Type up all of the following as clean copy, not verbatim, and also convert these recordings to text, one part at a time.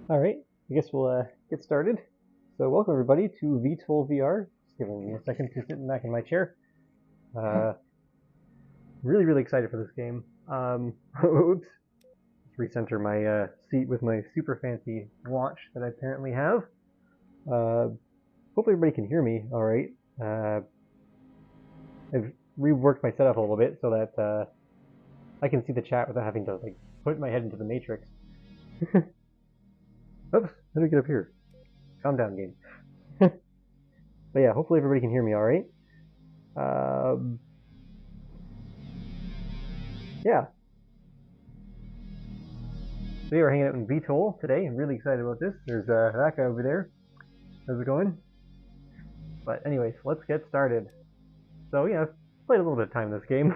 All right, I guess we'll get started. So welcome everybody to VTOL VR. Just giving me a second to sit back in my chair. Uh, really excited for this game. Oops, just recenter my seat with my super fancy watch that I apparently have. Uh, Hopefully everybody can hear me. All right. I've reworked my setup a little bit so that I can see the chat without having to like put my head into the matrix. Oops, how do I get up here? Calm down, game. But yeah, hopefully everybody can hear me. All right. Um, yeah, so we are hanging out in VTOL today. I'm really excited about this. There's that guy over there. How's it going? But anyways, let's get started. So yeah, I've played a little bit of time in this game.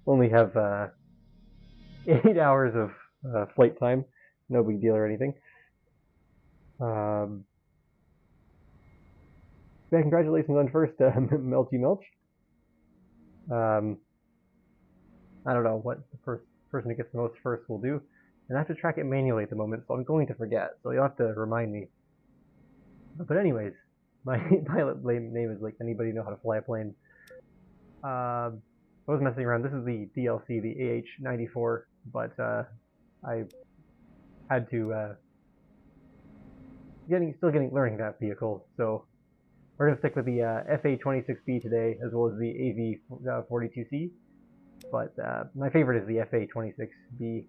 Only have 8 hours of flight time. No big deal or anything. Um, yeah, congratulations on first, Melchy Melch. Um, I don't know what the first person who gets the most first will do. And I have to track it manually at the moment, so I'm going to forget. So you'll have to remind me. But anyways, my pilot name is like anybody know how to fly a plane. I was messing around. This is the DLC, the AH-94, but I had to learning that vehicle. So we're gonna stick with the FA-26B today, as well as the AV-42C. But my favorite is the FA-26B.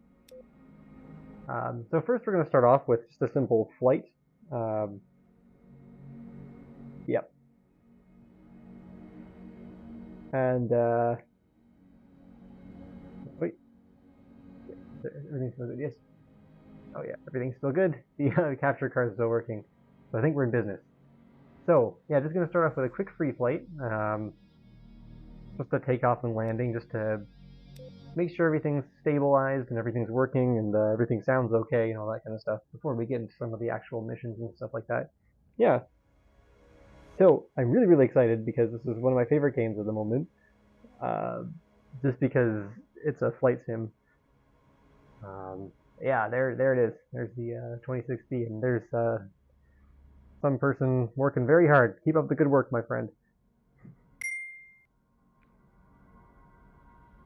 So first, we're gonna start off with just a simple flight. Yep. And wait, everything's still good. Yes. Oh yeah, everything's still good. The capture card is still working, so I think we're in business. So yeah, just gonna start off with a quick free flight, just a takeoff and landing, just to make sure everything's stabilized and everything's working and everything sounds okay and all that kind of stuff before we get into some of the actual missions and stuff like that. Yeah. So I'm really excited because this is one of my favorite games at the moment. Uh, just because it's a flight sim. Um, yeah, there it is. There's the 26B, and there's some person working very hard. Keep up the good work, my friend.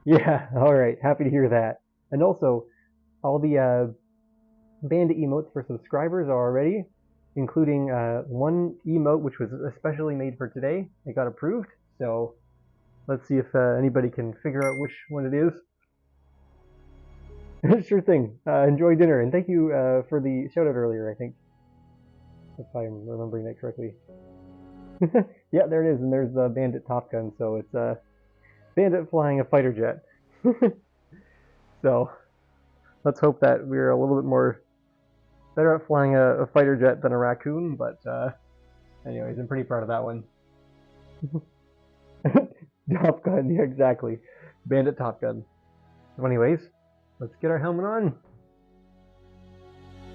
Yeah, all right. Happy to hear that. And also, all the bandit emotes for subscribers are already, including one emote which was especially made for today. It got approved, so let's see if anybody can figure out which one it is. Sure thing. Enjoy dinner, and thank you for the shout out earlier, I think, if I'm remembering that correctly. Yeah, there it is, and there's the bandit Top Gun, so it's a bandit flying a fighter jet. So let's hope that we're a little bit more better at flying a fighter jet than a raccoon, but anyways, I'm pretty proud of that one. Top Gun, yeah, exactly. Bandit Top Gun. So anyways, let's get our helmet on.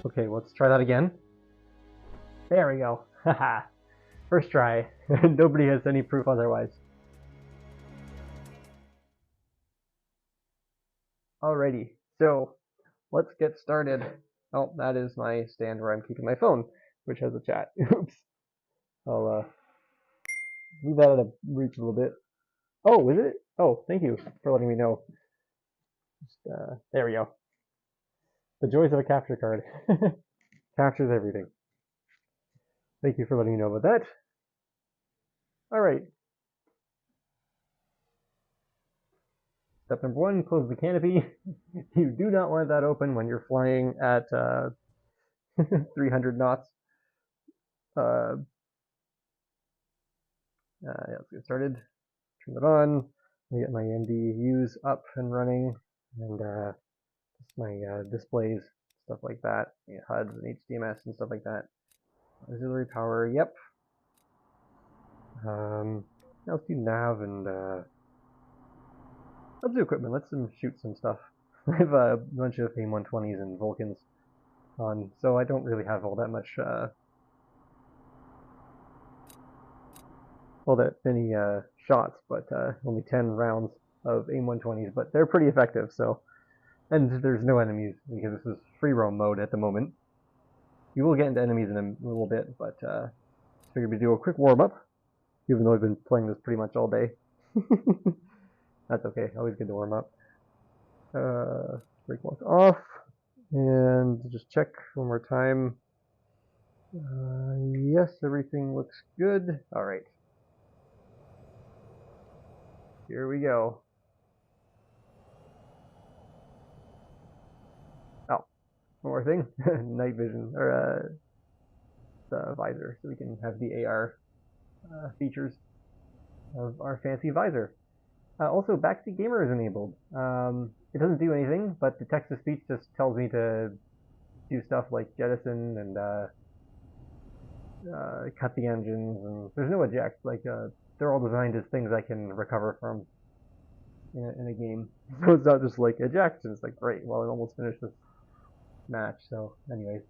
Okay, let's try that again. There we go. Haha. First try. Nobody has any proof otherwise. Alrighty, so let's get started. Oh, that is my stand where I'm keeping my phone, which has a chat. Oops. I'll move that out of reach a little bit. Oh, is it? Oh, thank you for letting me know. Just, there we go. The joys of a capture card. Captures everything. Thank you for letting me know about that. All right. Step number one, close the canopy. You do not want that open when you're flying at 300 knots. Yeah, let's get started. Turn it on. I get my MDUs up and running, and my displays, stuff like that. Yeah, HUDs and HDMS and stuff like that. Auxiliary power, yep. Let's do nav and let's do equipment. Let's shoot some stuff. I have a bunch of AIM-120s and Vulcans on, so I don't really have all that many shots, but only 10 rounds of AIM-120s, but they're pretty effective. So, and there's no enemies because this is free roam mode at the moment. We will get into enemies in a little bit, but figured we'd do a quick warm up, even though I've been playing this pretty much all day. That's okay. Always good to warm up. Break walk off, and just check one more time. Yes, everything looks good. All right. Here we go. Oh, one more thing. Night vision, or the visor, so we can have the AR features of our fancy visor. Also, backseat gamer is enabled. It doesn't do anything, but the text-to-speech just tells me to do stuff like jettison and cut the engines, and there's no eject. Like, they're all designed as things I can recover from in a game. So it's not just like eject, and it's like, great, well, I almost finished this match, so anyways.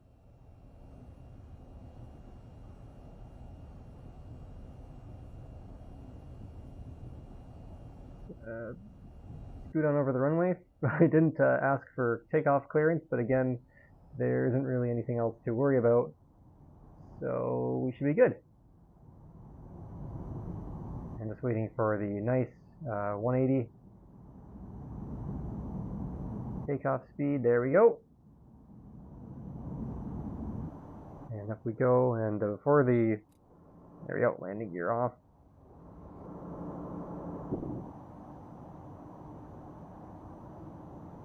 Scoot on over the runway. I didn't ask for takeoff clearance, but again, there isn't really anything else to worry about, so we should be good. I'm just waiting for the nice 180 takeoff speed. There we go. And up we go, and before the, there we go, landing gear off.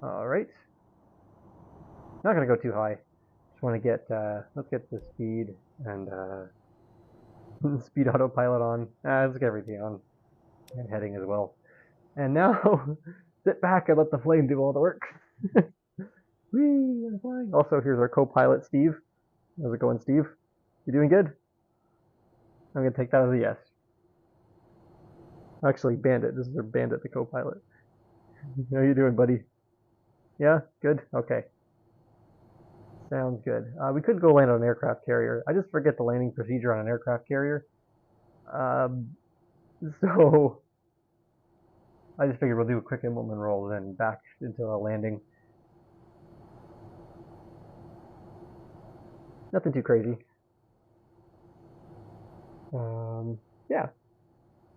All right. Not gonna go too high. Just want to get, let's get the speed and speed autopilot on. Let's get everything on. And heading as well. And now, sit back and let the flame do all the work. Whee, I'm flying. Also, here's our co-pilot, Steve. How's it going, Steve? You doing good? I'm gonna take that as a yes. Actually, Bandit. This is our Bandit, the co-pilot. How you doing, buddy? Yeah? Good? Okay. Sounds good. We could go land on an aircraft carrier. I just forget the landing procedure on an aircraft carrier. So I just figured we'll do a quick implement roll, then back into a landing. Nothing too crazy. Yeah.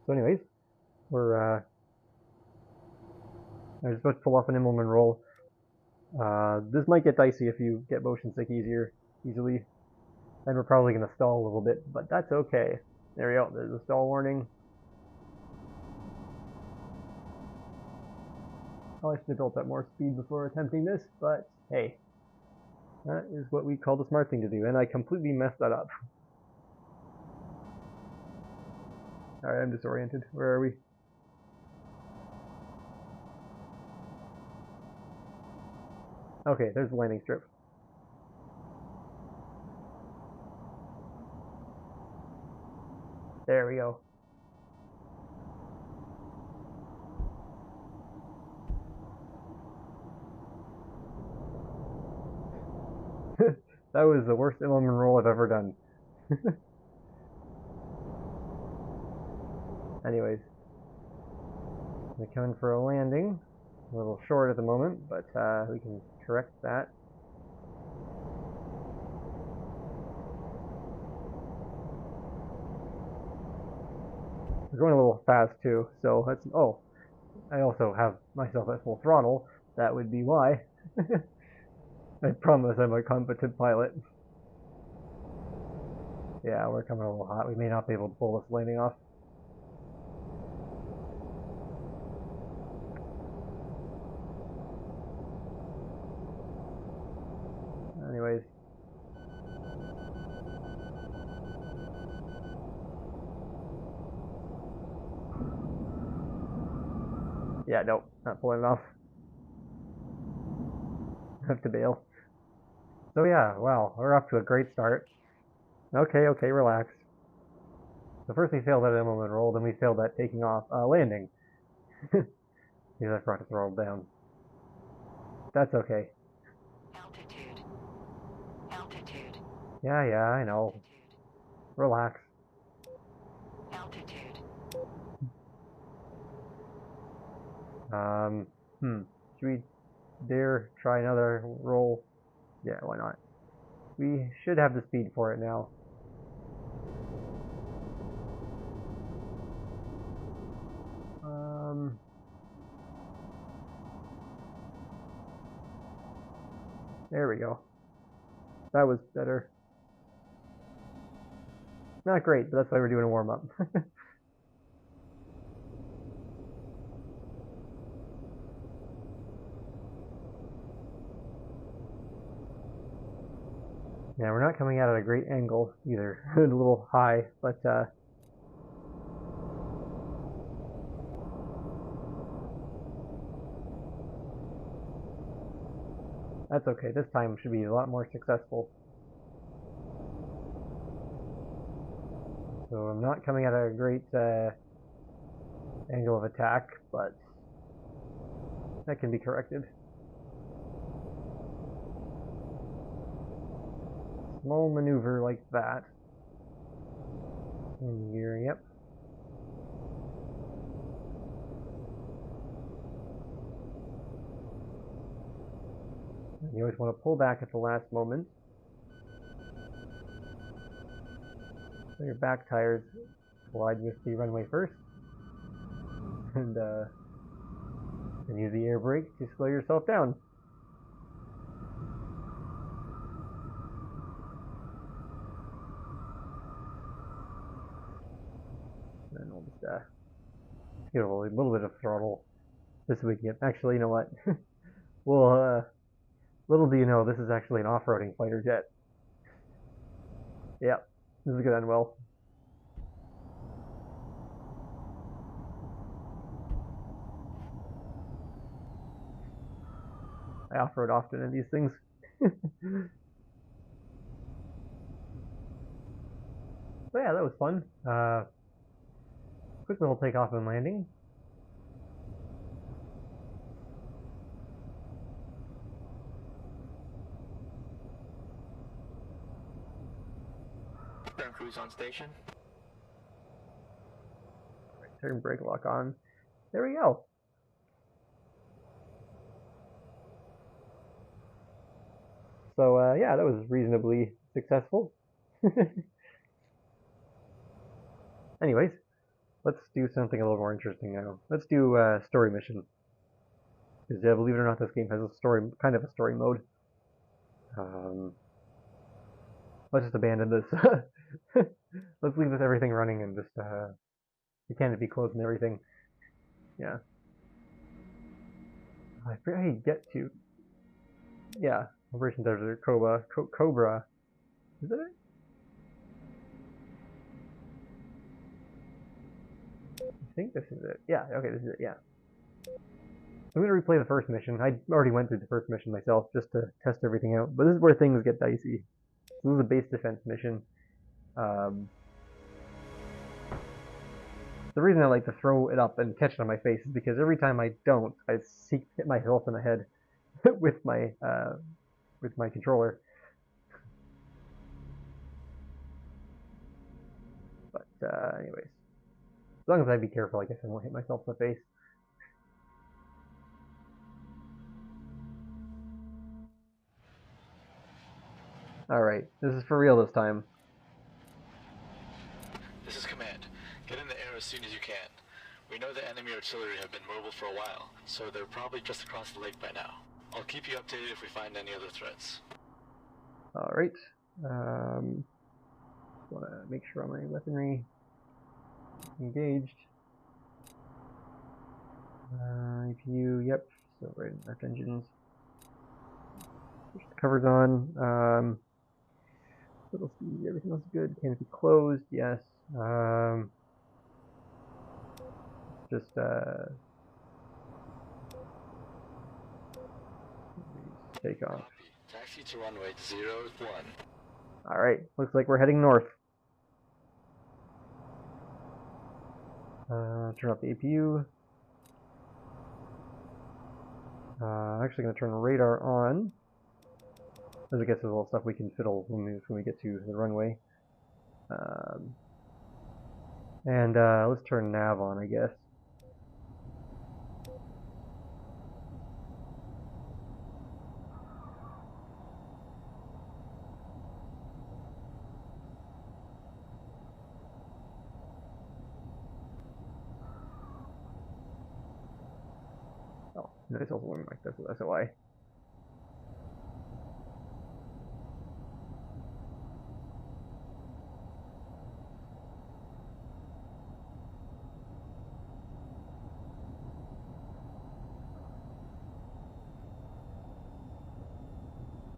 So anyways, we're I was supposed to pull off an implement roll. This might get dicey if you get motion sick easily. And we're probably going to stall a little bit, but that's okay. There we go. There's a stall warning. Oh, I should have built up more speed before attempting this, but hey, that is what we call the smart thing to do, and I completely messed that up. Alright, I'm disoriented. Where are we? Okay, there's the landing strip. There we go. That was the worst implement roll I've ever done. Anyways, we're coming for a landing. A little short at the moment, but we can correct that. We're going a little fast too, so that's, oh, I also have myself at full throttle. That would be why. I promise I'm a competent pilot. Yeah, we're coming a little hot. We may not be able to pull this landing off. Anyways. Yeah, nope, not pulling it off. Have to bail. So yeah, wow, we're off to a great start. Okay, relax. So first we failed that implement roll, then we failed that taking off, landing. Because I forgot to throttle down. That's okay. Altitude. Yeah, I know. Relax. Altitude. Should we dare try another roll? Yeah, why not? we should have the speed for it now. There we go. That was better. Not great, but that's why we're doing a warm-up. Yeah, we're not coming out at a great angle either. A little high, but that's okay. This time should be a lot more successful. So I'm not coming at a great angle of attack, but that can be corrected. Small maneuver like that. And gearing up. You always want to pull back at the last moment. So your back tires collide with the runway first. And use the air brake to slow yourself down. And then we'll just give it a little bit of throttle this weekend. Actually, you know what? Well, little do you know, this is actually an off-roading fighter jet. Yeah, this is gonna end well. I off-road often in these things. So yeah, that was fun. Quick little takeoff and landing. Turn cruise on station. Right, turn brake lock on. There we go. So yeah, that was reasonably successful. Anyways, let's do something a little more interesting now. Let's do a story mission. Because believe it or not, this game has a story, kind of a story mode. Let's just abandon this. Let's leave this everything running and just the canopy closed and everything. Yeah. I forget how you get to. Yeah, Operation Desert Cobra. Is that it? I think this is it. Yeah, okay, this is it, yeah. I'm going to replay the first mission. I already went through the first mission myself just to test everything out, but this is where things get dicey. This is a base defense mission. The reason I like to throw it up and catch it on my face is because every time I don't, I hit myself in the head with my controller. But anyways, as long as I be careful, I guess I won't hit myself in the face. Alright, this is for real this time. This is Command. Get in the air as soon as you can. We know the enemy artillery have been mobile for a while, so they're probably just across the lake by now. I'll keep you updated if we find any other threats. Alright. Want to make sure all my weaponry engaged. APU, yep. So right in left engines. Push the covers on. Little speed, everything else is good. Canopy closed, yes. Just take off. Taxi to runway 01. Alright, looks like we're heading north. Turn off the APU. Actually going to turn radar on. As I guess there's a little stuff we can fiddle when we get to the runway. And let's turn nav on, I guess. And there's also one like this with SOI.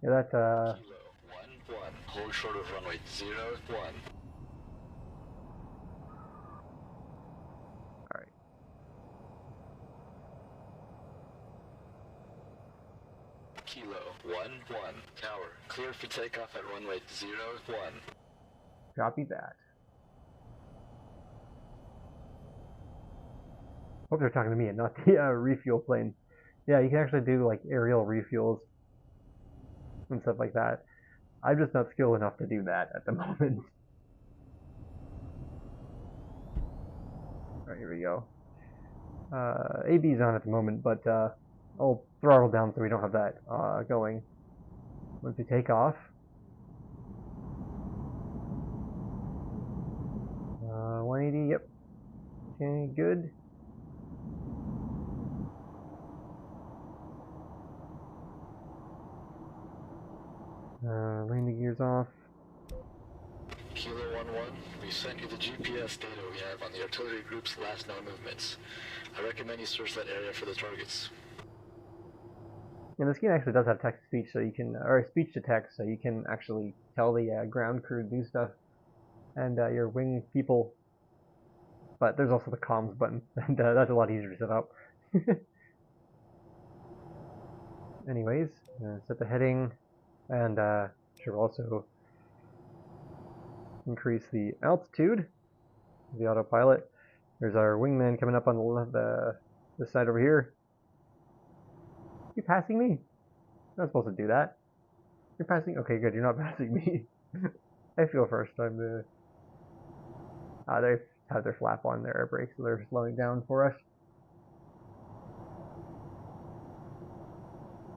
Yeah, that Kilo 1-1. Hold short of runway 01. alright. Kilo 1-1. Tower, clear for takeoff at runway 01. Copy that. Hope they're talking to me and not the refuel plane. Yeah, you can actually do like aerial refuels and stuff like that. I'm just not skilled enough to do that at the moment. Alright, here we go. AB's on at the moment, but I'll throttle down so we don't have that going. Once we take off. 180, yep. Okay, good. Landing gears off. Kilo 1-1, we sent you the GPS data we have on the artillery group's last known movements. I recommend you search that area for the targets. And this game actually does have text-to-speech, so you can, or speech-to-text, so you can actually tell the ground crew to do stuff, and your wing people. But there's also the comms button, and that's a lot easier to set up. Anyways, set the heading, and should also increase the altitude of the autopilot. There's our wingman coming up on the side over here. You passing me? You're not supposed to do that. You're passing? Okay, good. You're not passing me. I feel first. They have their flap on their air brakes, so they're slowing down for us.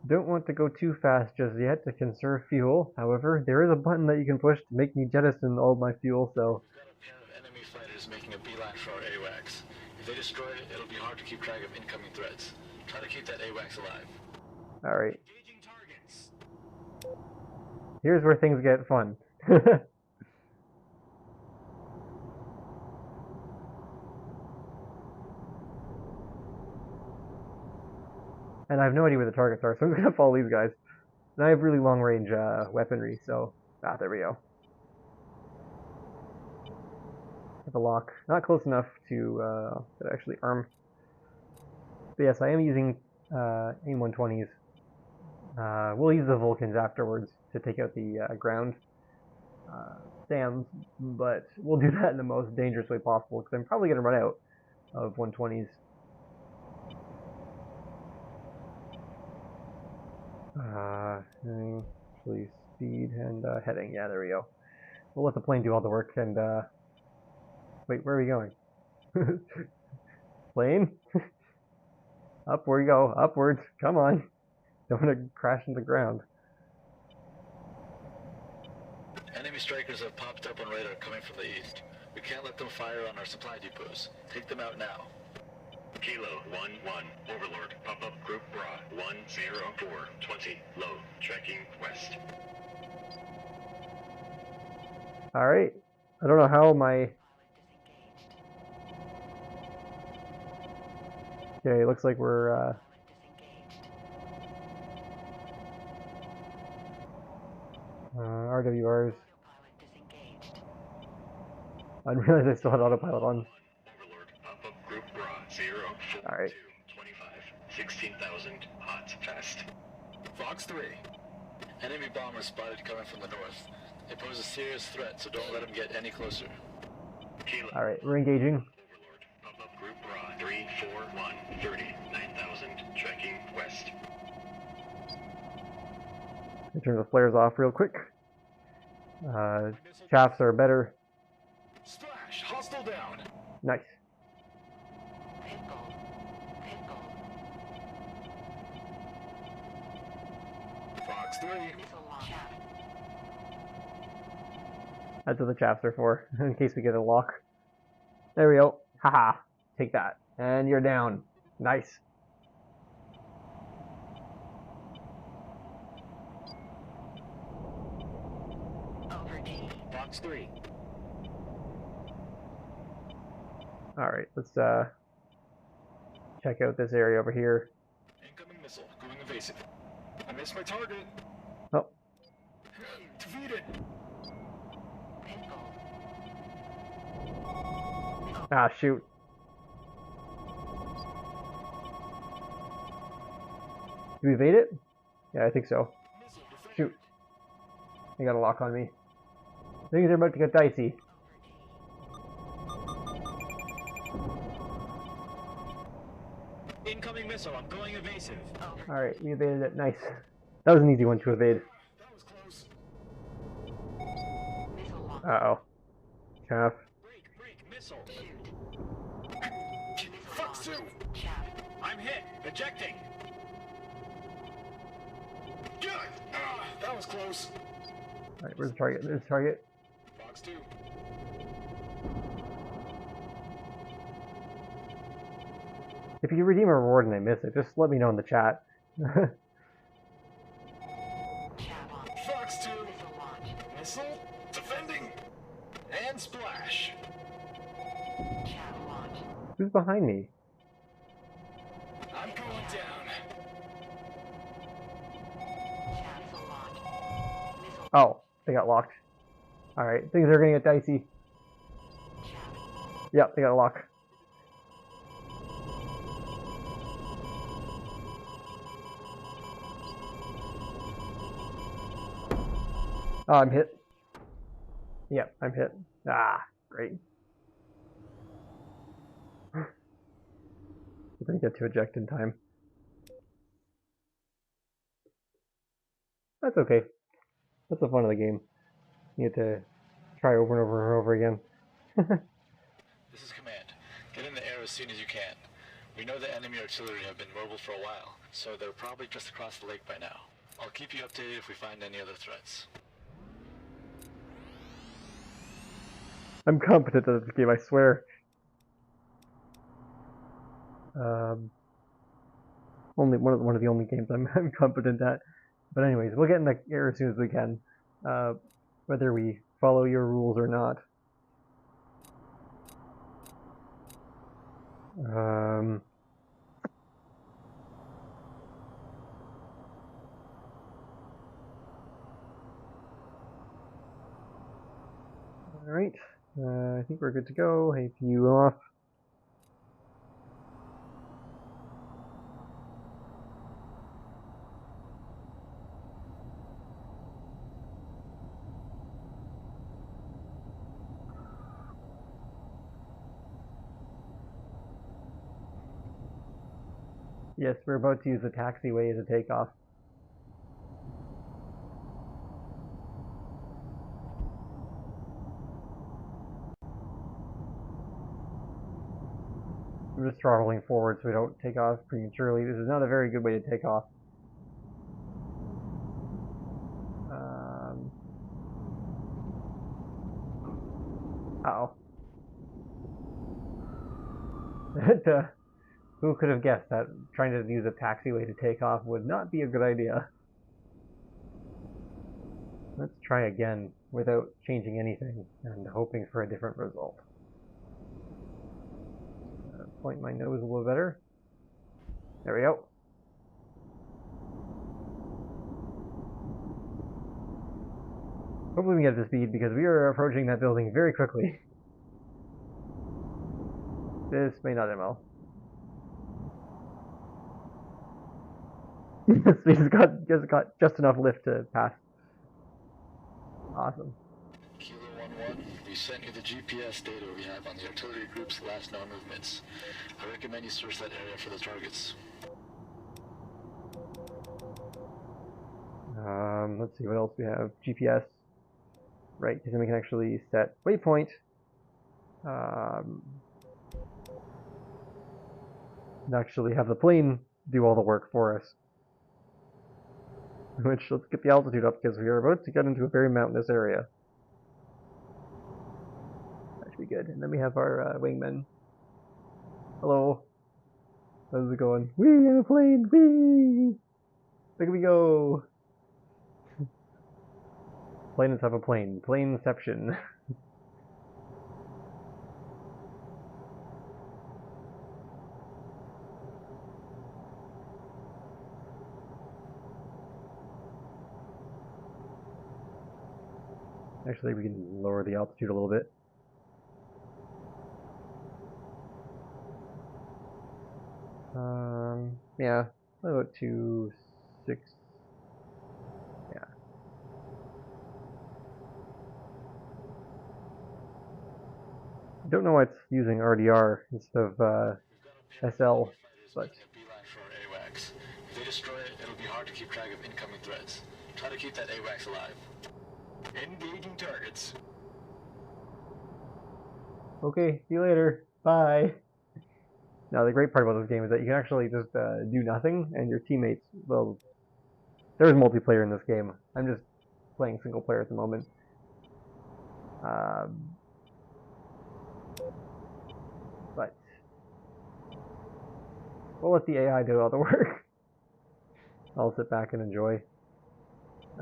Don't want to go too fast just yet to conserve fuel. However, there is a button that you can push to make me jettison all my fuel, so... We've got a pair of enemy fighters making a beeline for our AWACS. If they destroy it, it'll be hard to keep track of incoming threats. Try to keep that AWACS alive. Alright. Engaging targets. Here's where things get fun. And I have no idea where the targets are, so I'm just gonna follow these guys. And I have really long range weaponry, so there we go. Have a lock, not close enough to actually arm. But yes, I am using AIM-120s. We'll use the Vulcans afterwards to take out the ground SAMs, but we'll do that in the most dangerous way possible because I'm probably gonna run out of 120s. Actually speed and heading. Yeah, there we go. We'll let the plane do all the work and wait, where are we going? Plane? Up where you go, upwards, come on. Don't want to crash into the ground. Enemy strikers have popped up on radar coming from the east. We can't let them fire on our supply depots. Take them out now. Kilo 1-1, Overlord, pop-up group bra 10420, low, tracking west. Alright, I don't know how my... Okay, it looks like we're RWRs. I didn't realize I still had autopilot on. Overlord, pop-up group bra 04225, Alright. 16,000, hot, fast. Fox 3. Enemy bombers spotted coming from the north. They pose a serious threat, so don't let them get any closer. Alright, we're engaging. Overlord, pop-up group bra 341, 39,000, tracking west. I turn the flares off real quick. Chaffs are better. Splash! Hostile down! Nice. Fox 3. That's what the chaffs are for, in case we get a lock. There we go. Haha. Take that. And you're down. Nice. Box 3. Alright, let's check out this area over here. Incoming missile, going evasive. I missed my target. Oh. Defeated. Ah, shoot. Did we evade it? Yeah, I think so. Shoot. They got a lock on me. Things are about to get dicey. Incoming missile, I'm going evasive. Alright, we evaded it. Nice. That was an easy one to evade. That was close. Uh-oh. Chaff. Break, missile. Fuck Sue. I'm hit. Ejecting. Good. That was close. Alright, where's the target? There's the target. Box 2. If you redeem a reward and I miss it, just let me know in the chat. Fox 2. Missile. Defending. And splash. Who's behind me? I'm going down. Oh, they got locked. Alright, things are gonna get dicey. Yep, they got a lock. Oh, I'm hit. Yep, I'm hit. Ah, great. I didn't get to eject in time. That's okay. That's the fun of the game. You get to try over and over and over again. This is Command. Get in the air as soon as you can. We know the enemy artillery have been mobile for a while, so they're probably just across the lake by now. I'll keep you updated if we find any other threats. I'm competent at this game, I swear. Only one of the only games I'm competent at. But anyways, we'll get in the air as soon as we can, whether we follow your rules or not. Alright, I think we're good to go. APU off. Yes, we're about to use the taxiway as a takeoff. I'm just throttling forward so we don't take off prematurely. This is not a very good way to take off. Uh-oh. Who could have guessed that trying to use a taxiway to take off would not be a good idea? Let's try again without changing anything and hoping for a different result. Point my nose a little better. There we go. Hopefully we get to speed because we are approaching that building very quickly. This may not end well. We just got just enough lift to pass. Awesome. Kilo 1-1, we sent you the GPS data we have on the artillery group's last known movements. I recommend you search that area for the targets. Let's see what else we have. GPS. Right, because then we can actually set waypoint. And actually have the plane do all the work for us. Which, let's get the altitude up because we are about to get into a very mountainous area. That should be good. And then we have our wingmen. Hello. How's it going? Whee! I'm a plane! Whee! Look at me go! Plane inside of a plane. Planeception. Actually, we can lower the altitude a little bit. Yeah, about 2.6. Yeah. Don't know why it's using RDR instead of SL, but making a beeline for our AWACS. If they destroy it, it'll be hard to keep track of incoming threats. Try to keep that AWACS alive. Engaging targets. okay, see you later. Bye. Now, the great part about this game is that you can actually just do nothing, and your teammates, well, there's multiplayer in this game. I'm just playing single player at the moment. But we'll let the AI do all the work. I'll sit back and enjoy.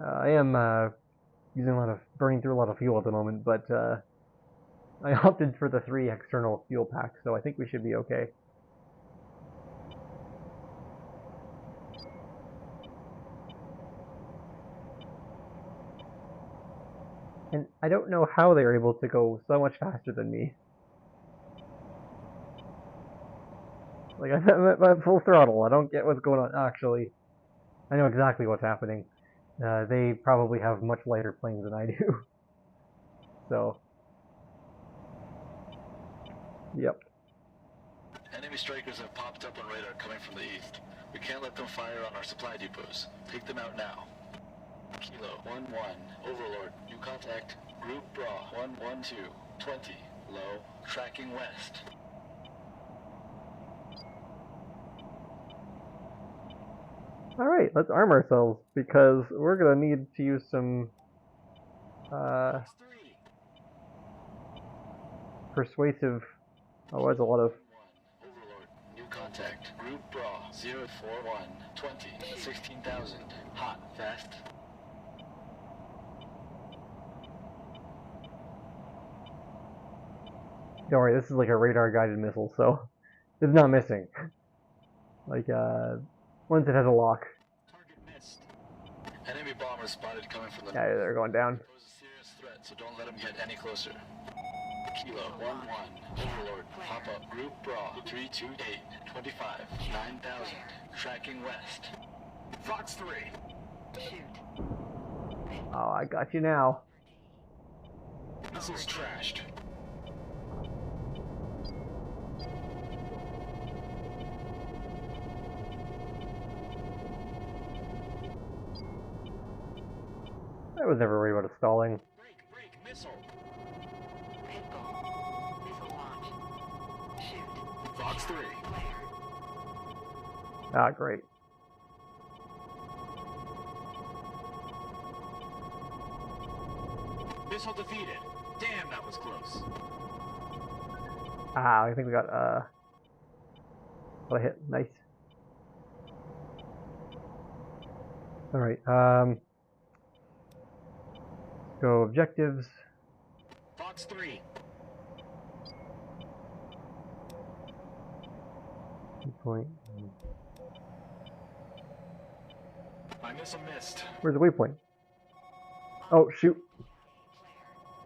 I am burning through a lot of fuel at the moment, but I opted for the 3 external fuel packs, so I think we should be okay. And I don't know how they're able to go so much faster than me. Like, I'm at full throttle. I don't get what's going on. Actually, I know exactly what's happening. They probably have much lighter planes than I do. So, yep. Enemy strikers have popped up on radar coming from the east. We can't let them fire on our supply depots. Take them out now. Kilo 1-1, Overlord, new contact, Group Bra 112, 20, low, tracking west. Alright, let's arm ourselves, because we're gonna need to use some, persuasive... Oh, there's a lot of... Overlord, new contact, Group Bra 041, 20, 16,000, hot, fast. Don't worry, this is like a radar-guided missile, so it's not missing. Like, once it has a lock. Target missed. Enemy bombers spotted coming from the Yeah, they're going down. pose a serious threat, so don't let them get any closer. Kilo 1-1, Overlord, pop up, Group Bra 328, 25, 9,000, tracking west. Fox 3. Shoot. Oh, I got you now. Missiles trashed. I was never worried about it stalling. Break, missile. Missile launch. Shoot. Fox 3. Ah, great. Missile defeated. Damn, that was close. Ah, I think we got, what a hit. Nice. Alright, go objectives. Fox 3. Waypoint. My missile missed. Where's the waypoint? Oh, shoot.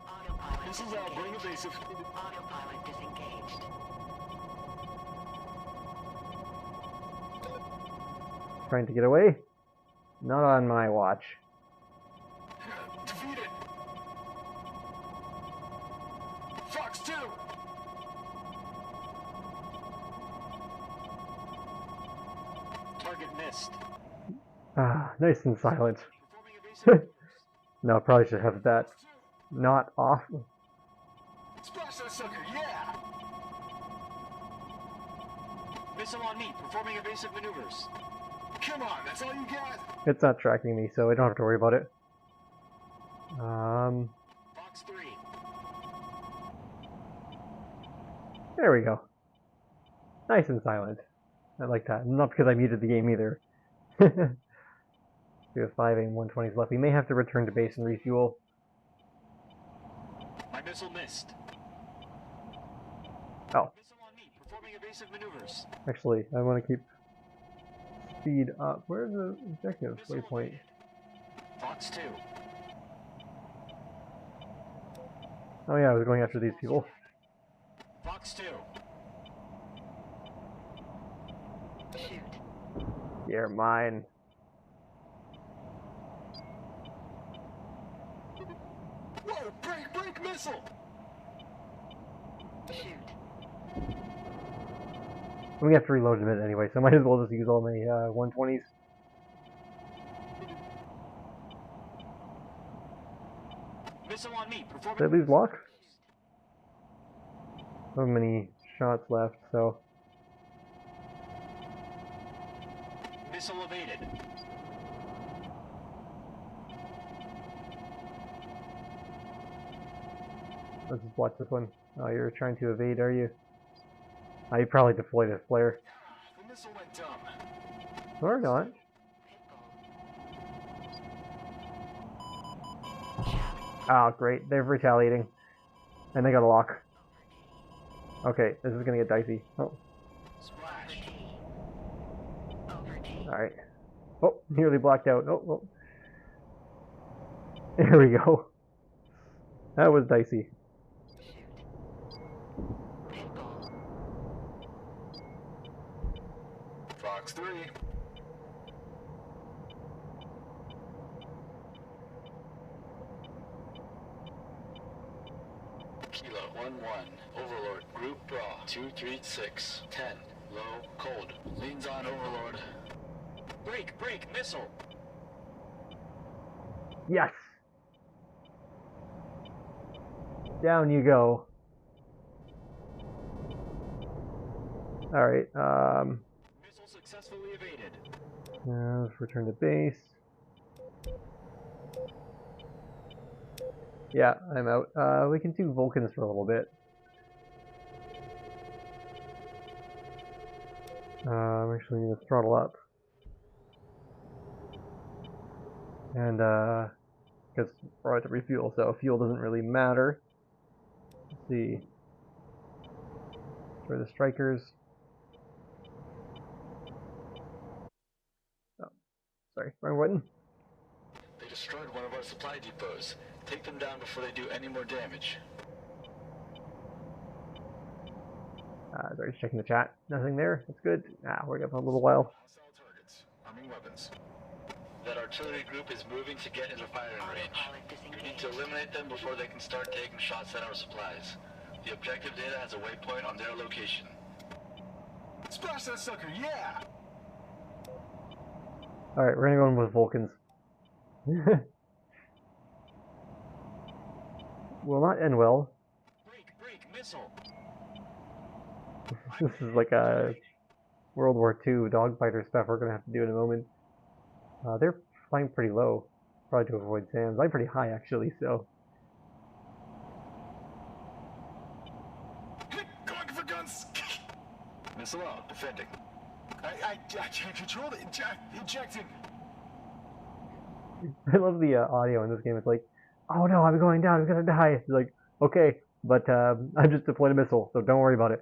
Autopilot Missiles out, bring evasive. Autopilot disengaged. Trying to get away? Not on my watch. Defeated. Fox 2. Target missed. Ah, nice and silent. Performing evasive. No, I probably should have that not off. Splash that sucker, yeah! Missile on me, performing evasive maneuvers. Come on, that's all you got? It's not tracking me, so I don't have to worry about it. Fox 3. There we go. Nice and silent. I like that. Not because I muted the game either. We have 5 AIM-120s left. We may have to return to base and refuel. Missile missed. Oh, Missile on me, performing evasive maneuvers. actually, I want to keep speed up. Where's the objective Missile waypoint? evaded. Fox 2. Oh yeah, I was going after these people. Fox 2. Shoot. You're mine. Whoa, break missile! Shoot. I'm gonna have to reload in a minute anyway, so I might as well just use all my 120s. Missile on me, performing. Did I lose lock? So many shots left, so Missile evaded. let's just watch this one. Oh, you're trying to evade, are you? Oh, you probably deployed a flare. The missile went dumb. Or not. Oh, great. They're retaliating. And they got a lock. Okay, this is gonna get dicey. Oh, Splash. Over T. alright. Oh, nearly blacked out. Oh, oh. There we go. That was dicey. Pitbull. Fox 3. Kilo 1-1. Overlord. Group Bra. 236. 10. Low. Cold. Leans on Overlord. Break. Missile. Yes! Down you go. Alright, Missile successfully evaded. let's return to base. Yeah, I'm out. We can do Vulcans for a little bit. I'm actually going to throttle up. And, because we're about to refuel, so fuel doesn't really matter. Let's see. For the strikers. Oh, sorry, wrong button. They destroyed one of our supply depots. Take them down before they do any more damage. Sorry, just checking the chat. Nothing there. That's good. We're up a little while. Hostile targets. Arming weapons. That artillery group is moving to get into firing range. Autopilot We need to disengaged. eliminate them before they can start taking shots at our supplies. The objective data has a waypoint on their location. Splash that sucker, yeah! Alright, we're gonna go in with Vulcans. Will not end well. Break, missile! This is like a World War II dogfighter stuff we're gonna have to do in a moment. They're flying pretty low, probably to avoid SAMs. I'm pretty high actually, so. Going for guns! Missile out, defending. I can't control it. Ejecting. I love the audio in this game. It's like, oh no, I'm going down, I'm gonna die. It's like, okay, but I just deployed a missile, so don't worry about it.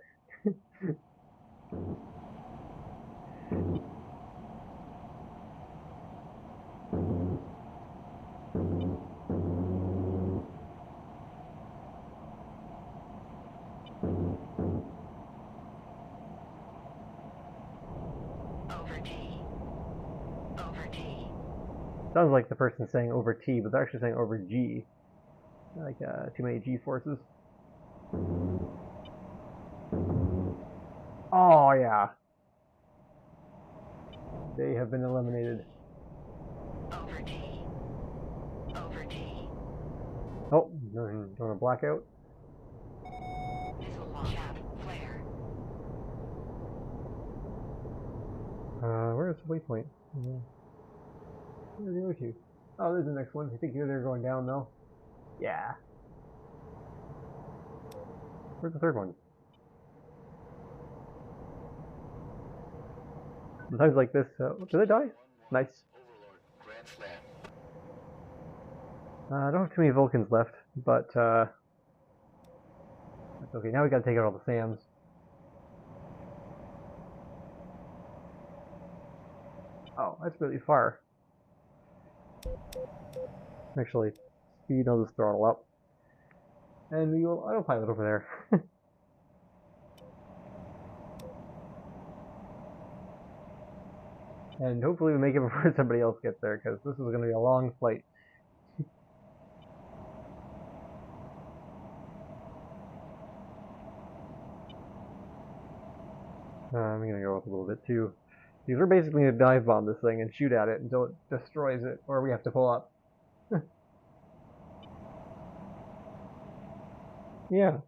Over T. Over T. Sounds like the person saying over T, but they're actually saying over G. Like too many G forces. Oh yeah. They have been eliminated. Over T. Over T. Oh, doing a blackout. Missile launch. Chaff. Flare. Where's the waypoint? Where's the other two? Oh, there's the next one. I think they're going down though. Yeah. Where's the third one? Sometimes like this. Did they die? Nice. Overlord, Grand Slam. I don't have too many Vulcans left, but Okay, now we gotta take out all the SAMs. Oh, that's really far. Actually, speed, I'll just throttle up. And we will autopilot over there. And hopefully we make it before somebody else gets there, because this is going to be a long flight. I'm going to go up a little bit too. Because we're basically going to dive bomb this thing and shoot at it until it destroys it, or we have to pull up. Yeah.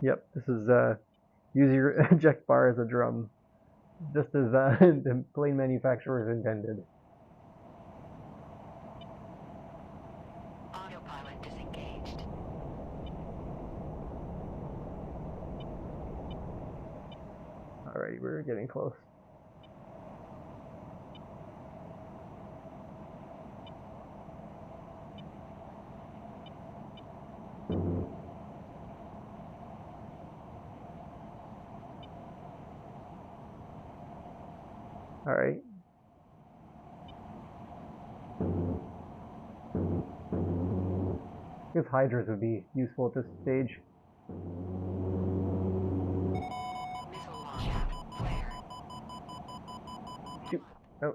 Yep, this is use your eject bar as a drum, just as the plane manufacturers intended. Autopilot disengaged. Alright, we're getting close. Alright. I guess hydras would be useful at this stage. Missile launch. Chaff flare. Shoot. Oh.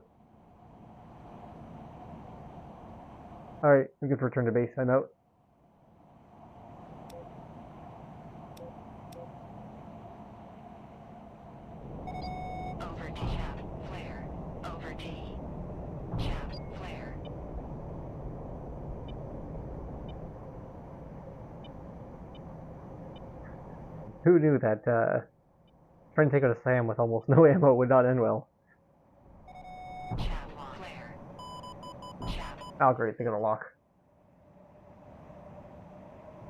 Alright, we can return to base. I'm out. Over T. Chaff flare. Over T. Chaff flare. Who knew that trying to take out a SAM with almost no ammo would not end well? Chaff flare. Chaff. Oh great, they're gonna lock.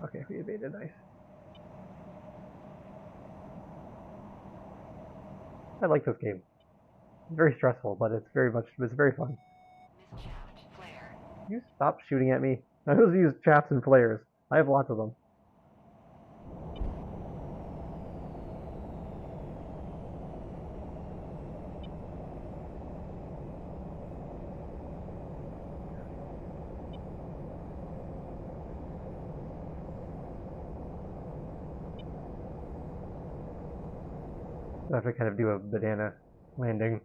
Okay, we evaded, nice. I like this game. It's very stressful, but it's very fun. Missile shaft flare. You stop shooting at me. I always use chaffs and flares. I have lots of them. I have to kind of do a banana landing.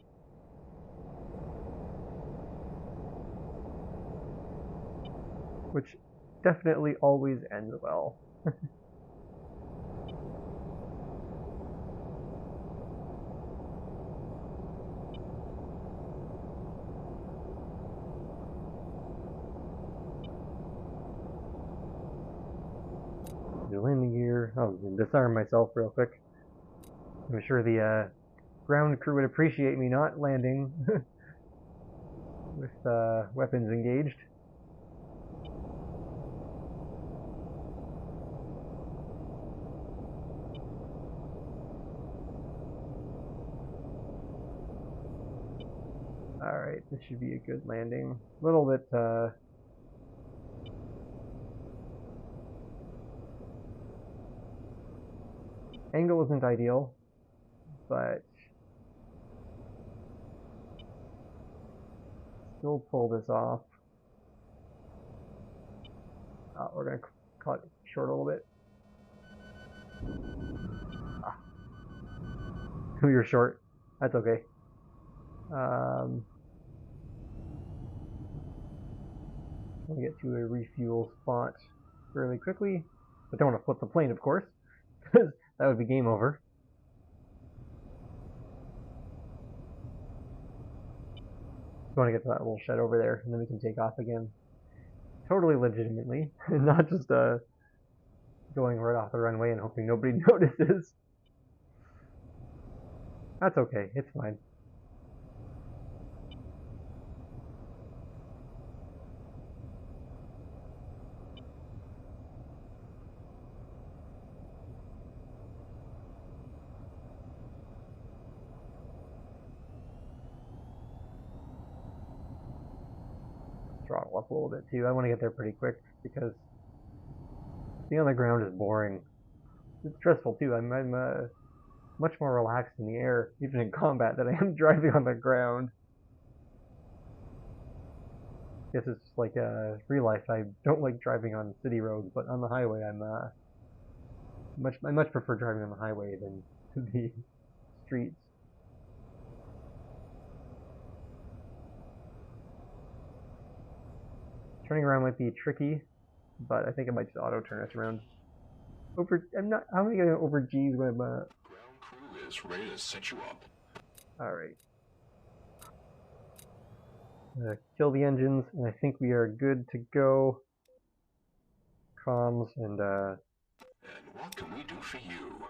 Which definitely always ends well. The landing gear. Oh, I'm gonna disarm myself real quick. I'm sure the ground crew would appreciate me not landing with weapons engaged. Alright, this should be a good landing. A little bit, angle isn't ideal, but still pull this off. We're gonna cut it short a little bit. You're short. That's okay. We'll get to a refuel spot fairly quickly. I don't want to flip the plane, of course, because that would be game over. We want to get to that little shed over there, and then we can take off again. Totally legitimately, and not just going right off the runway and hoping nobody notices. That's okay, it's fine. a little bit too. I want to get there pretty quick because being on the ground is boring. It's stressful too. I'm much more relaxed in the air, even in combat, than I am driving on the ground. I guess it's just like real life. I don't like driving on city roads, but on the highway, I much prefer driving on the highway than the streets. Turning around might be tricky, but I think it might just auto turn us around. I'm not. How am I getting over G's when I'm Ground crew is ready to set you up. All right. Kill the engines, and I think we are good to go. Comms and And what can we do for you?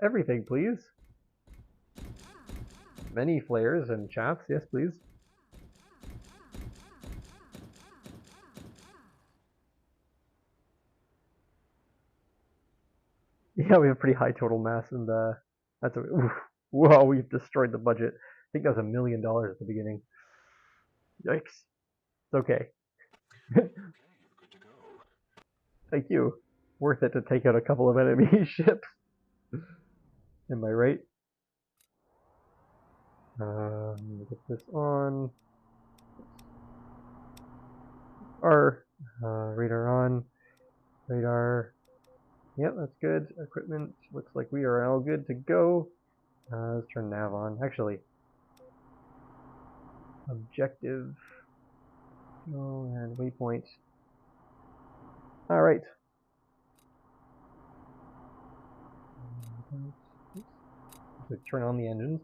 everything, please. Many flares and chaps, yes, please. Yeah, we have a pretty high total mass, and that's a oof, whoa, we've destroyed the budget. I think that was $1 million at the beginning. Yikes. It's okay. Okay, you're good to go. Thank you. Worth it to take out a couple of enemy ships. Am I right? Get this on. Radar on. Radar. Yep, that's good. Equipment. Looks like we are all good to go. Let's turn nav on. Actually, objective. Oh, and waypoint. All right. So turn on the engines.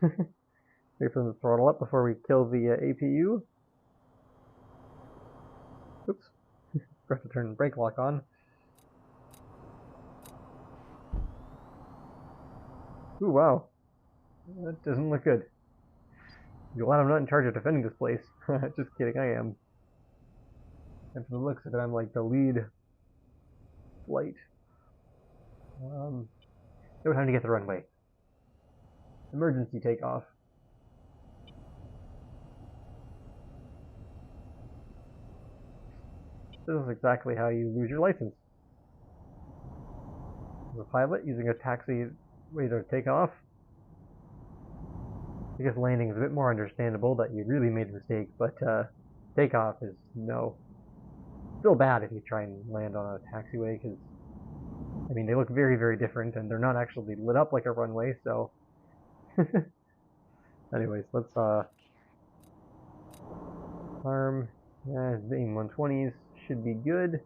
Wait for them to throttle up before we kill the APU. Oops. Forgot to turn brake lock on. Ooh, wow. That doesn't look good. I'm glad I'm not in charge of defending this place. Just kidding, I am. And from the looks of it, I'm like the lead flight. No time to get the runway. Emergency takeoff. This is exactly how you lose your license. As a pilot, using a taxiway to take off. I guess landing is a bit more understandable that you really made a mistake, but takeoff is no. Still bad if you try and land on a taxiway, because, I mean, they look very, very different, and they're not actually lit up like a runway, so... Anyways, let's, arm, the AIM-120s should be good.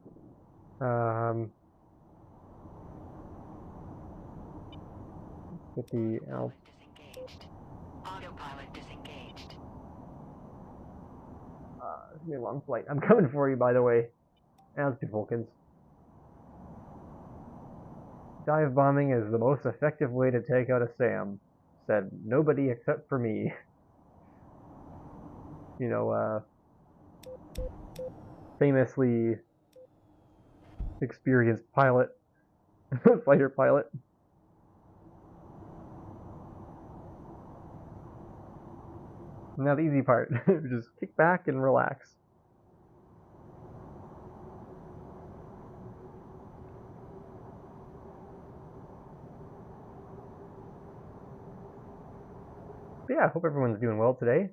Get the Autopilot disengaged. Autopilot disengaged. It's gonna be a long flight. I'm coming for you, by the way. Altitude Vulcans. Dive bombing is the most effective way to take out a SAM. Said nobody except for me. You know, famously experienced pilot. Fighter pilot. Now the easy part. Just kick back and relax. But yeah, I hope everyone's doing well today.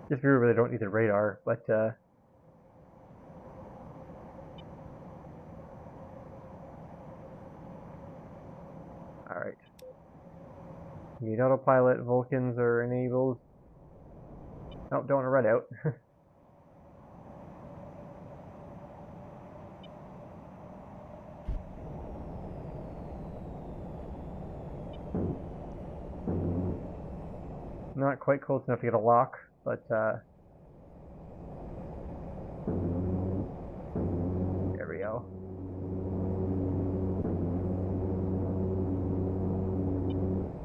Just remember they don't need the radar, but alright. Need autopilot, Vulcans are enabled. Oh, don't want to red out. Not quite close enough to get a lock, but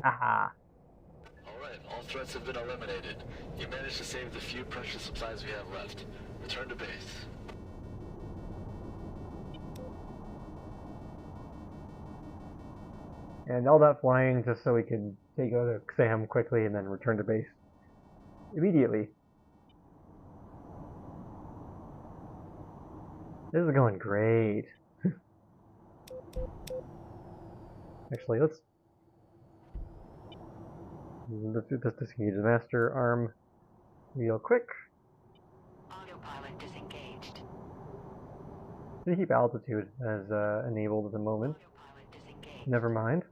Haha. Alright, all threats have been eliminated. You managed to save the few precious supplies we have left. Return to base. And all that flying just so we could take out a exam quickly and then return to base immediately. This is going great. Actually, let's disengage the master arm real quick. Autopilot disengaged. We keep altitude as enabled at the moment. Autopilot disengaged. Never mind.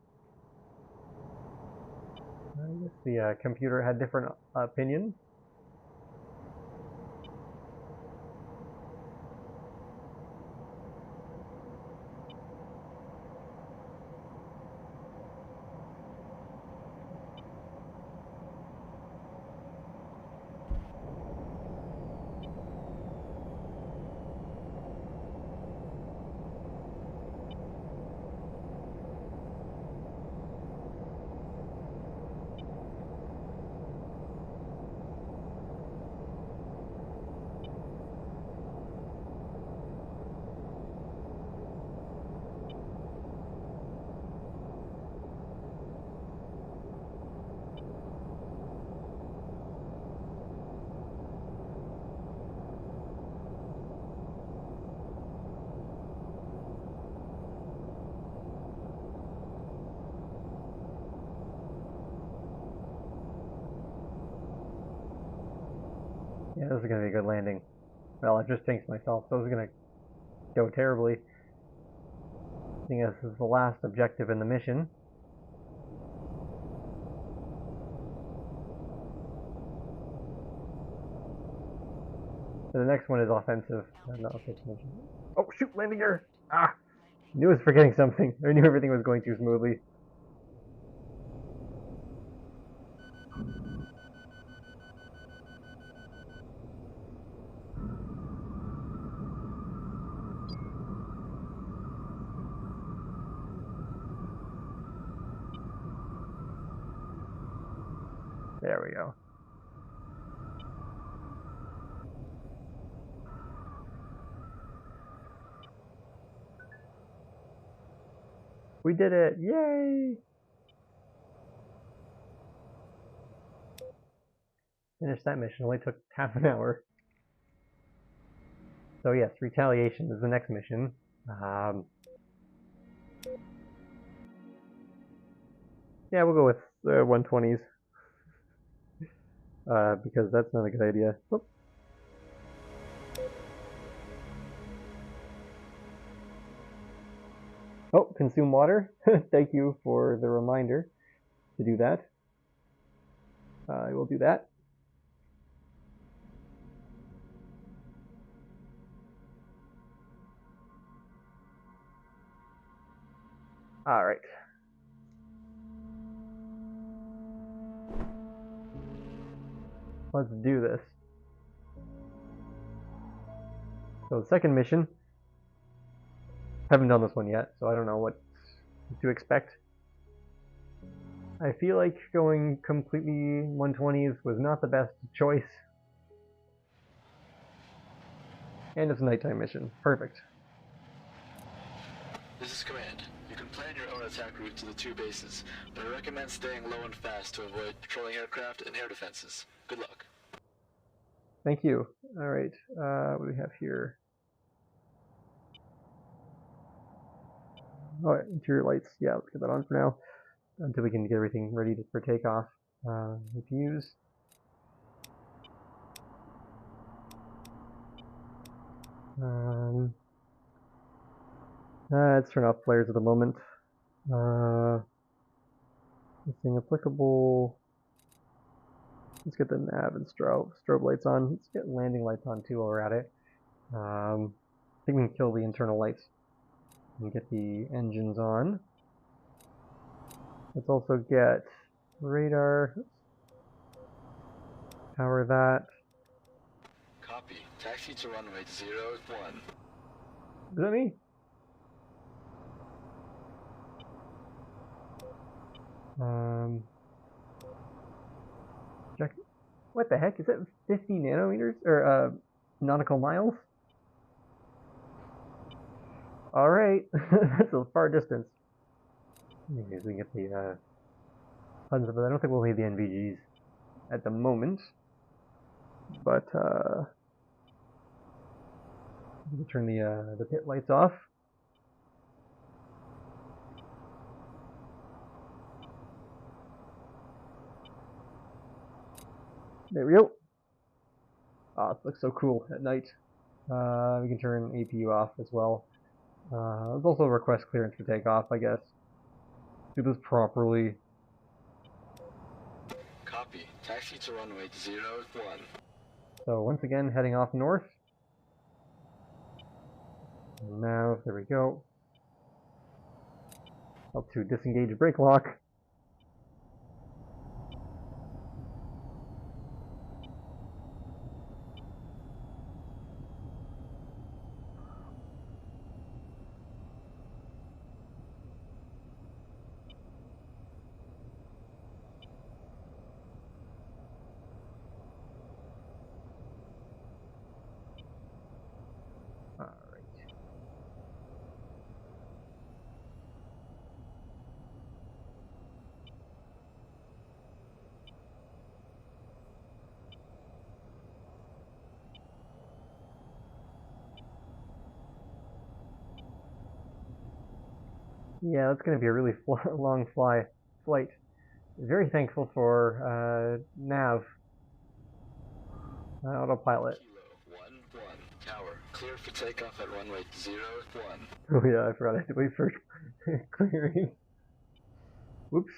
I guess the computer had different opinions. Yeah, this is going to be a good landing. Well, I just jinxed myself, so this is going to go terribly. I think this is the last objective in the mission. So the next one is offensive. Not offensive mission. Oh, shoot, landing gear! Ah! Knew I was forgetting something. I knew everything was going too smoothly. There we go. We did it! Yay! Finished that mission. Only took half an hour. So yes, retaliation is the next mission. Yeah, we'll go with 120s. Because that's not a good idea. Whoop. Oh, consume water. Thank you for the reminder to do that. I will do that. Alright. Let's do this. So the second mission. Haven't done this one yet, so I don't know what to expect. I feel like going completely 120s was not the best choice. And it's a nighttime mission. Perfect. This is Command. You can plan your own attack route to the two bases, but I recommend staying low and fast to avoid patrolling aircraft and air defenses. Good luck. Thank you. Alright, what do we have here? Oh, interior lights. Yeah, let's get that on for now. Until we can get everything ready for takeoff. APUs. Let's turn off flares at the moment. Anything applicable? Let's get the nav and strobe lights on. Let's get landing lights on too while we're at it. I think we can kill the internal lights and get the engines on. Let's also get radar. Power that. Copy. Taxi to runway 01. Is that me? Check. What the heck? Is it 50 nanometers? Or, nautical miles? Alright. That's a far distance. Maybe we get the, tons of it. I don't think we'll need the NVGs at the moment. But, we can turn the pit lights off. There we go. Ah, it looks so cool at night. We can turn APU off as well. Let's also request clearance for takeoff, I guess. Do this properly. Copy. Taxi to runway 01. So once again, heading off north. Now, there we go. Up to disengage brake lock. Yeah, that's going to be a really long flight. Very thankful for nav, autopilot. Kilo 11. Tower, clear for takeoff at runway 01. Oh yeah, I forgot I had to wait for clearing. Whoops.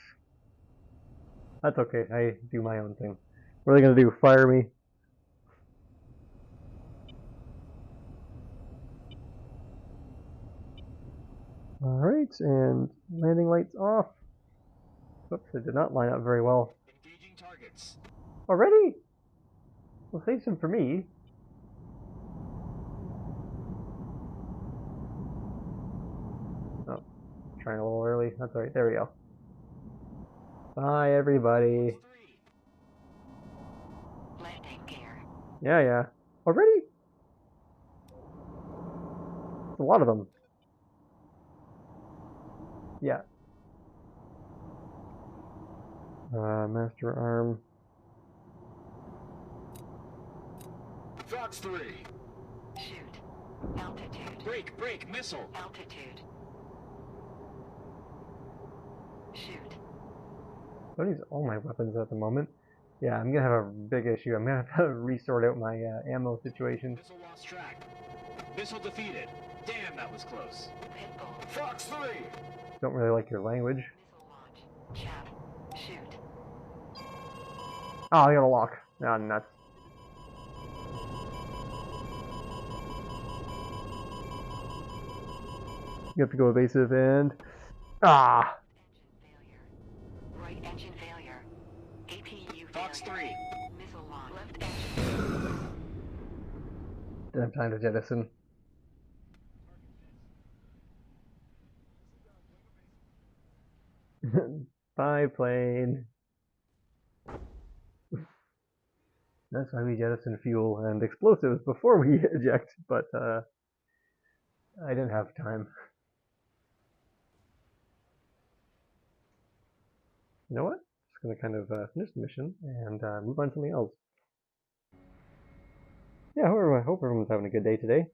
That's okay, I do my own thing. What are they going to do, fire me? Alright, and landing lights off. Oops, it did not line up very well. Engaging targets. Already? Well, save some for me. Oh, trying a little early. That's alright, there we go. Bye, everybody. Landing gear. Yeah. Already? It's a lot of them. Yeah. Master arm. Fox 3. Shoot. Altitude. Break, missile. Altitude. Shoot. Don't use all my weapons at the moment. Yeah, I'm gonna have a big issue. I'm gonna have to resort out my ammo situation. Missile lost track. Missile defeated. Damn, that was close. Pitbull. Fox 3. Don't really like your language. Missile launch. Chat. Shoot. Oh, I got a lock. Ah, nuts. You have to go evasive and... Ah! Engine failure. Right engine failure. APU Fox failure. 3. Missile launch. Left engine. Didn't have time to jettison. Bye, plane. That's why we jettison fuel and explosives before we eject, but I didn't have time. You know what? Just gonna kind of finish the mission and move on to something else. Yeah, I hope everyone's having a good day today.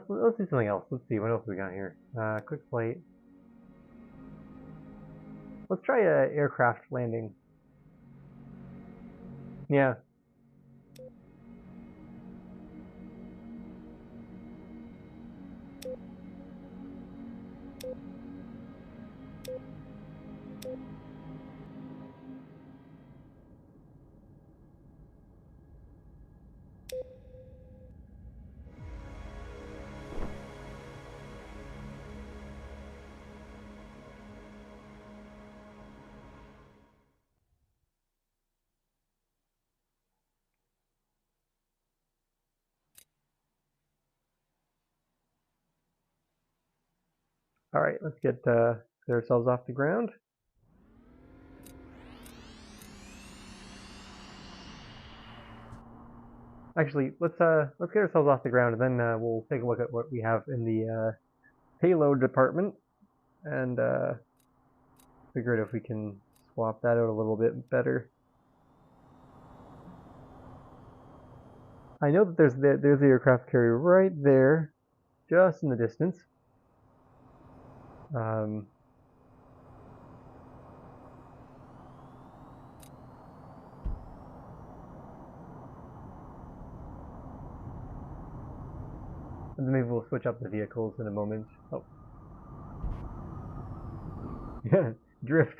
Let's do something else. Let's see, what else we got here? Quick flight. Let's try a aircraft landing. Yeah. Alright, let's get ourselves off the ground. Actually, let's get ourselves off the ground, and then we'll take a look at what we have in the payload department, and figure out if we can swap that out a little bit better. I know that there's the aircraft carrier right there, just in the distance. And maybe we'll switch up the vehicles in a moment. Oh. Yeah, drift.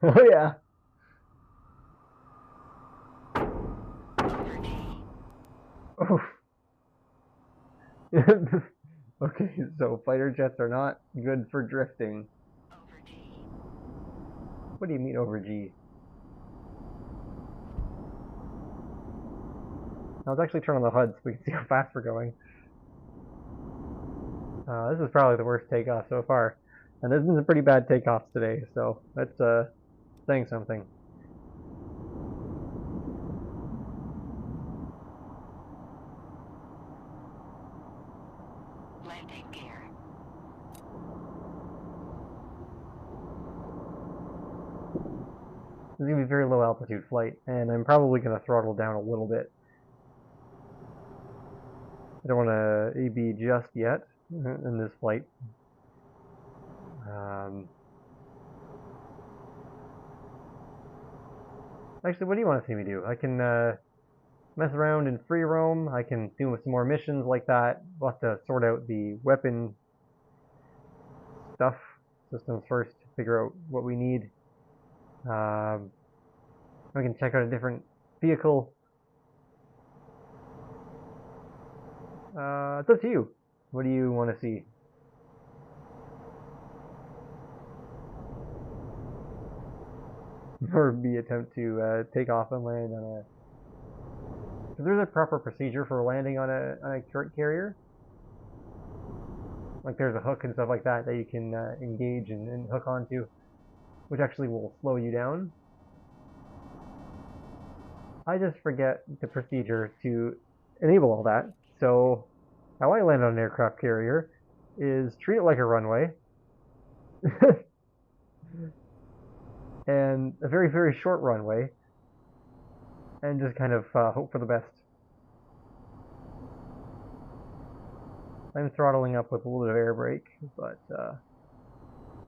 Oh yeah. Oh. Okay, so fighter jets are not good for drifting. Over G. What do you mean over G? Let's actually turn on the HUD so we can see how fast we're going. This is probably the worst takeoff so far. And there's been some pretty bad takeoffs today, so that's saying something. Landing gear. This is going to be a very low altitude flight, and I'm probably going to throttle down a little bit. I don't want to AB just yet in this flight. Actually, what do you want to see me do? I can mess around in free roam. I can do some more missions like that. We'll have to sort out the weapon stuff systems first to figure out what we need. We can check out a different vehicle. It's up to you. What do you want to see? Or B, attempt to take off and land on a... Because there's a proper procedure for landing on a carrier. Like there's a hook and stuff like that that you can engage and hook onto, which actually will slow you down. I just forget the procedure to enable all that. So how I land on an aircraft carrier is treat it like a runway. And a very, very short runway. And just kind of hope for the best. I'm throttling up with a little bit of air brake, but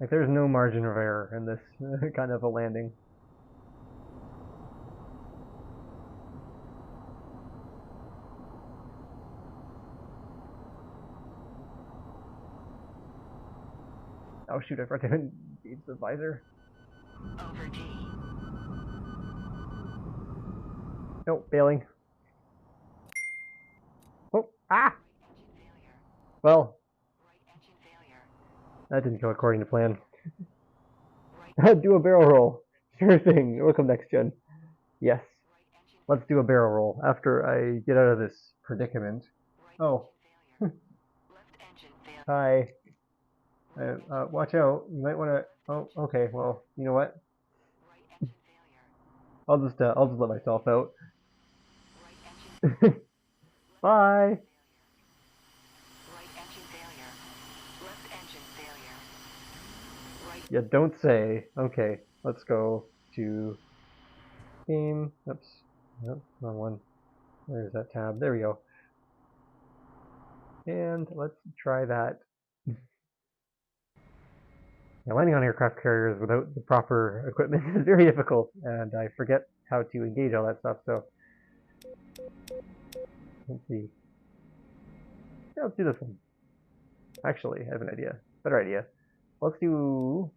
like there's no margin of error in this kind of a landing. Oh shoot, I forgot to engage the visor. Over G. Nope, failing. Oh, ah! Engine failure. Well, Right engine failure. that didn't go according to plan. Right Do a barrel roll. Sure thing. Welcome next gen. Yes. engine Let's do a barrel roll after I get out of this predicament. Oh, failure. Left engine failure. hi. Watch out. You might want to. Oh, okay. Well, you know what? Right engine failure. I'll just let myself out. Right engine Bye. right engine failure. Left engine failure. Right You don't say. Okay, let's go to game. Oops. Nope, wrong one. Where's that tab? There we go. And let's try that. Now, landing on aircraft carriers without the proper equipment is very difficult, and I forget how to engage all that stuff, so let's see. Yeah, let's do this one. Actually, I have an idea. Better idea. Let's do...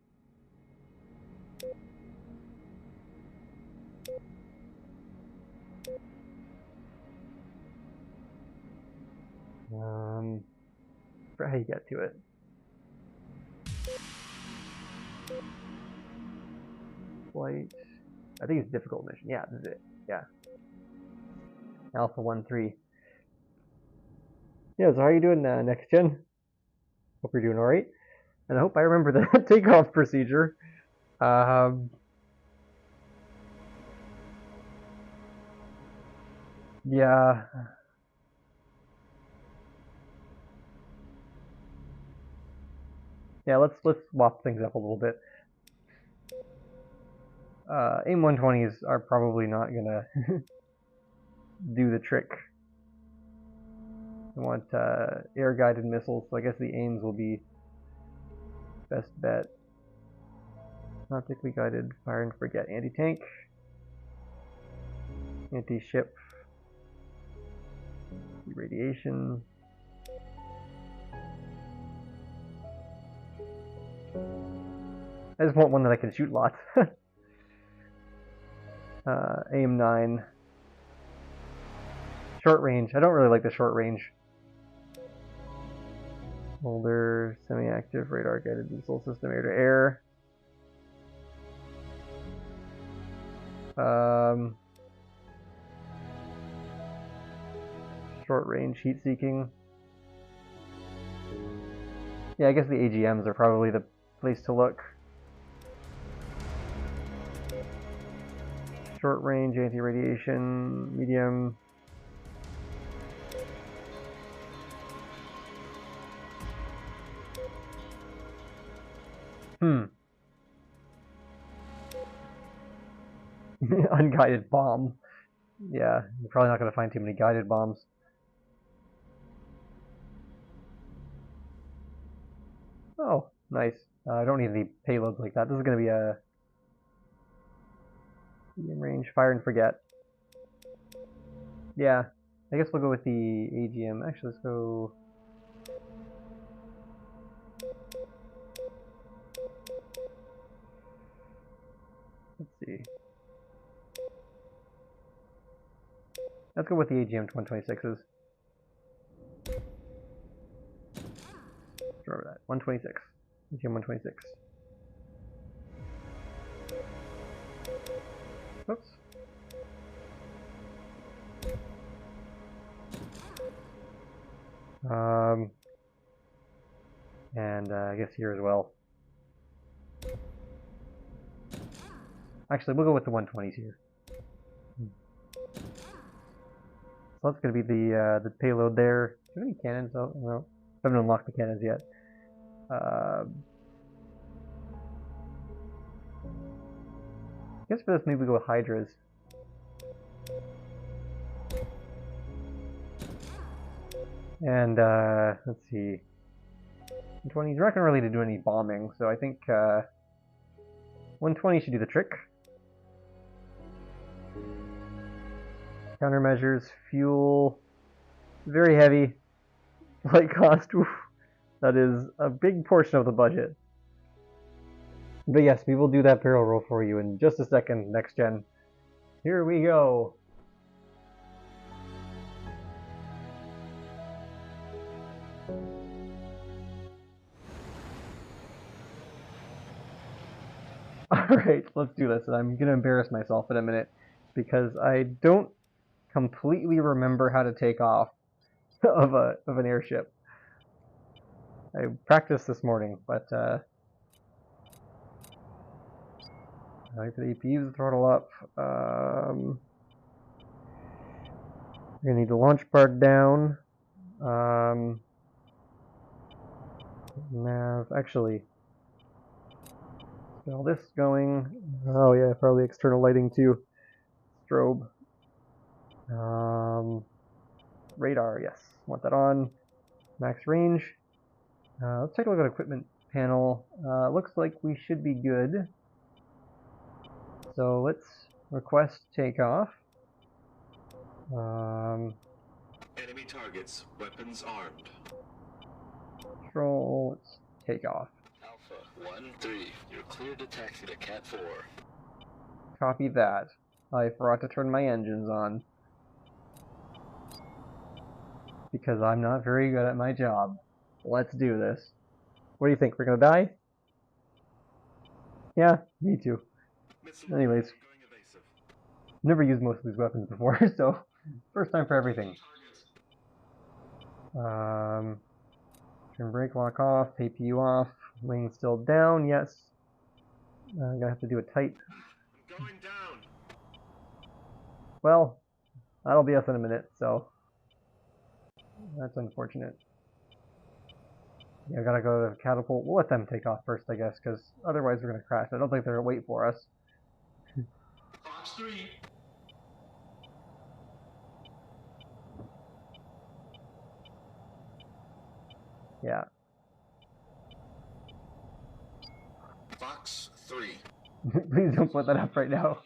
for how you get to it. Flight. I think it's a difficult mission. Yeah, this is it. Yeah. Alpha 1-3. Yeah, so how are you doing next gen? Hope you're doing alright. And I hope I remember the takeoff procedure. Yeah. Yeah, let's swap things up a little bit. AIM 120s are probably not gonna do the trick. I want air-guided missiles, so I guess the AIMs will be best bet. Optically guided fire and forget. Anti-tank, anti-ship, radiation. I just want one that I can shoot lots. AIM 9. Short range. I don't really like the short range. Older, semi-active, radar-guided missile system, air-to-air. Short range heat-seeking. Yeah, I guess the AGMs are probably the place to look. Short range, anti-radiation, medium. Unguided bomb. Yeah, you're probably not going to find too many guided bombs. Oh, nice. I don't need any payloads like that. This is going to be a medium range fire and forget. Yeah, I guess we'll go with the AGM. Actually, let's go. Let's see. Let's go with the AGM 126s. Remember that. 126. AGM 126. Oops. And I guess here as well. Actually, we'll go with the 120s here. So that's going to be the payload there. Do you have any cannons? Oh, no. I haven't unlocked the cannons yet. I guess for this, maybe we go with Hydras. And let's see. 120s, we're not going to really do any bombing, so I think 120 should do the trick. Countermeasures, fuel, very heavy. Flight cost, oof, that is a big portion of the budget. But yes, we will do that barrel roll for you in just a second, next gen. Here we go. Alright, let's do this. And I'm going to embarrass myself in a minute because I don't completely remember how to take off of an airship. I practiced this morning, but I like the APUs throttle up. We're gonna need the launch part down. Nav, actually, get all this going. Oh yeah, probably external lighting too. Strobe. Radar, yes, want that on. Max range. Let's take a look at equipment panel. Looks like we should be good. So let's request takeoff. Enemy targets, weapons armed. Control, let's take off. Alpha 1-3, you're cleared to taxi to Cat 4. Copy that. I forgot to turn my engines on. Because I'm not very good at my job. Let's do this. What do you think? We're gonna die? Yeah, me too. Anyways, never used most of these weapons before, so first time for everything. Turn brake lock off, APU off. Wings still down, yes. I'm gonna have to do a tight. I'm going down. Well, that'll be us in a minute, so that's unfortunate. Yeah, I gotta go to catapult. We'll let them take off first, I guess, because otherwise we're gonna crash. I don't think they're gonna wait for us. Fox 3. Yeah. Fox 3. Please don't put that up right now.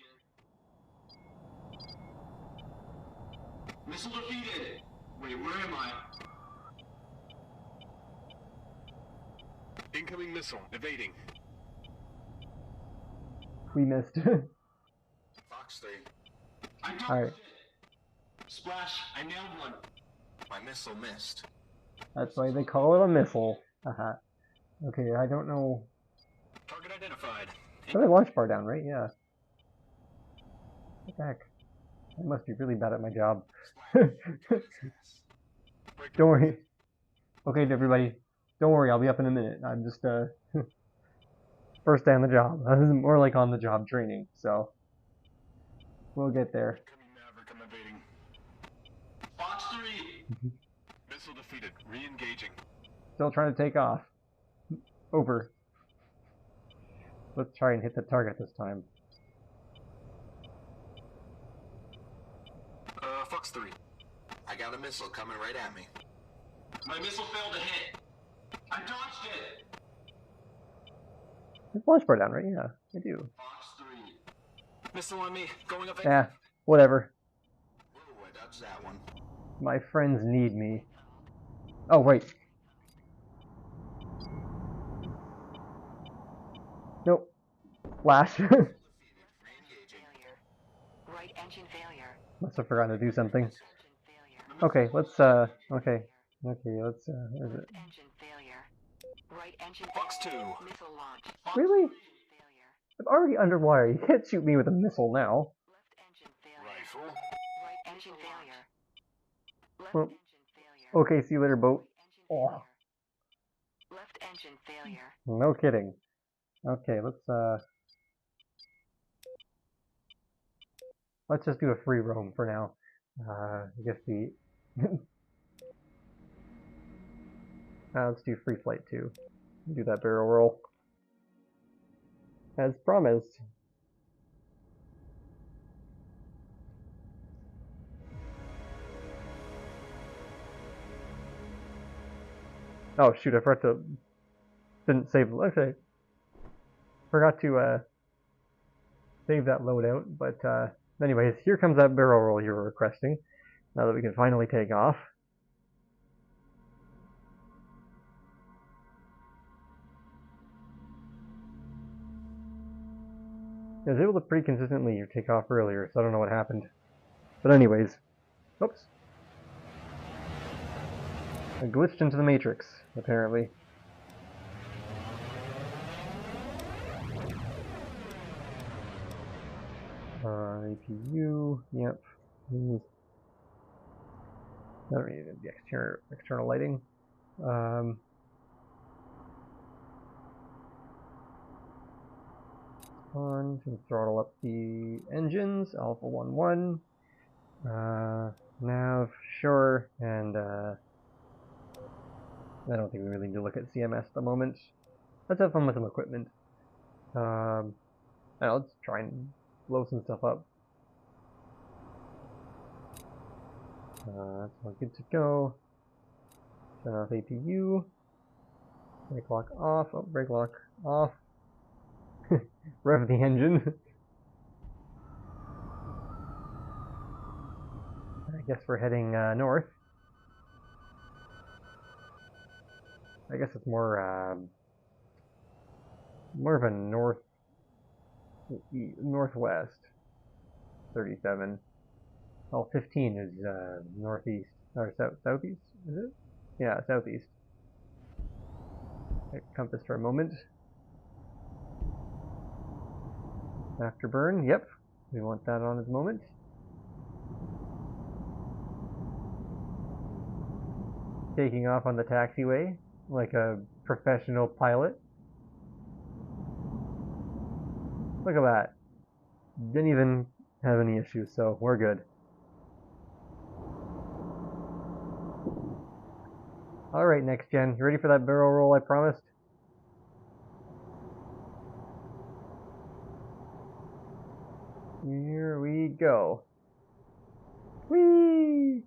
Missile defeated. Wait, where am I? Incoming missile. Evading. We missed. Fox 3. I dodged Alright. it. Splash, I nailed one. My missile missed. That's why they call it a missile. Haha. Okay, I don't know. Target identified. Put the launch bar down, right? Yeah. What the heck? I must be really bad at my job. Don't worry. Okay, everybody. Don't worry, I'll be up in a minute. I'm just, first day on the job. This is more like on-the-job training, so we'll get there. Incoming Maverick, I'm evading. Fox 3. Missile defeated. Re-engaging. Still trying to take off. Over. Let's try and hit the target this time. Fox 3. I got a missile coming right at me. My missile failed to hit. I dodged it. It's launch bar down, right? Yeah, I do. Fox 3. Missile on me. Going up. Yeah, whatever. Whoa, I dodged that one. My friends need me. Oh, wait. Nope. Flash. Failure. Right engine failure. Must have forgotten to do something. Engine failure. Okay, let's, okay. Okay, let's, where is it? Engine failure. Right engine Fox 2. failure. Missile launch. Really? Failure. I'm already underwater. You can't shoot me with a missile now. Left engine failure. Rifle. Right engine failure. Left Well, engine failure. Okay, see you later, boat. Engine Oh, failure. Left engine failure. no kidding. Okay, let's just do a free roam for now. I guess the let's do free flight too. Do that barrel roll as promised. Oh shoot! I forgot to didn't save. Okay, forgot to save that loadout. But anyways, here comes that barrel roll you were requesting. Now that we can finally take off. I was able to pretty consistently take off earlier, so I don't know what happened. But anyways, oops. I glitched into the matrix, apparently. APU, yep. I don't need the external lighting. On to throttle up the engines, Alpha 1-1. Nav, sure, and I don't think we really need to look at CMS at the moment. Let's have fun with some equipment. Let's try and blow some stuff up. That's all good to go. Turn off APU. Brake lock off. Oh, brake lock off. Rev the engine. I guess we're heading north. I guess it's more of a northwest. 37. Well, 15 is northeast or southeast. Is it? Yeah, southeast. Compass for a moment. Afterburn, yep. We want that on at the moment. Taking off on the taxiway like a professional pilot. Look at that. Didn't even have any issues, so we're good. Alright, next gen. You ready for that barrel roll I promised? Here we go. Whee!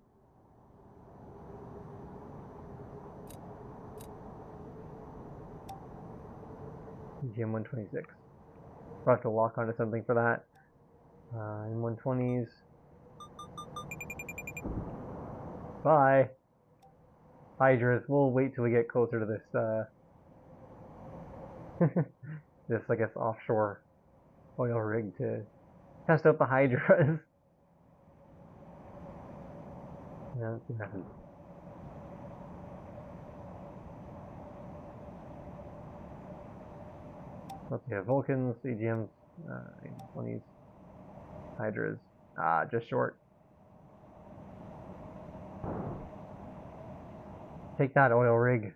GM126. We'll have to lock onto something for that. M120s. Bye! Hydras. We'll wait till we get closer to this, this, I guess, offshore oil rig to test out the Hydras. Yeah, let's see what happens. Let's see, Vulcans, CGMs, 20s, Hydras. Ah, just short. Take that, oil rig.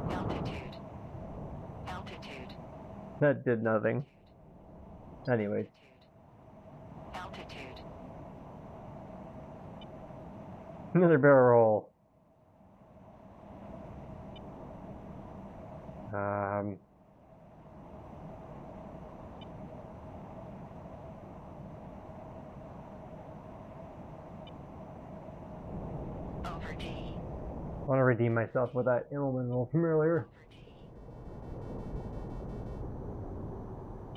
Altitude. Altitude. That did nothing. Anyways. Altitude. Another barrel roll. Over D. I want to redeem myself with that Immelman roll from earlier.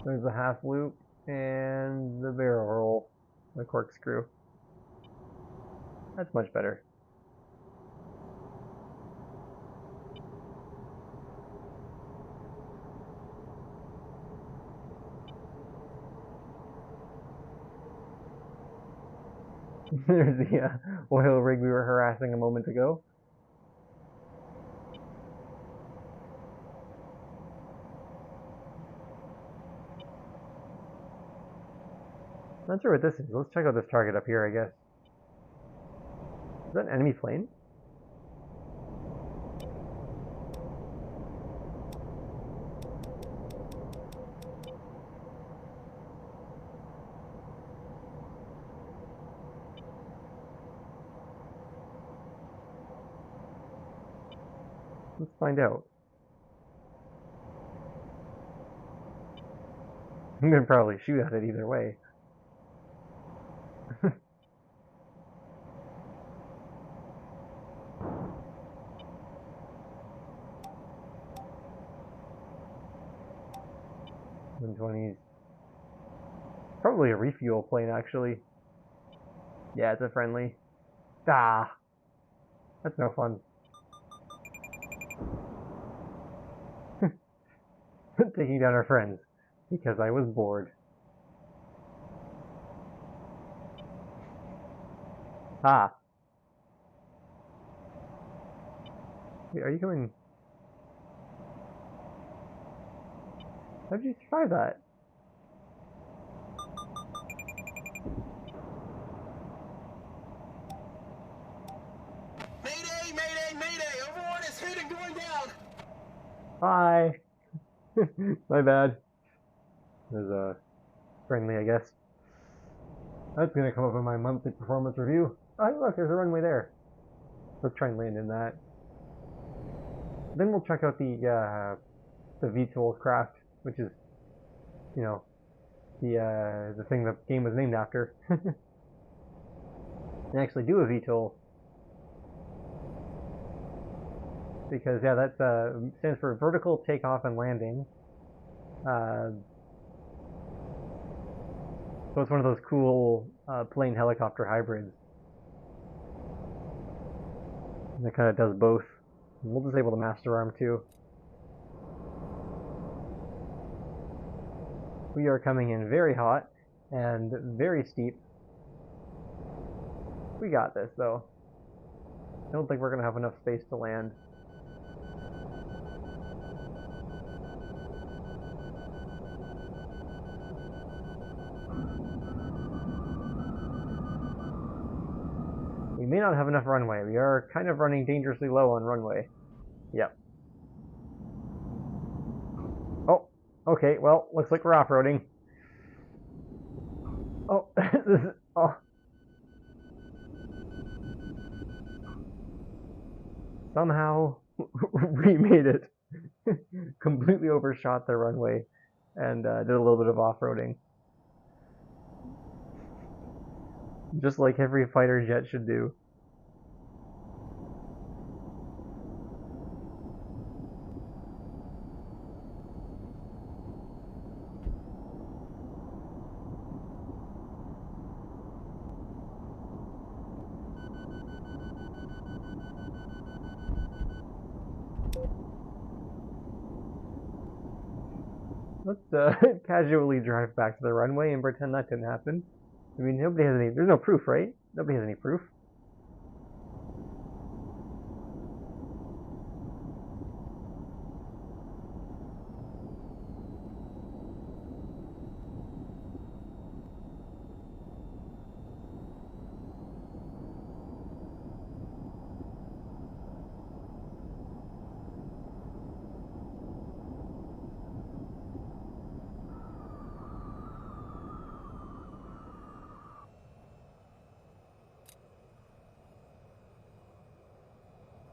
There's the half loop and the barrel roll, the corkscrew. That's much better. There's the oil rig we were harassing a moment ago. Not sure what this is. Let's check out this target up here, I guess. Is that an enemy plane? Let's find out. I'm gonna probably shoot at it either way. M120s. Probably a refuel plane, actually. Yeah, it's a friendly. Ah! That's no fun. Taking down our friends. Because I was bored. Ah! Wait, are you coming? How did you survive that? Mayday! Mayday! Mayday! Overlord is hit and going down! Hi! My bad. There's a friendly, I guess. That's gonna come up in my monthly performance review. Oh, look, there's a runway there. Let's try and land in that. Then we'll check out the VTOL craft, which is, you know, the thing the game was named after. And actually do a VTOL. Because, yeah, that stands for Vertical Takeoff and Landing. So it's one of those cool plane helicopter hybrids. And it kind of does both. And we'll disable the master arm too. We are coming in very hot and very steep. We got this though. I don't think we're going to have enough space to land. We may not have enough runway. We are kind of running dangerously low on runway. Yep. Oh, okay, well, looks like we're off-roading. Oh, this is, oh. Somehow, we made it. Completely overshot the runway and did a little bit of off-roading. Just like every fighter jet should do. Let's casually drive back to the runway and pretend that didn't happen. I mean, nobody has any, there's no proof, right? Nobody has any proof.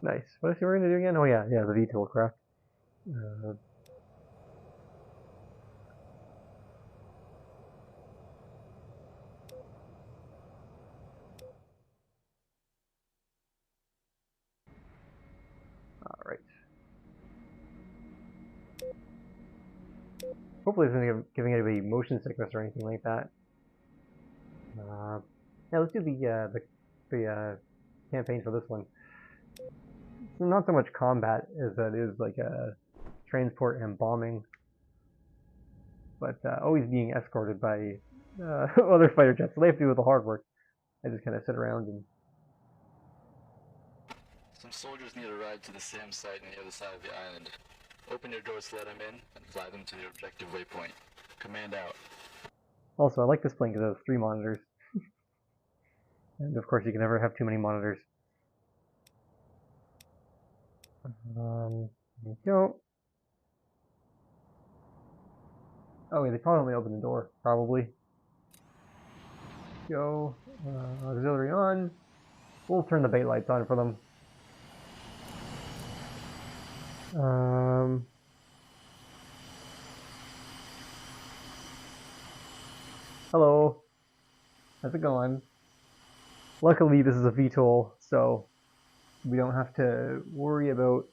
Nice. What else we're gonna do again? Oh yeah, the VTOL craft. All right. Hopefully, it's not giving anybody motion sickness or anything like that. Yeah, let's do the campaign for this one. It's not so much combat as it is like transport and bombing, but always being escorted by other fighter jets. So they have to do the hard work. I just kind of sit around and. Some soldiers need a ride to the SAM site on the other side of the island. Open your doors to let them in, and fly them to the objective waypoint. Command out. Also, I like this plane because it has 3 monitors. And of course, you can never have too many monitors. There we go. Oh, yeah, they probably only opened the door. Probably. Go. Auxiliary on. We'll turn the bait lights on for them. Hello. How's it going? Luckily, this is a VTOL, so we don't have to worry about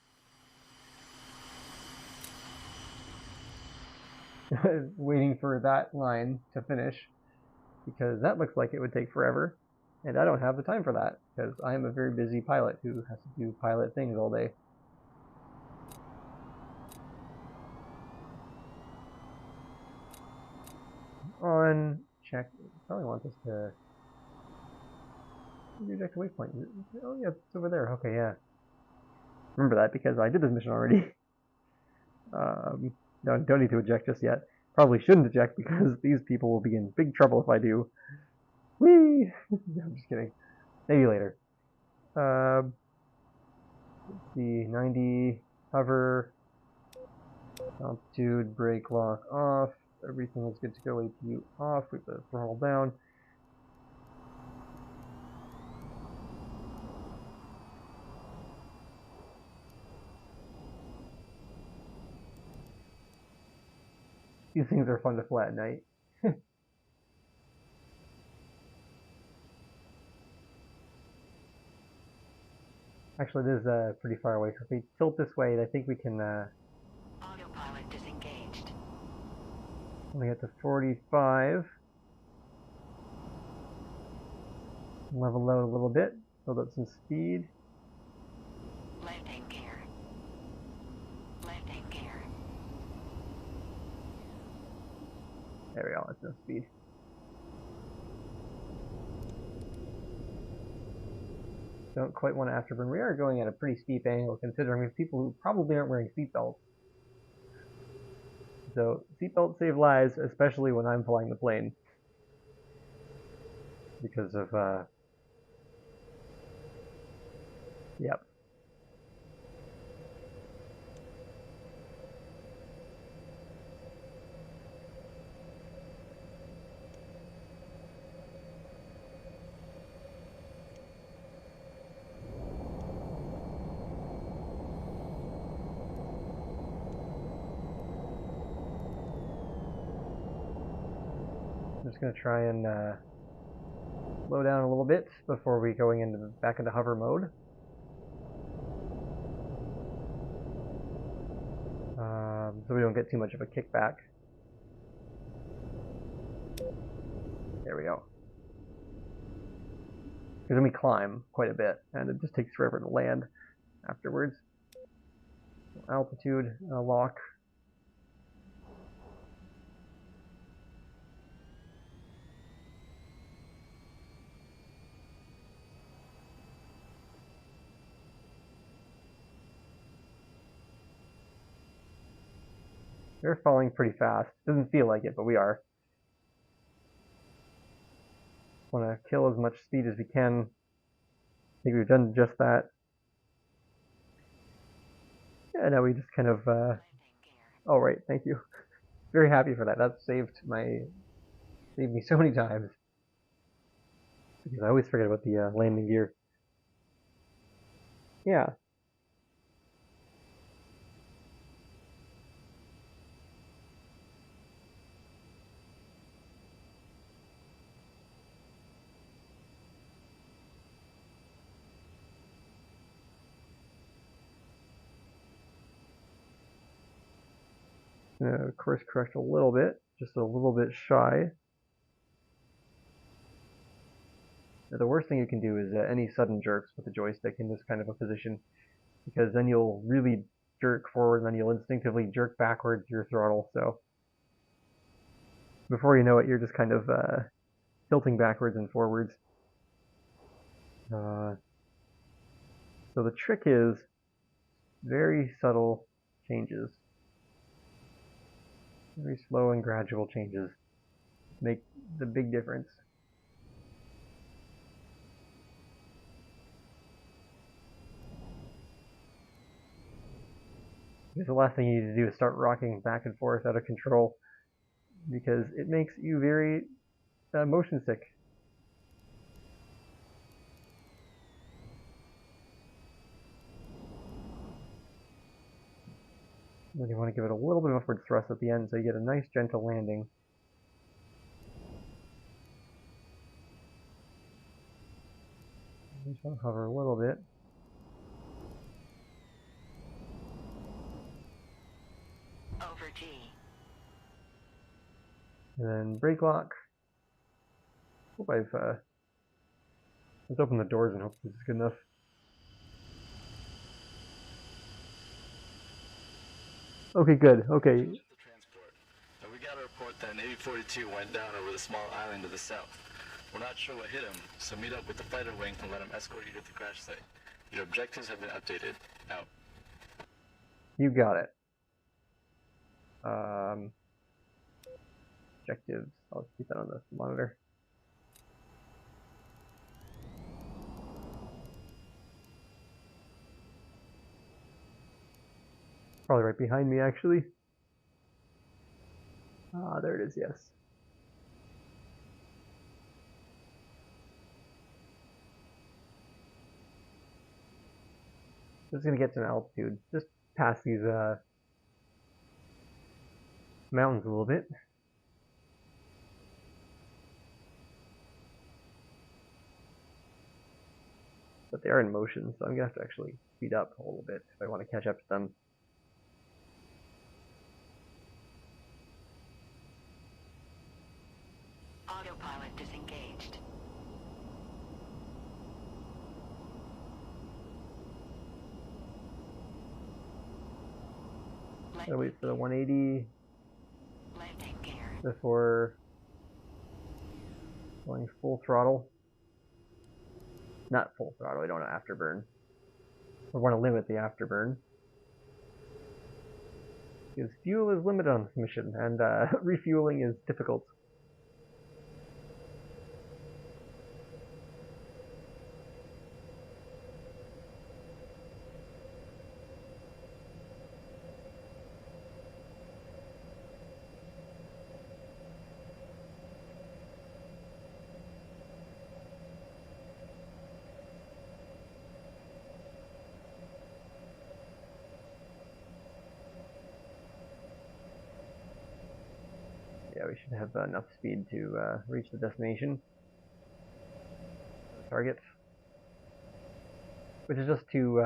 waiting for that line to finish, because that looks like it would take forever, and I don't have the time for that, because I am a very busy pilot who has to do pilot things all day. On check, probably want us to reject a waypoint. Oh yeah, it's over there. Okay, yeah. Remember that because I did this mission already. No, don't need to eject just yet. Probably shouldn't eject because these people will be in big trouble if I do. Whee! I'm just kidding. Maybe later. Let's see, 90, hover, altitude, brake lock off. Everything is good to go. APU off. We put the throttle down. These things are fun to fly at night. Actually, it is pretty far away, so if we tilt this way, I think we can Autopilot disengaged. only get to 45. Level out a little bit, build up some speed. Landing gear. Landing gear. There we go, that's enough speed. Don't quite want to afterburn. We are going at a pretty steep angle considering we have people who probably aren't wearing seatbelts. So seatbelts save lives, especially when I'm flying the plane. Because of, yep. just going to try and slow down a little bit before we going into back into hover mode. So we don't get too much of a kickback. There we go. Because then we climb quite a bit, and it just takes forever to land afterwards. Altitude lock. We're falling pretty fast. Doesn't feel like it, but we are. Want to kill as much speed as we can. I think we've done just that. Yeah, now we just kind of. Oh right, thank you. Very happy for that. That saved me so many times. Because I always forget about the landing gear. Yeah. Course correct a little bit, just a little bit shy. Now, the worst thing you can do is any sudden jerks with the joystick in this kind of a position, because then you'll really jerk forward and then you'll instinctively jerk backwards your throttle. So before you know it, you're just kind of tilting backwards and forwards. So the trick is very subtle changes. Very slow and gradual changes make the big difference. Because the last thing you need to do is start rocking back and forth out of control, because it makes you very motion sick. Then you want to give it a little bit of upward thrust at the end so you get a nice gentle landing. Just want to hover a little bit. Over G. And then brake lock. Hope let's open the doors and hope this is good enough. Okay, good. Okay. The transport. We got a report that Navy 42 went down over the small island to the south. We're not sure what hit him, so meet up with the fighter wing and let him escort you to the crash site. Your objectives have been updated. Out. You got it. Objectives. I'll keep that on the monitor. Probably right behind me, actually. Ah, there it is, yes. Just gonna get to an altitude. Just past these mountains a little bit. But they are in motion, so I'm gonna have to actually speed up a little bit if I want to catch up to them. Autopilot disengaged. Gotta wait for the 180 Landing gear. before going full throttle. Not full throttle, we don't want afterburn. We want to limit the afterburn. Because fuel is limited on this mission, and refueling is difficult. Yeah, we should have enough speed to reach the destination. The target. Which is just two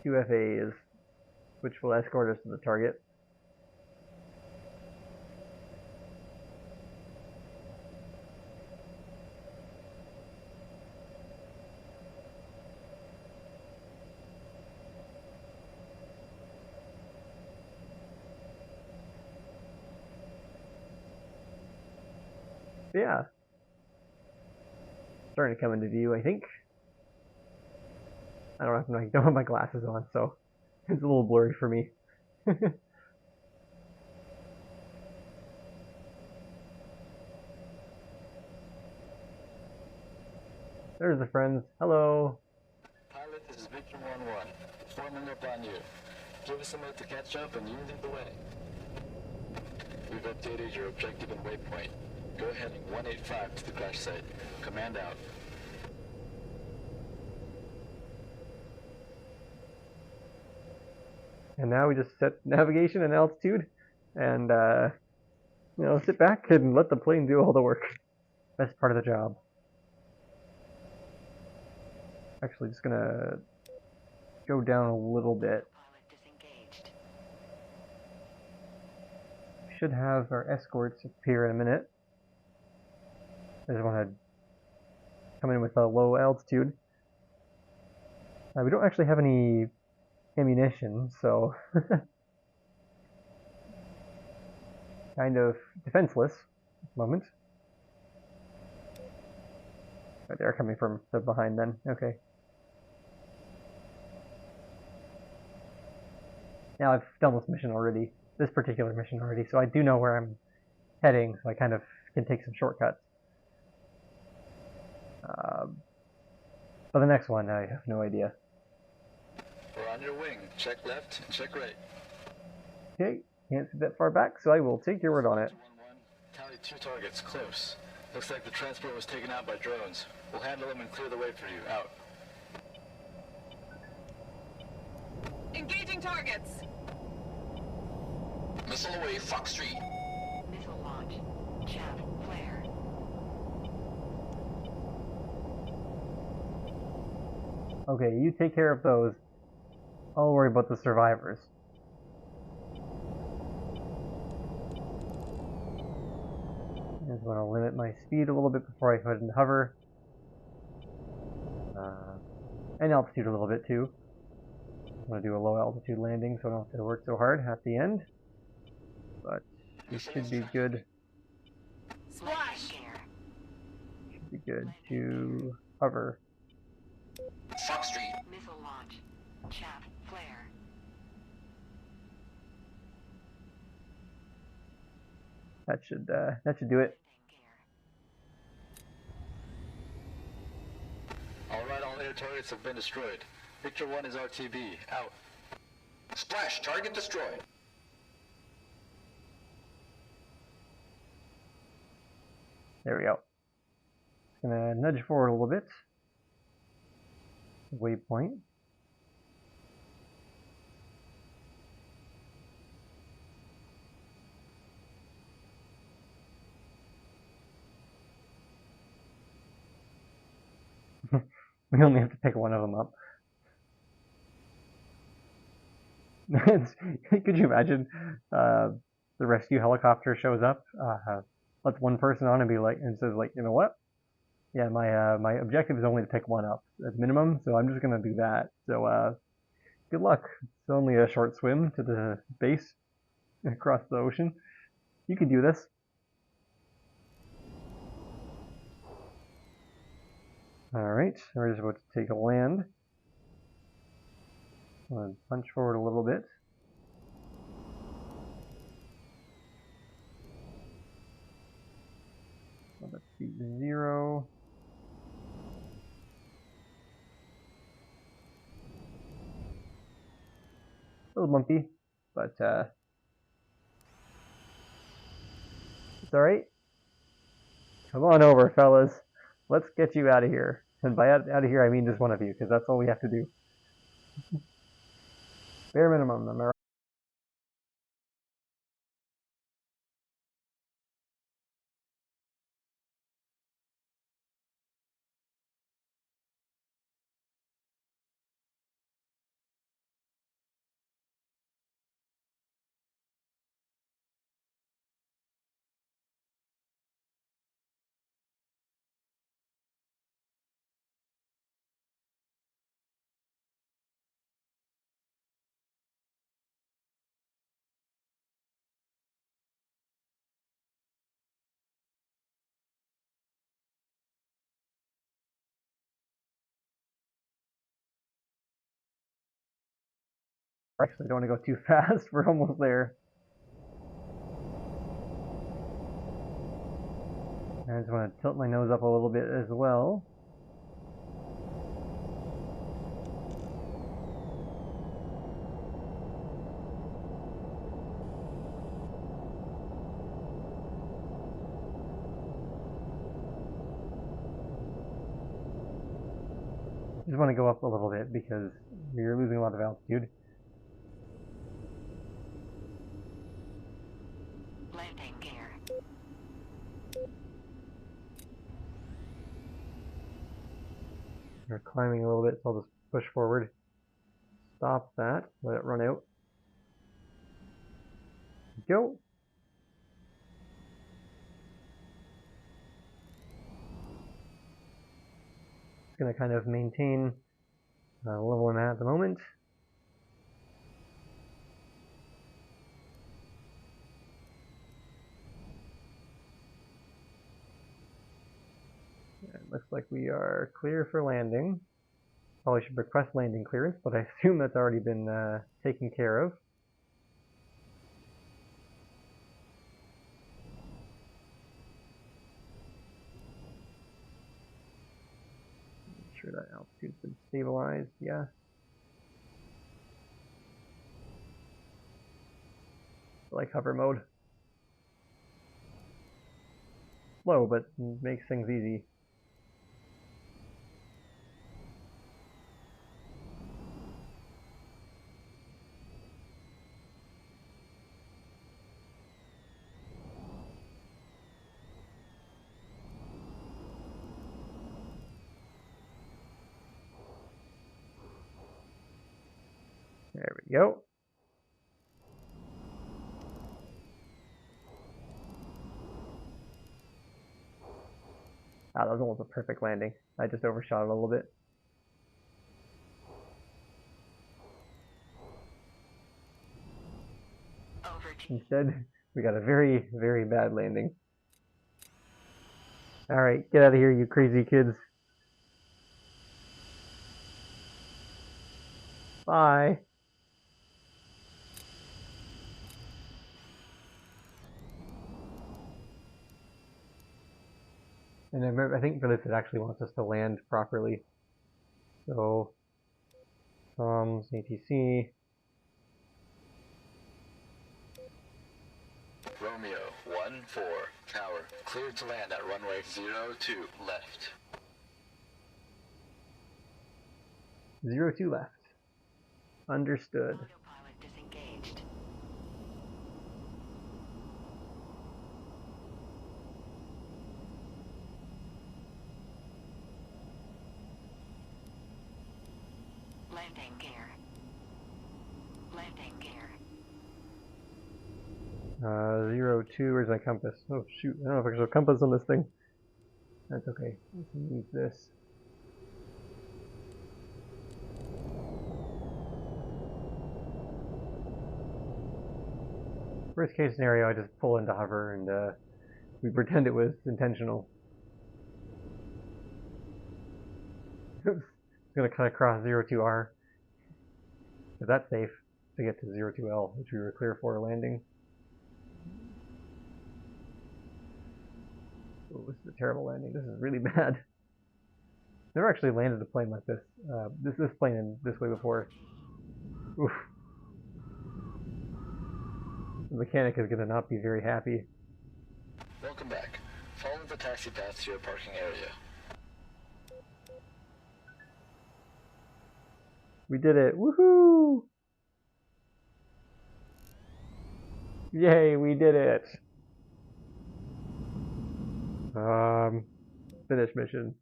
FAs, which will escort us to the target. Yeah. Starting to come into view, I think. I don't have my glasses on, so it's a little blurry for me. There's the friends. Hello. Pilot, this is Victor 1-1. Forming up on you. Give us a minute to catch up and you lead the way. We've updated your objective and waypoint. Go ahead 185 to the crash site. Command out. And now we just set navigation and altitude and sit back and let the plane do all the work. Best part of the job. Actually, just gonna go down a little bit. We should have our escorts appear in a minute. I just want to come in with a low altitude. We don't actually have any ammunition, so kind of defenseless at the moment. Right, they're coming from the behind then. Okay. Now I've done this mission already, this particular mission already, so I do know where I'm heading, so I kind of can take some shortcuts. But the next one, I have no idea. We're on your wing. Check left and check right. Okay, can't see that far back, so I will take your word on it. 1-1. Tally 2 targets, close. Looks like the transport was taken out by drones. We'll handle them and clear the way for you. Out. Engaging targets. Missile away, Fox Street. Missile launch. Chaff flare. Okay, you take care of those. I'll worry about the survivors. I just want to limit my speed a little bit before I go ahead and hover. And altitude a little bit too. I want to do a low altitude landing so I don't have to work so hard at the end. But it should be good. Splash. Should be good to hover. Fox Street. Missile launch. Chaff flare. That should do it. Alright, all air targets have been destroyed. Victor 1 is RTB. Out. Splash, target destroyed. There we go. Just gonna nudge forward a little bit. Waypoint. We only have to pick one of them up. Could you imagine the rescue helicopter shows up, lets one person on and be like, and says like, you know what? Yeah, my objective is only to pick one up at minimum, so I'm just gonna do that. So good luck. It's only a short swim to the base across the ocean. You can do this. Alright, we're just about to take a land. I'm going to punch forward a little bit. Let's see, 0. A little bumpy, but it's alright. Come on over, fellas. Let's get you out of here. And by out of here, I mean just one of you, because that's all we have to do. Bare minimum, am I right? Actually, I don't want to go too fast. We're almost there. I just want to tilt my nose up a little bit as well. Just want to go up a little bit because we're losing a lot of altitude. Landing gear. We're climbing a little bit, so I'll just push forward. Stop that. Let it run out. Go. Just going to kind of maintain the level I'm at the moment. It looks like we are clear for landing. Probably should request landing clearance, but I assume that's already been taken care of. Make sure that altitude's been stabilized, yeah. I like hover mode. Slow, but makes things easy. There we go. Ah, that was almost a perfect landing. I just overshot it a little bit. Instead, we got a very, very bad landing. Alright, get out of here, you crazy kids. Bye. And I think for this it actually wants us to land properly. So, comms, ATC. Romeo 1-4, tower, cleared to land at runway 02 left. 02 left. Understood. Autopilot disengaged. Landing gear. Landing gear. 02, where's my compass? Oh shoot, I don't know if I can show compass on this thing. That's okay, we can use this. Worst case scenario, I just pull into hover and we pretend it was intentional. Oops, it's gonna cut across 02R. But that's safe to get to 02L, which we were clear for landing. Oh, this is a terrible landing. This is really bad. Never actually landed a plane like this. This plane in this way before. Oof. The mechanic is going to not be very happy. Welcome back. Follow the taxi path to your parking area. We did it. Woohoo! Yay, we did it. Finish mission.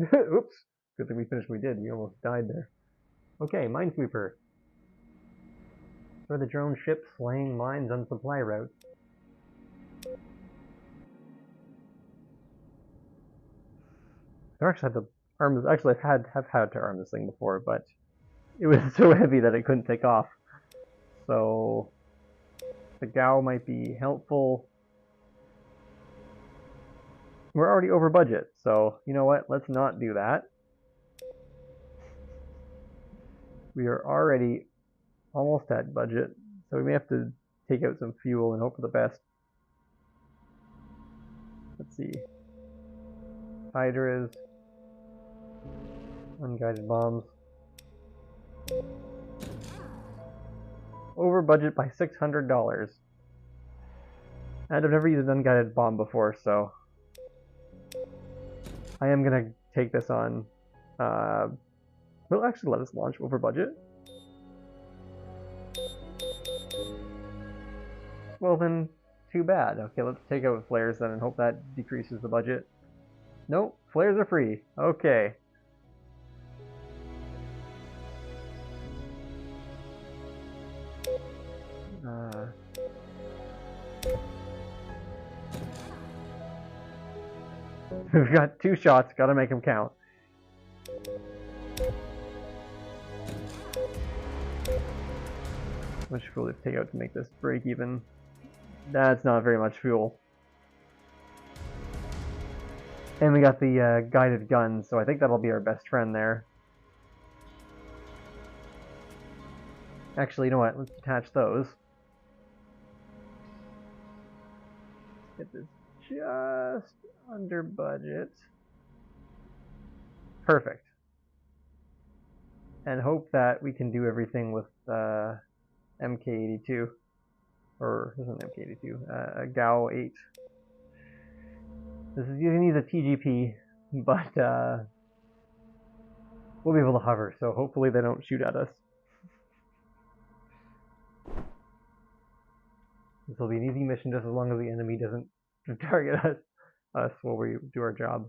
Oops. Good thing we finished what we did. We almost died there. Okay, Minesweeper. For the drone ship slaying mines on supply routes. I actually had to arm this. Actually, have had to arm this thing before, but it was so heavy that it couldn't take off. So the GAU might be helpful. We're already over budget, so you know what? Let's not do that. We are already almost at budget, so we may have to take out some fuel and hope for the best. Let's see. Hydras. Unguided bombs. Over budget by $600. And I've never used an unguided bomb before, so I am gonna take this on. Will actually let us launch over budget. Well then, too bad. Okay, let's take out flares then and hope that decreases the budget. Nope, flares are free. Okay. We've got 2 shots, gotta make them count. How much fuel do we take out to make this break even? That's not very much fuel. And we got the guided guns, so I think that'll be our best friend there. Actually, you know what? Let's detach those. Get this just under budget. Perfect. And hope that we can do everything with MK82. Or, this isn't MK82, GAU 8. This is using these a TGP, but we'll be able to hover, so hopefully they don't shoot at us. This will be an easy mission just as long as the enemy doesn't target us while we do our job.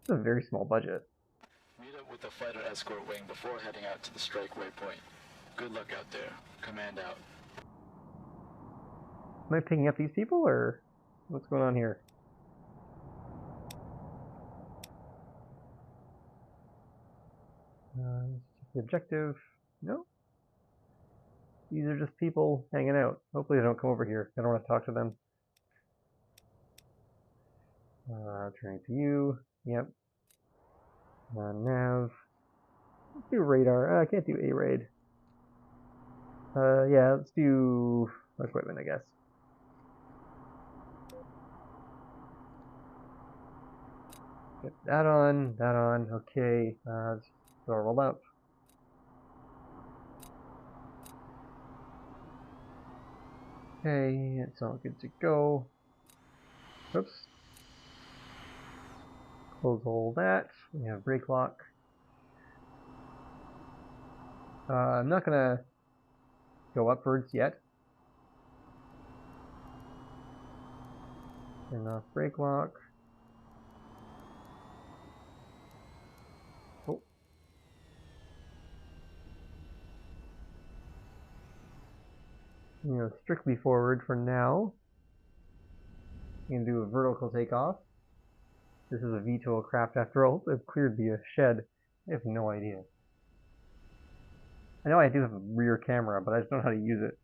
It's a very small budget. Meet up with the fighter escort wing before heading out to the strike waypoint. Good luck out there. Command out. Am I picking up these people, or what's going on here? The objective. No. These are just people hanging out. Hopefully they don't come over here. I don't want to talk to them. Turning to you. Yep. Nav. Let's do radar. I can't do A-raid. Yeah, let's do equipment, I guess. Get that on, okay. Let's roll up. Okay, it's all good to go. Oops. Close all that. We have brake lock. I'm not gonna go upwards yet. Turn off brake lock. Oh. Strictly forward for now. You can do a vertical takeoff. This is a VTOL craft after all. It's cleared the shed. I have no idea. I know I do have a rear camera, but I just don't know how to use it.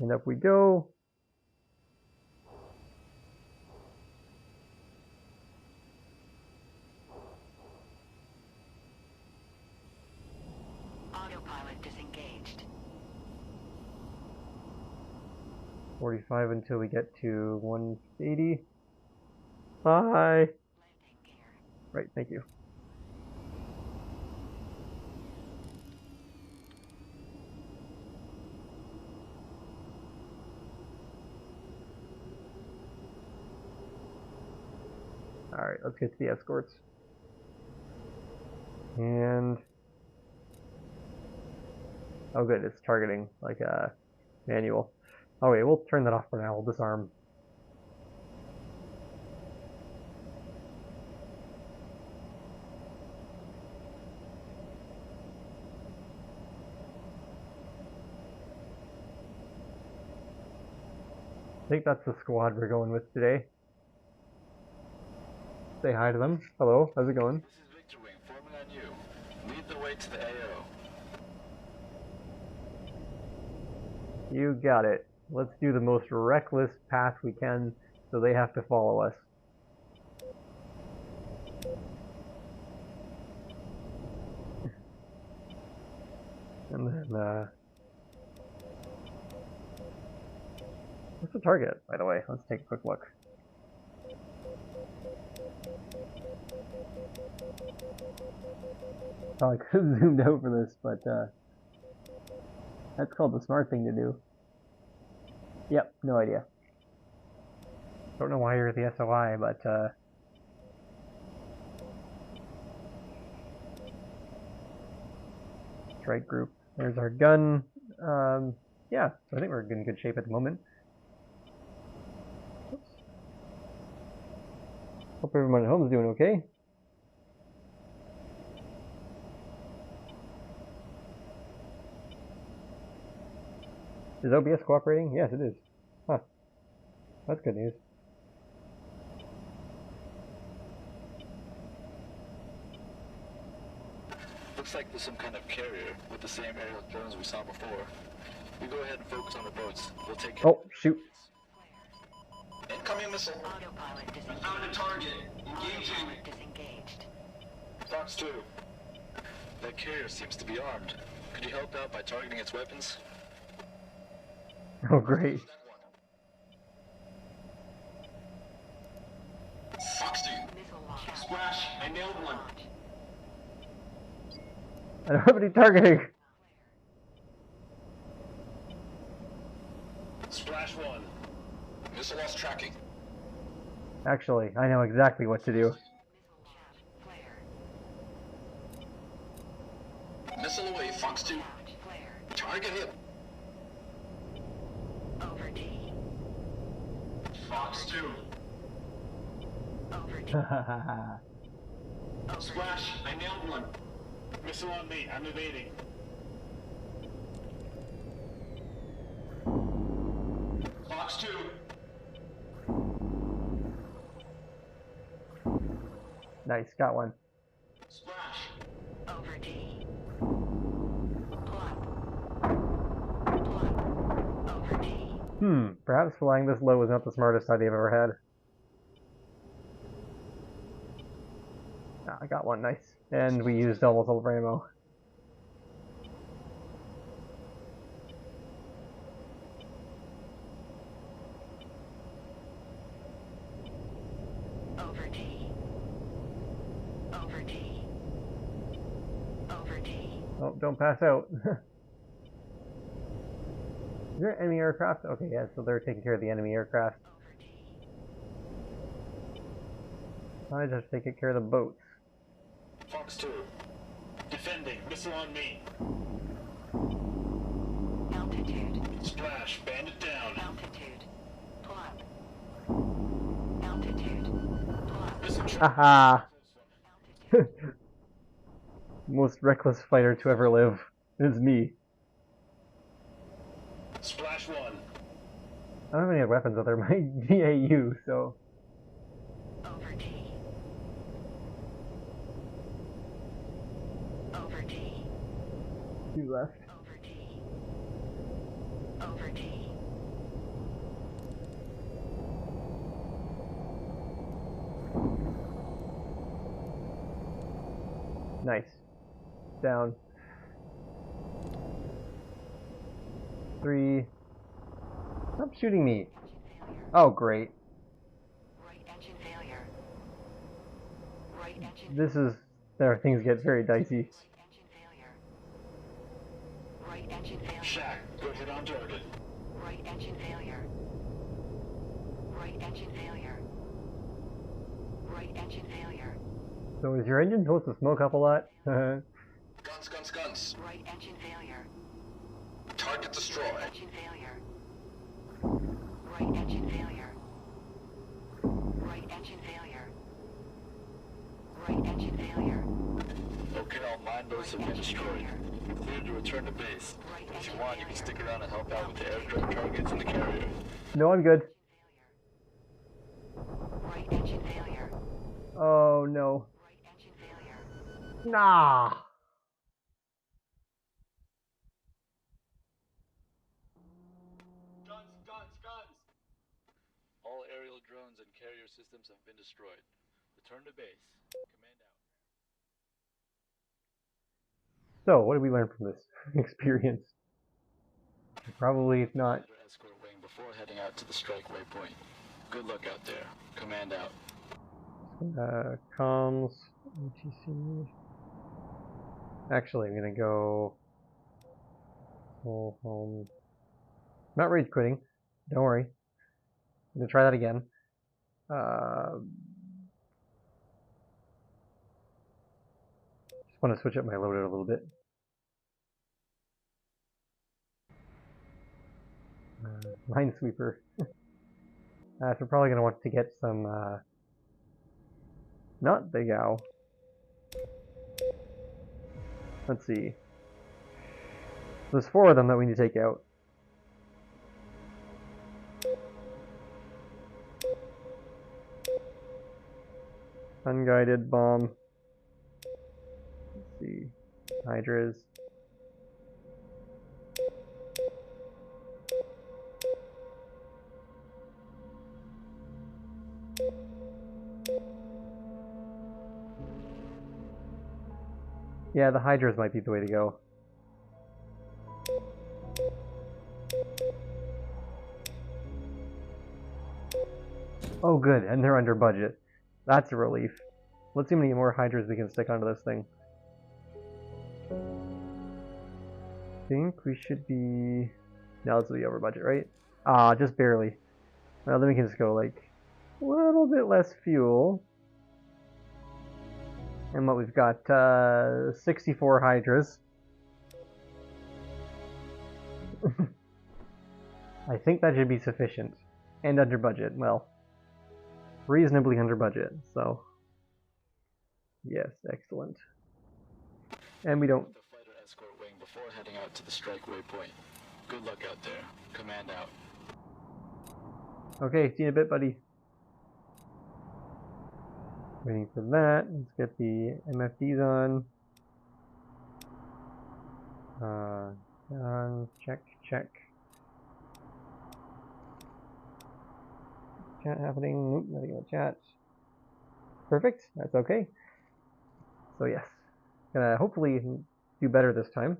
And up we go. Autopilot disengaged. 45 until we get to 180. Bye. Landing gear. Right, thank you. Alright, let's get to the escorts. And... oh good, it's targeting, like a manual. Oh wait, we'll turn that off for now, we'll disarm. I think that's the squad we're going with today. Say hi to them. Hello, how's it going? This is Victor Wing, forming on you. Lead the way to the AO. You got it. Let's do the most reckless path we can so they have to follow us. And then, what's the target, by the way? Let's take a quick look. Probably could have zoomed out for this, but that's called the smart thing to do. Yep, no idea. Don't know why you're the SOI, but strike group. There's our gun. Yeah, so I think we're in good shape at the moment. Oops. Hope everyone at home is doing okay. Is OBS cooperating? Yes, it is. Huh. That's good news. Looks like there's some kind of carrier with the same aerial drones we saw before. We go ahead and focus on the boats. We'll take care. Oh, shoot. Incoming missile. Autopilot disengaged. Found a target. Engaging. Autopilot disengaged. Fox 2. That carrier seems to be armed. Could you help out by targeting its weapons? Oh, great. Fox 2. Missile launch. Splash. I nailed one. Launch. I don't have any targeting. Splash 1. Missile lost tracking. Actually, I know exactly what to do. Missile launch. Flare. Missile away. Fox 2. Launch. Flare. Target hit. Over D. Fox 2. Over D. Splash. I nailed one. Missile on me. I'm evading. Fox 2. Nice, got one. Splash. Over D. Plot. Plot. Over D. Perhaps flying this low is not the smartest idea I've ever had. Ah, I got one, nice. And we used almost all of our ammo. Over D. Over D. Over D. Oh, don't pass out. Is there enemy aircraft? Okay, yeah, so they're taking care of the enemy aircraft. Over D. I just take care of the boats. Fox 2. Defending. Missile on me. Altitude. Splash. Bandit down. Altitude. Plot. Altitude. Plot. Missile Haha! Altitude. Most reckless fighter to ever live. It's me. Splash 1. I don't have any weapons other than my DAU, so... Over D. Over D. 2 left. Over D. Over D. Nice. Down. 3. Stop shooting me. Engine failure. Oh, great. Right engine failure. Right engine This is... There, things get very dicey. Right engine failure. Right engine failure. Shack. Go hit on target. Right engine failure. Right engine failure. Right engine failure. So is your engine supposed to smoke up a lot? Guns, guns, guns. Right engine failure. Target destroyed. Right engine failure. Right engine failure. Right engine failure. Right engine failure. Okay, all mine boats have been destroyed. You're cleared to return to base. Right If you engine want, you can failure. stick around and help out with the aircraft targets and the carrier. No, I'm good. Right engine failure. Oh, no. Right engine failure. Nah! Helo drones and carrier systems have been destroyed. Return to base. Command out. So, what did we learn from this experience? Probably not. Fighter escort wing before heading out to the strike waypoint. Good luck out there. Command out. Comms, ATC. Actually, I'm gonna go full home. Not rage quitting. Don't worry. I'm gonna try that again. Just want to switch up my loadout a little bit. Minesweeper. So we're probably gonna want to get some. Not the Gao. Let's see. There's 4 of them that we need to take out. Unguided bomb. Let's see. Hydras. Yeah, the Hydras might be the way to go. Oh good, and they're under budget. That's a relief. Let's see how many more Hydras we can stick onto this thing. I think we should be... No, this will be over budget, right? Ah, just barely. Well, then we can just go like a little bit less fuel. And what we've got, 64 Hydras. I think that should be sufficient. And under budget. Well, reasonably under budget, so... Yes, excellent. And we don't... The fighter escort wing before heading out to the strike waypoint. Good luck out there. Command out. Okay, see you in a bit, buddy. Waiting for that. Let's get the MFDs on. Check, check. Chat happening. Nope, nothing in the chat. Perfect. That's okay. So yes, gonna hopefully do better this time.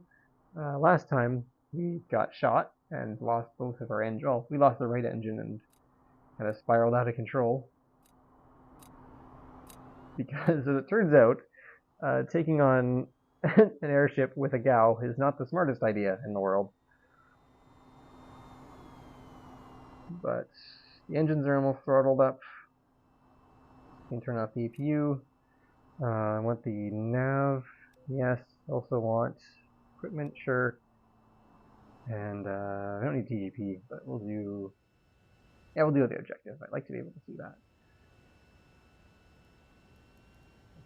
Last time we got shot and lost both of our engines. Well, we lost the right engine and kind of spiraled out of control. Because as it turns out, taking on an airship with a Gao is not the smartest idea in the world. But the engines are almost throttled up. You can turn off the EPU. I want the nav. Yes. Also want equipment. Sure. And I don't need TDP, but we'll do. Yeah, we'll do the objective. I'd like to be able to see that.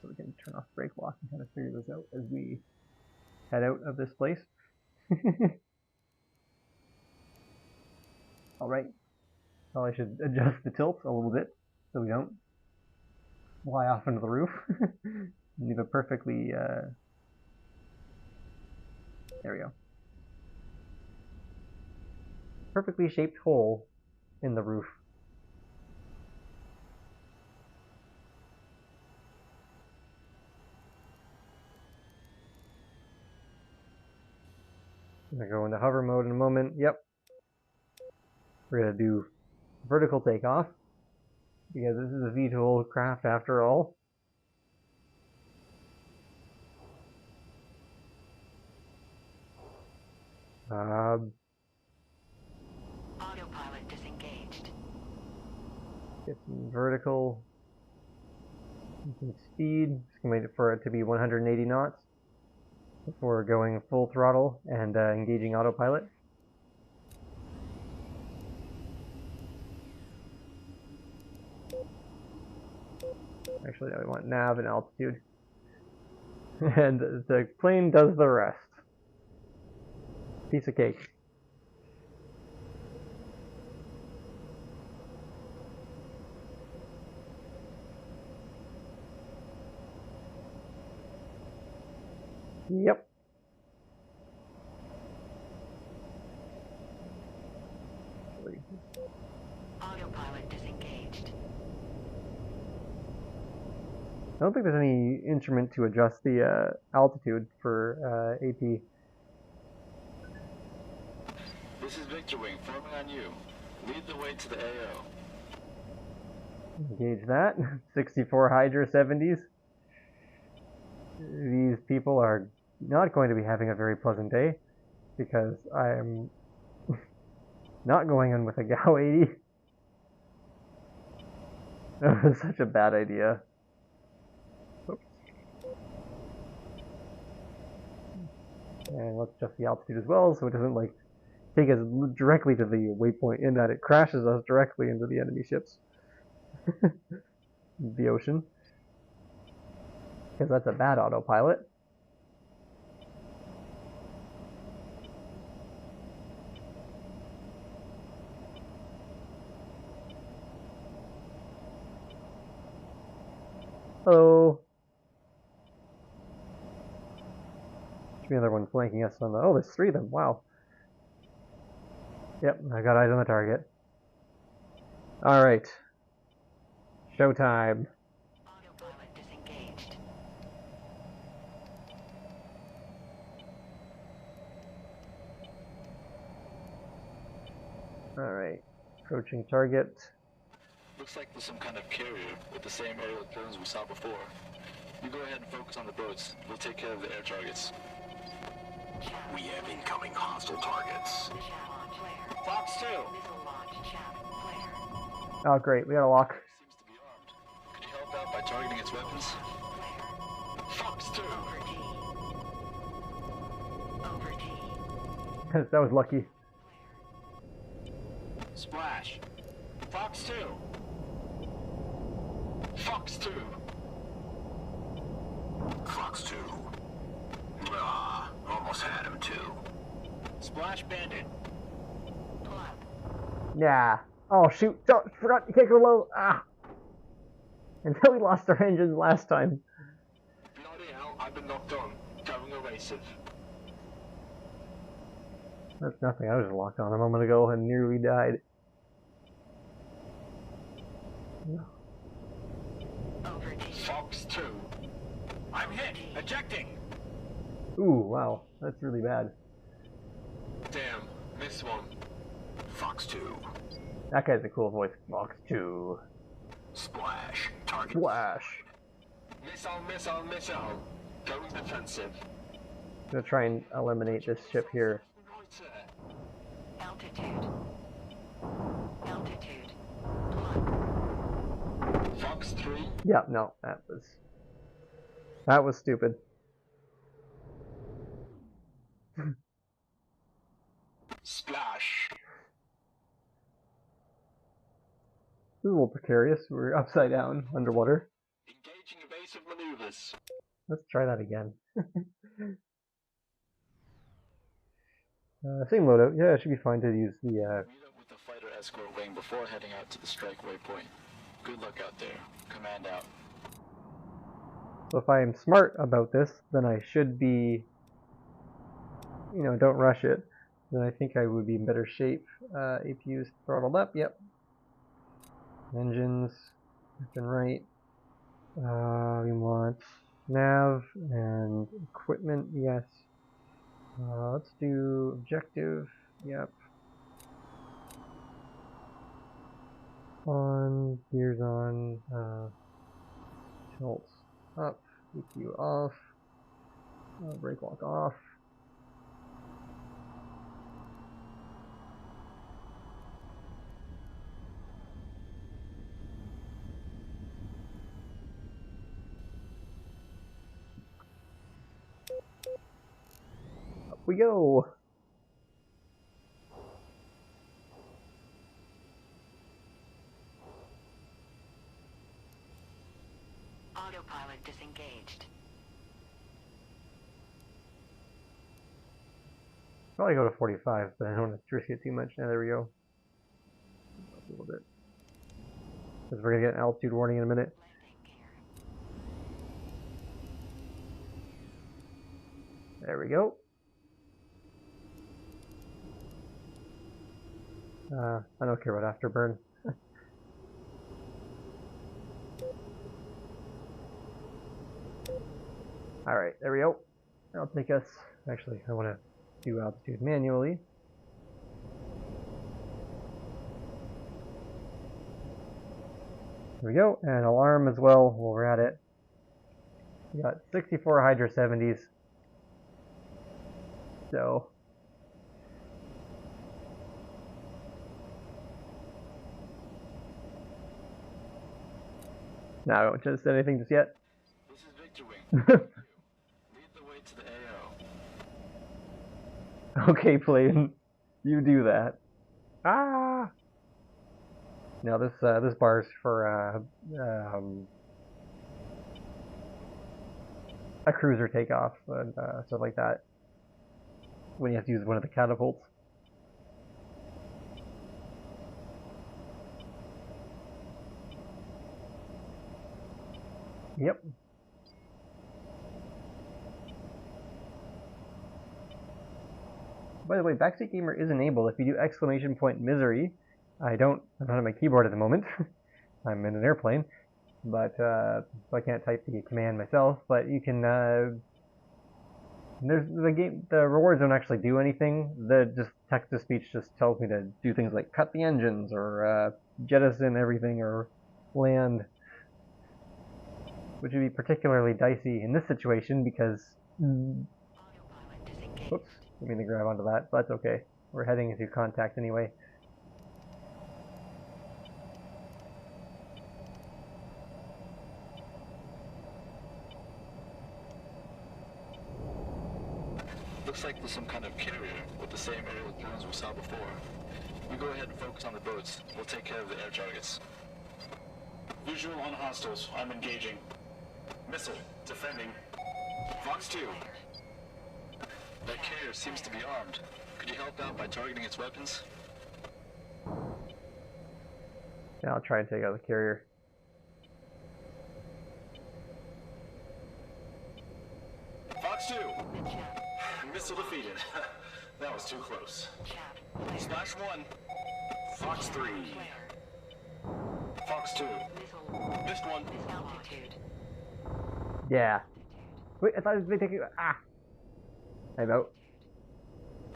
So we can turn off brake lock and kind of figure this out as we head out of this place. Alright. Probably should adjust the tilt a little bit so we don't fly off into the roof. Leave a perfectly, there we go. Perfectly shaped hole in the roof. I'm gonna go into hover mode in a moment. Yep. We're gonna do vertical takeoff because this is a VTOL craft after all. Autopilot disengaged. Get some vertical, some speed. Just gonna wait for it to be 180 knots before going full throttle and engaging autopilot. Actually, no, we want nav and altitude. And the plane does the rest. Piece of cake. Yep. Autopilot disengaged. I don't think there's any instrument to adjust the altitude for AP. This is Victor Wing, forming on you. Lead the way to the AO. Engage that. 64 Hydra 70s. These people are not going to be having a very pleasant day because I am not going in with a GAU 80. That was such a bad idea. Oops. And let's adjust the altitude as well so it doesn't like take us directly to the waypoint in that it crashes us directly into the enemy ships. The ocean. Because that's a bad autopilot. Hello. Should be another one flanking us on the... Oh, there's 3 of them. Wow. Yep, I got eyes on the target. Alright. Showtime. Autopilot disengaged. Alright. Approaching target. Looks like there's some kind of carrier with the same aerial drones we saw before. You go ahead and focus on the boats. We'll take care of the air targets. We have incoming hostile targets. Fox 2! Missile launch chaff flare. Oh, great. We got a lock. Seems to be armed. Could you help out by targeting its weapons? Fox 2! Over G. That was lucky. Splash! Fox 2! Fox 2! Fox 2. Ah, almost had him too. Splash Bandit! Pull up. Yeah. Oh, shoot. Don't, forgot to kick her low. Ah. Until we lost our engines last time. Bloody hell, I've been knocked on. Going evasive. That's nothing. I was locked on a moment ago and nearly died. Over G. Fox 2! I'm hit! Ejecting! Ooh, wow. That's really bad. Damn, missed one. Fox 2. That guy's a cool voice. Fox 2. Splash. Target. Flash. Missile, missile, missile. Going defensive. I'm gonna try and eliminate this ship here. Right Altitude. Altitude. Pull up. Fox 3. Yeah, no, that was stupid. Splash. This is a little precarious. We're upside down, underwater. Engaging evasive maneuvers. Let's try that again. Same loadout. Yeah, it should be fine to use the... Meet up with the fighter escort wing before heading out to the strike waypoint. Good luck out there. Command out. So if I am smart about this, then I should be... You know, don't rush it. Then I think I would be in better shape. APU's throttled up, yep. Engines, left and right. We want nav and equipment, yes. Let's do objective, yep. On, gears on, tilts up, EQ off, brake lock off. Up we go! Autopilot disengaged. Probably go to 45, but I don't want to risk it too much. Now there we go. A little bit. Because we're going to get an altitude warning in a minute. There we go. I don't care about afterburn. Alright, there we go. That'll take us... Actually, I want to do altitude manually. There we go, and alarm as well while we're at it. We got 64 Hydra 70s. So... No, I won't just say anything just yet. This is Victor Wing. Lead the way to the AO. Okay, plane. You do that. Ah! Now this bar's for a cruiser takeoff and stuff like that. When you have to use one of the catapults. Yep. By the way, backseat gamer is enabled if you do exclamation point misery. I'm not on my keyboard at the moment. I'm in an airplane, but so I can't type the command myself. But you can. There's the rewards don't actually do anything. The just text to speech just tells me to do things like cut the engines or jettison everything or land, which would be particularly dicey in this situation because. Oops, didn't mean to grab onto that, but that's okay. We're heading into contact anyway. Looks like there's some kind of carrier with the same aerial drones we saw before. You go ahead and focus on the boats. We'll take care of the air targets. Visual on hostiles. I'm engaging. Missile. Defending. Fox 2. That carrier seems to be armed. Could you help out by targeting its weapons? Yeah, I'll try and take out the carrier. Fox 2. Missile defeated. That was too close. Slash 1. Fox 3. Fox 2. Missed one. Yeah. Wait, I thought it was taking. Ah. I'm out.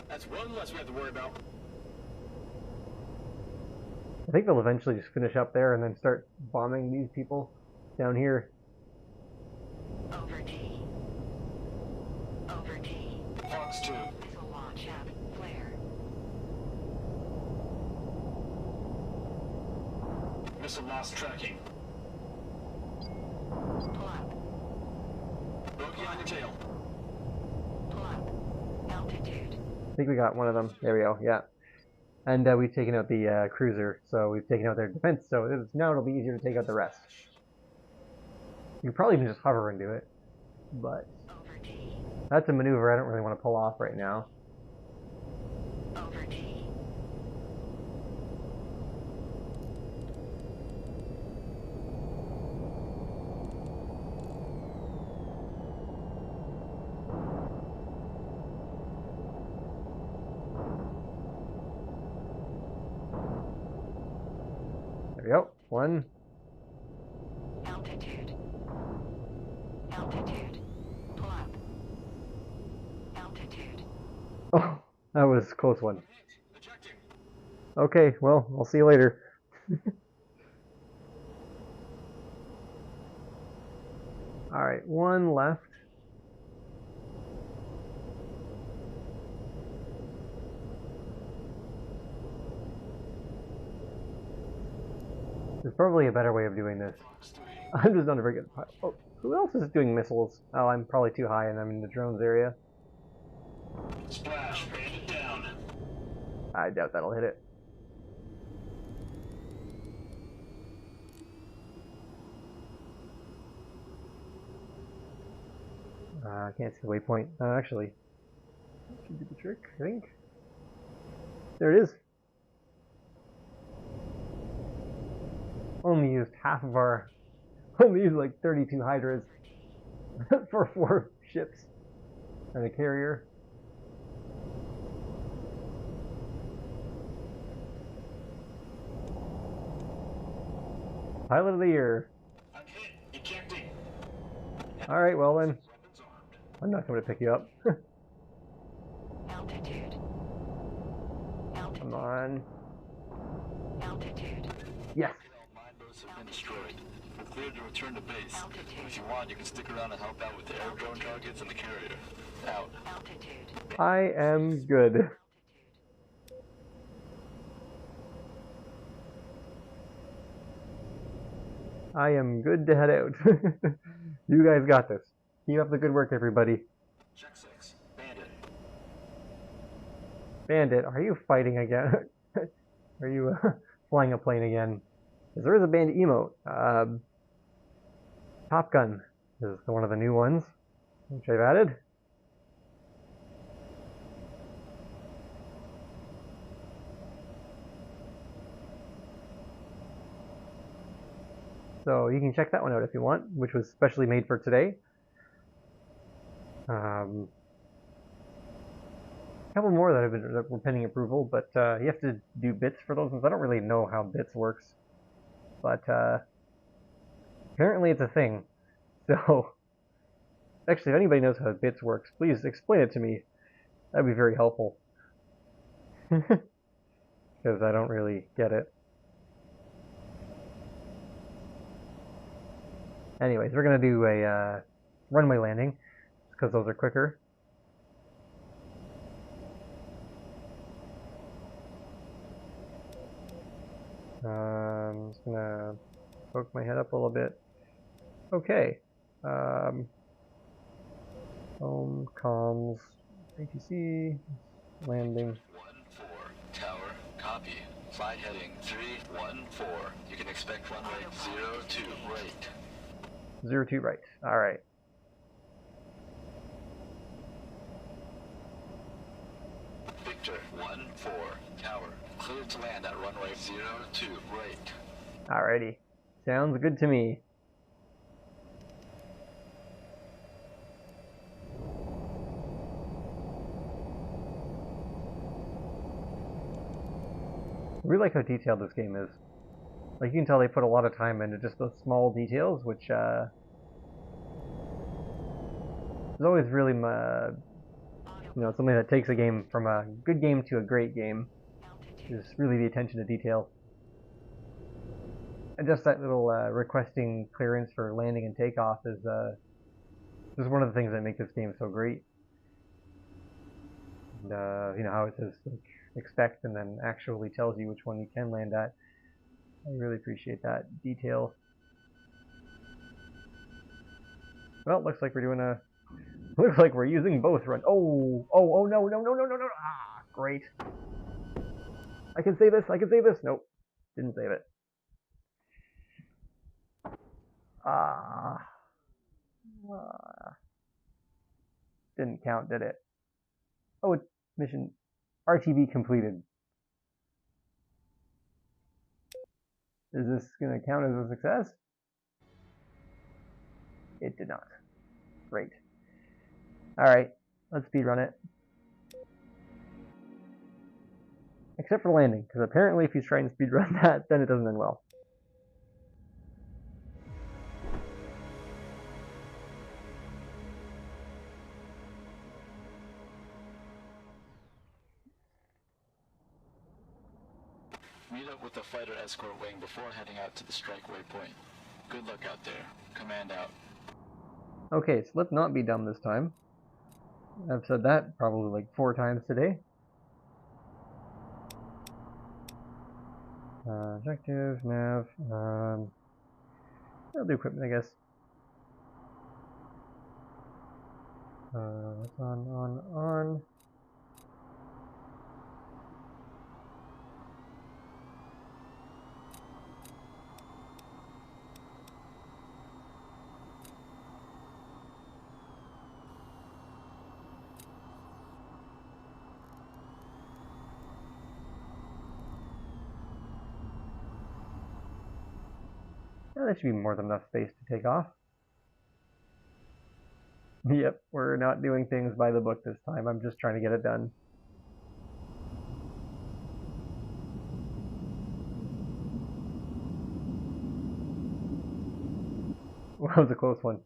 That's one less we have to worry about. I think they'll eventually just finish up there and then start bombing these people down here. Over T. Over T. Fox 2. Missile launch at flare. Missile lost tracking. Pull up. Bogey on your tail. Pull up. Altitude. I think we got one of them. There we go. Yeah. And we've taken out the cruiser, so we've taken out their defense. So now it'll be easier to take out the rest. You can probably even just hover and do it, but Over T. that's a maneuver I don't really want to pull off right now. Over T. There we go. One. Altitude. Altitude. Pull up. Altitude. Oh, that was a close one. Ejecting. Okay, well, I'll see you later. Alright, one left. There's probably a better way of doing this. Fox 3. I'm just not a very good pilot. Oh, who else is doing missiles? Oh, I'm probably too high and I'm in the drones area. Splash. Bandit down. I doubt that'll hit it. I can't see the waypoint. Actually, should do the trick, I think. There it is. Only used half of our. Only used like 32 Hydras for 4 ships and a carrier. Pilot of the year. I'm hit. Ejecting. All right, well then. Weapons armed. I'm not coming to pick you up. Altitude. Come on. Altitude. Yes. All mine boats have been destroyed. We're cleared to return to base. Altitude. If you want, you can stick around and help out with the air drone targets and the carrier. Out. Altitude. I am good. Altitude. I am good to head out. You guys got this. Keep up the good work, everybody. Check 6. Bandit. Bandit, are you fighting again? Are you flying a plane again? Because there is a bandit emote. Top Gun is one of the new ones, which I've added. So you can check that one out if you want, which was specially made for today. A couple more that were pending approval, but you have to do bits for those ones. I don't really know how bits works, but apparently it's a thing. So actually, if anybody knows how bits works, please explain it to me. That'd be very helpful, because I don't really get it. Anyways, we're gonna do a runway landing, because those are quicker. I'm just gonna poke my head up a little bit. Okay. Home, comms, ATC, landing. 1-4. Tower. Copy. Flight heading 314. You can expect runway 02 right. 02 right. Alright. Victor 1-4. Tower. Cleared to land at runway 02 right. Alrighty. Sounds good to me. I really like how detailed this game is. Like, you can tell they put a lot of time into just those small details, which is always really, something that takes a game from a good game to a great game. Is really the attention to detail. And just that little requesting clearance for landing and takeoff is just one of the things that make this game so great. And, how it says like, expect and then actually tells you which one you can land at. I really appreciate that detail. Well, looks like we're doing a. Looks like we're using both run. Oh, no. Ah, great. I can save this. Nope, didn't save it. Didn't count, did it? Oh, it's mission RTB completed. Is this going to count as a success? It did not. Great. Alright, let's speedrun it. Except for landing, because apparently if you try and speedrun that, then it doesn't end well. Meet up with the fighter escort wing before heading out to the strike waypoint. Good luck out there. Command out. Okay, so let's not be dumb this time. I've said that probably like 4 times today. Objective, nav, I'll do equipment, I guess. It's on. Yeah, that should be more than enough space to take off. Yep, we're not doing things by the book this time. I'm just trying to get it done. Well, that was a close one.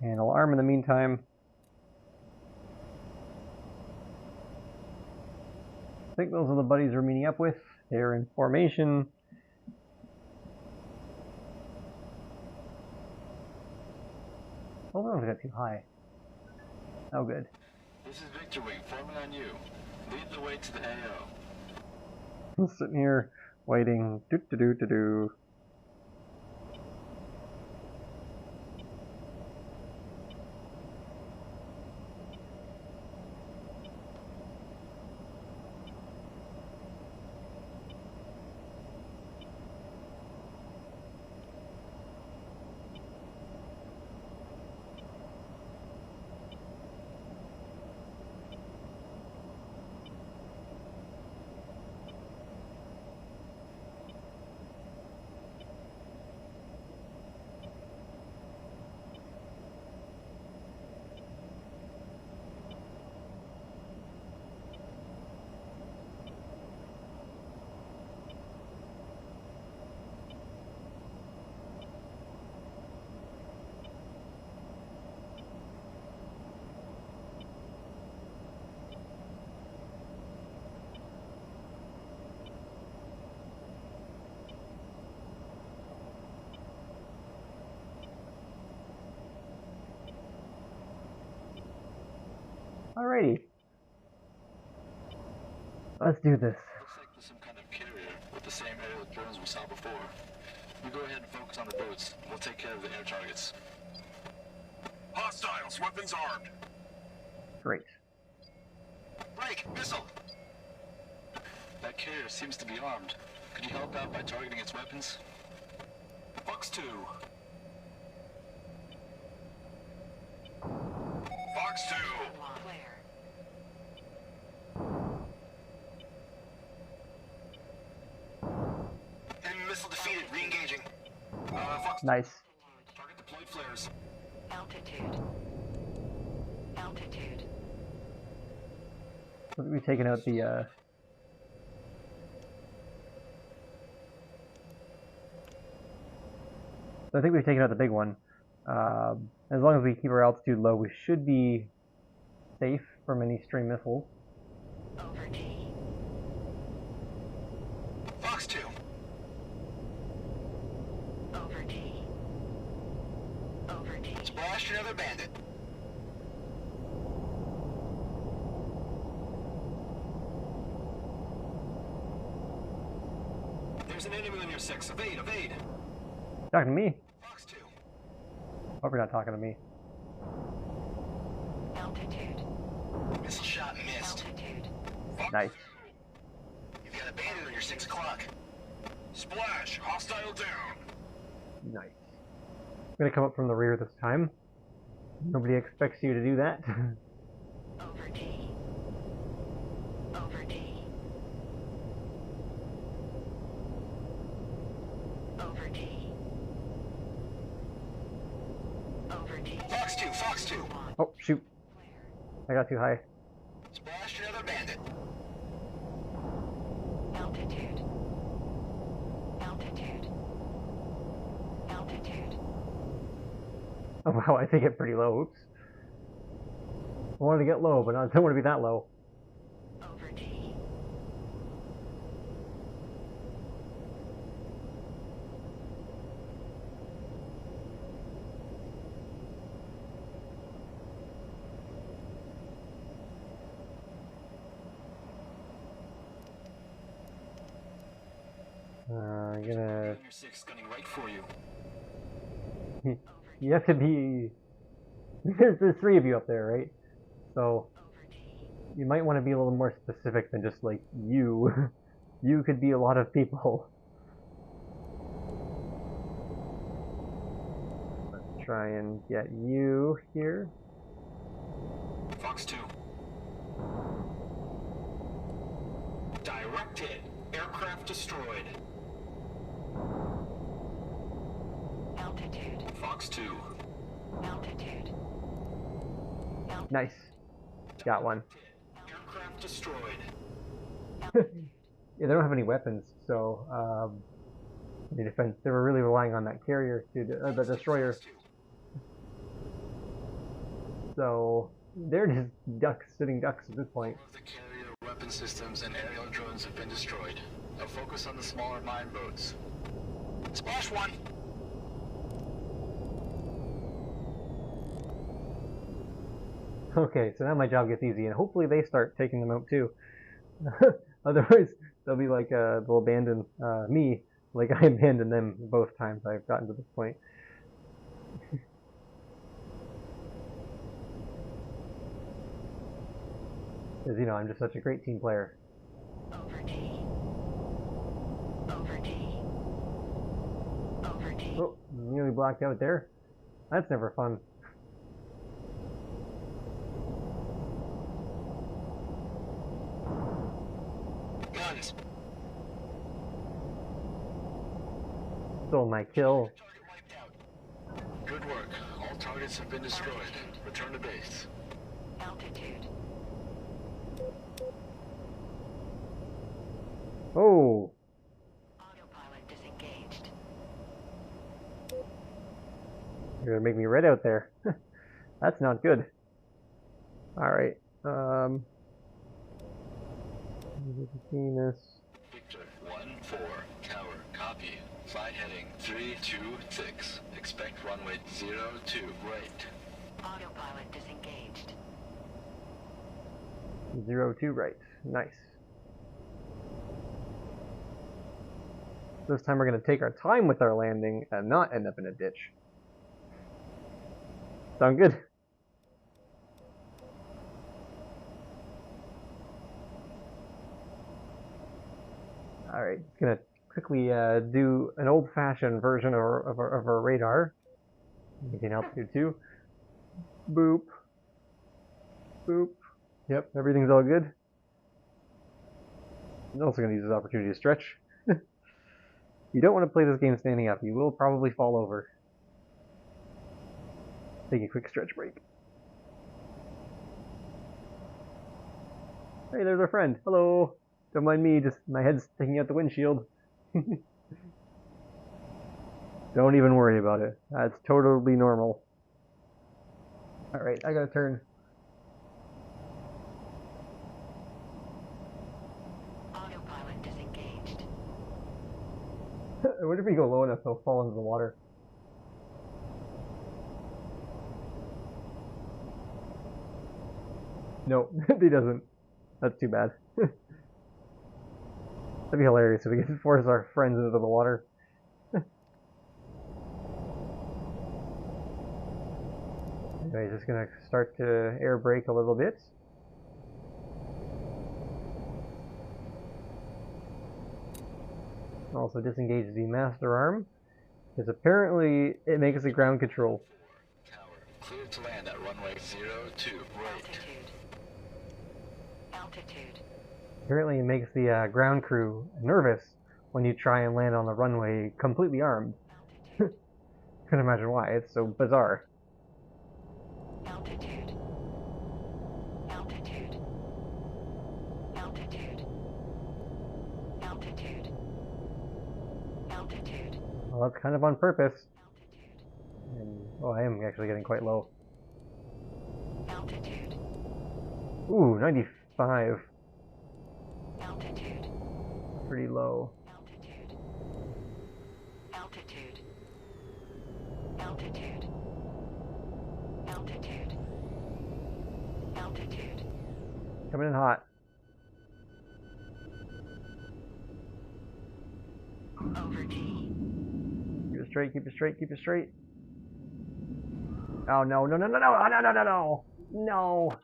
And alarm in the meantime. I think those are the buddies we're meeting up with. They're in formation. Oh, that got too high. Oh, good. This is Victor Wing, forming on you. Lead the way to the AO. I'm sitting here waiting. Do. Alrighty. Let's do this. Looks like there's some kind of carrier with the same aerial drones we saw before. You go ahead and focus on the boats. We'll take care of the air targets. Hostiles, weapons armed. Great. Break, missile. That carrier seems to be armed. Could you help out by targeting its weapons? Fox 2. Fox 2. Flare. Enemy missile defeated. Re-engaging. Fox. Nice. Target deployed flares. Altitude. Altitude. We've taken out the I think we've taken out the big one. As long as we keep our altitude low, we should be safe from any stray missiles. Over T. Fox 2. Over T. Over T. Splashed another bandit. There's an enemy on your 6. Evade, evade. Talking to me? Fox 2. Hope you're not talking to me. Altitude. Missile shot missed. Altitude. Fox Nice. 2. You've got a bandit on your 6 o'clock. Splash. Hostile down. Nice. I'm gonna come up from the rear this time. Nobody expects you to do that. Over T. Over T. Over T. Over T. Fox 2, Fox 2. Oh, shoot. I got too high. Splashed another bandit. Altitude. Altitude. Altitude. Oh wow, I think it pretty low. Oops. I wanted to get low, but I don't want to be that low. Over T. I'm gonna. On your 6 gunning right for you. You have to be. There's 3 of you up there, right? So Over T. you might want to be a little more specific than just like you. You could be a lot of people. Let's try and get you here. Fox 2. Direct hit. Aircraft destroyed. Altitude. Fox 2. Altitude. Nice. Got one. Aircraft destroyed. Yeah, they don't have any weapons, so the defense. They were really relying on that carrier to the destroyer. So they're just ducks, sitting ducks at this point. All of the carrier weapon systems and aerial drones have been destroyed. Now focus on the smaller mine boats. Splash one! Okay, so now my job gets easy, and hopefully they start taking them out too. Otherwise, they'll be like, they'll abandon me, like I abandoned them both times I've gotten to this point. Because, you know, I'm just such a great team player. Over T. Over T. Over T. Oh, nearly blacked out there. That's never fun. Guns! Stole my kill. Target wiped out. Good work. All targets have been destroyed. Return to base. Altitude. Oh, Autopilot disengaged. you're gonna make me red out there. That's not good. Alright, seeing this. Victor 1-4. Tower. Copy. Flight heading 326. Expect runway 02. Right. Autopilot disengaged. 02 right. Nice. This time we're going to take our time with our landing and not end up in a ditch. Sound good? Alright, just going to quickly do an old-fashioned version of our radar. Maintain altitude 2. Boop. Boop. Yep, everything's all good. I'm also going to use this opportunity to stretch. You don't want to play this game standing up. You will probably fall over. Take a quick stretch break. Hey, there's our friend. Hello. Don't mind me, just my head's sticking out the windshield. Don't even worry about it. That's totally normal. Alright, I gotta turn. Autopilot disengaged. I wonder if we go low enough they'll fall into the water. No, he doesn't. That's too bad. That'd be hilarious if we could force our friends into the water. Anyway, just gonna start to air brake a little bit. Also disengage the master arm, because apparently it makes the ground control. Tower. Clear to land at runway 02. Right. Altitude. Altitude. Apparently it makes the ground crew nervous when you try and land on the runway completely armed. Altitude. Couldn't imagine why, it's so bizarre. Altitude. Altitude. Altitude. Altitude. Altitude. Well, that's kind of on purpose. Altitude. And, oh, I am actually getting quite low. Altitude. Ooh, 95. Altitude. Pretty low. Altitude. Altitude. Altitude. Altitude. Altitude. Coming in hot. Over T. Keep it straight, keep it straight, keep it straight. Oh, no, no, no, no, no, oh, no, no, no, no. No.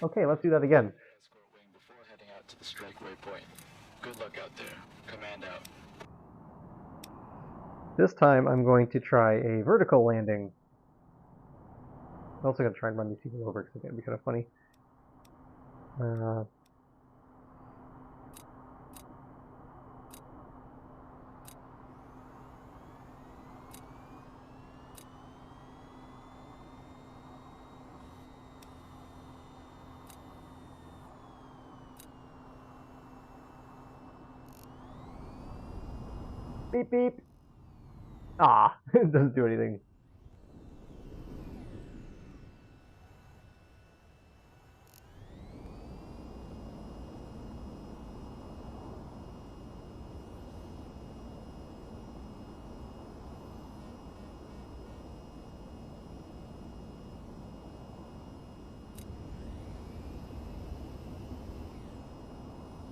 Okay, let's do that again. Escort wing before heading out to the strike waypoint. Good luck out there. Command out. This time I'm going to try a vertical landing. I'm also going to try and run these people over because it's going to be kind of funny. Beep beep. Ah, it doesn't do anything.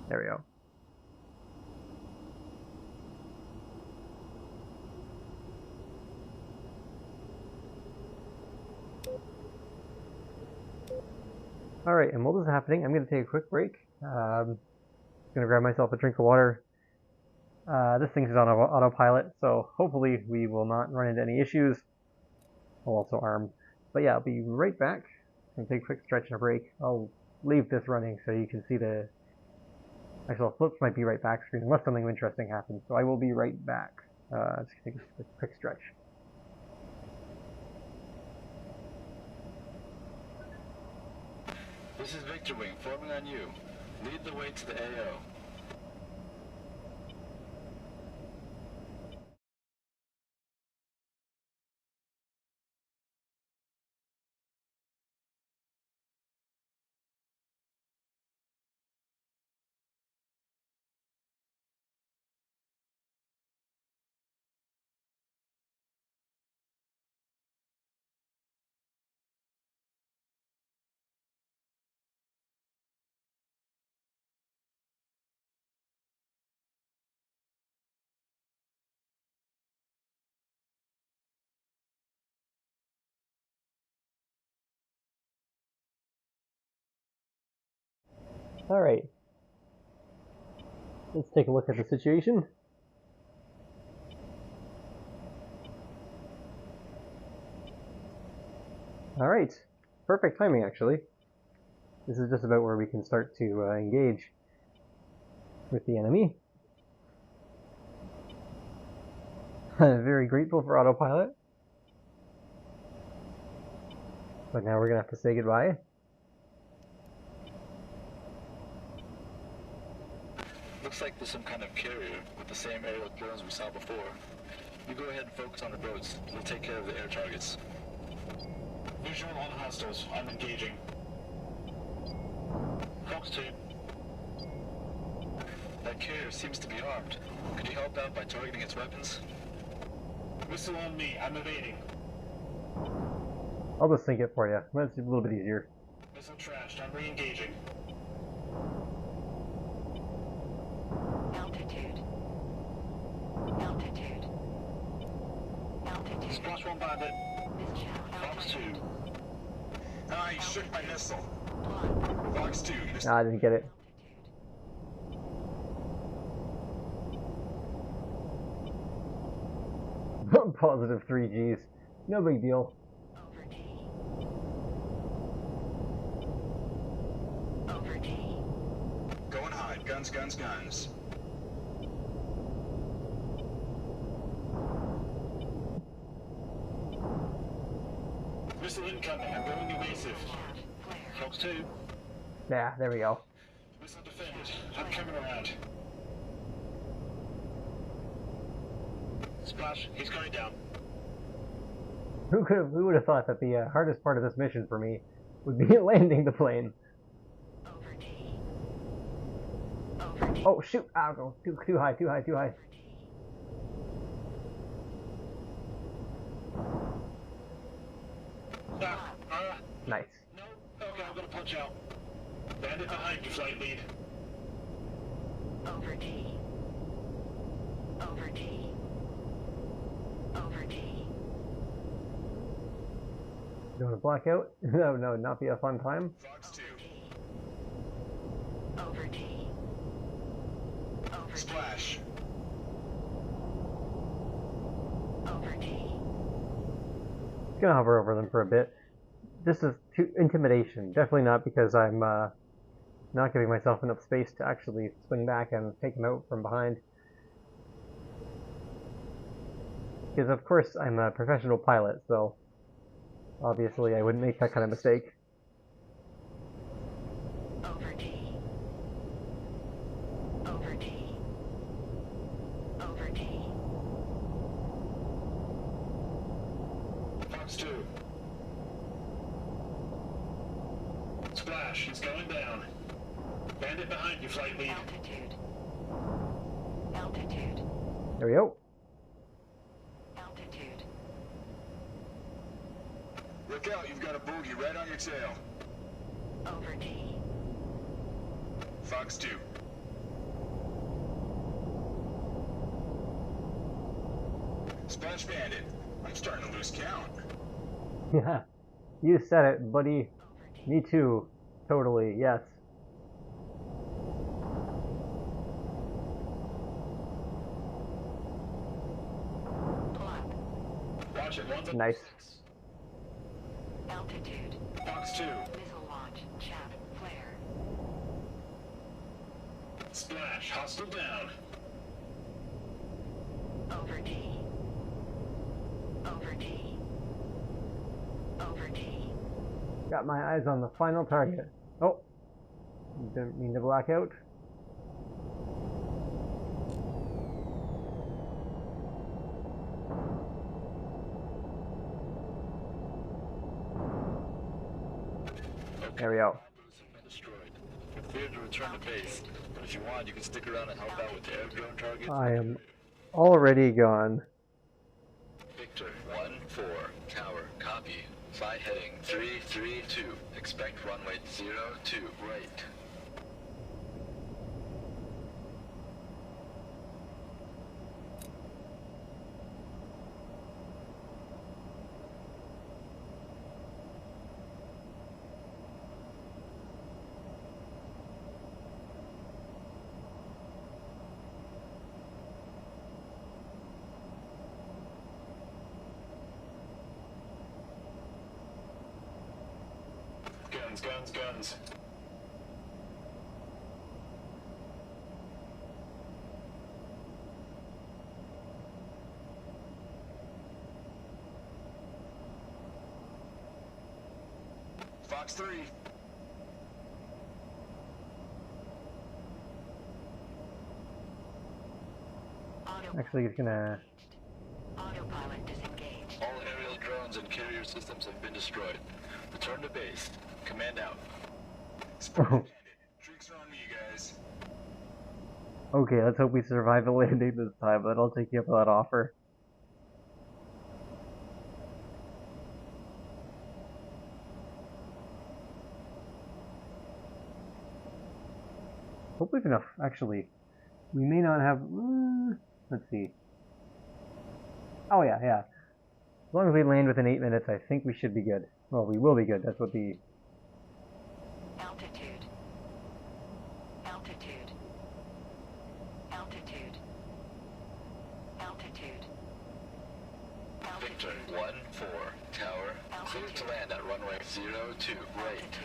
There we go. Alright, and while this is happening, I'm going to take a quick break. I'm going to grab myself a drink of water. This thing's on autopilot, so hopefully we will not run into any issues. I'll also arm. But yeah, I'll be right back. I'm going to take a quick stretch and a break. I'll leave this running so you can see the... Actually, I'll flip my Be Right Back screen unless something interesting happens. So I will be right back. Just take a quick stretch. This is Victor Wing, forming on you. Lead the way to the AO. Alright. Let's take a look at the situation. Alright. Perfect timing, actually. This is just about where we can start to engage with the enemy. Very grateful for autopilot. But now we're going to have to say goodbye. Looks like there's some kind of carrier with the same aerial drones we saw before. You go ahead and focus on the roads. We'll take care of the air targets. Visual on hostiles. I'm engaging. Fox 2. That carrier seems to be armed. Could you help out by targeting its weapons? Missile on me. I'm evading. I'll just sink it for you. That's a little bit easier. Missile trashed. I'm re-engaging. Altitude. Altitude. Altitude. Splash one bandit. Fox 2. Ah, he shook my missile. Fox 2. Ah, I didn't get it. Positive 3 Gs. No big deal. Over T. Over T. Going high. Guns, guns, guns. Missile incoming. I'm going evasive. Fox 2. Yeah, there we go. Missile defended. I'm coming around. Splash. He's going down. Who would have thought that the hardest part of this mission for me would be landing the plane? Over T. Over T. Oh shoot! I'll go too high, too high, too high. Nice. No? Okay, I'm gonna punch out. Bandit behind you, flight lead. Over T. Over T. Over T. You want to black out? No, not be a fun time. Fox 2. Over T. Over T. Splash. Over T. Just gonna hover over them for a bit. This is intimidation. Definitely not because I'm not giving myself enough space to actually swing back and take them out from behind. Because of course I'm a professional pilot, so obviously I wouldn't make that kind of mistake. Over T. Over T. Over T. Splash, he's going down. Bandit behind you, flight lead. Altitude. Altitude. There we go. Altitude. Look out, you've got a boogie right on your tail. Over T. Fox 2. Splash Bandit. I'm starting to lose count. Yeah, you said it, buddy. Over T. Me too. Totally, yes. Pull up. Watch it, one's up Nice. 6. Altitude. Fox 2. Missile launch. Chaff. Flare. Splash, hostile down. Over T. Over T. Over T. Got my eyes on the final target. Oh, didn't mean to black out. There we go. You're cleared to return to base, but if you want, you can stick around and help out with air drone targets. I am already gone. Victor 1-4, tower, copy. Fly heading 332. Expect runway 02, right. Guns, guns, guns. Fox 3. Actually, it's gonna. Autopilot disengaged. All aerial drones and carrier systems have been destroyed. Return to base. Command out. Oh. Tricks are on me, you guys. Okay, let's hope we survive the landing this time, but I'll take you up on that offer. Hope we've enough. Actually, we may not have. Let's see. Oh yeah, yeah. As long as we land within 8 minutes, I think we should be good. Well, we will be good. That's what the. Altitude. Altitude. Altitude. Altitude. Victor Altitude. 1-4, tower. Cleared to land at runway 02, right.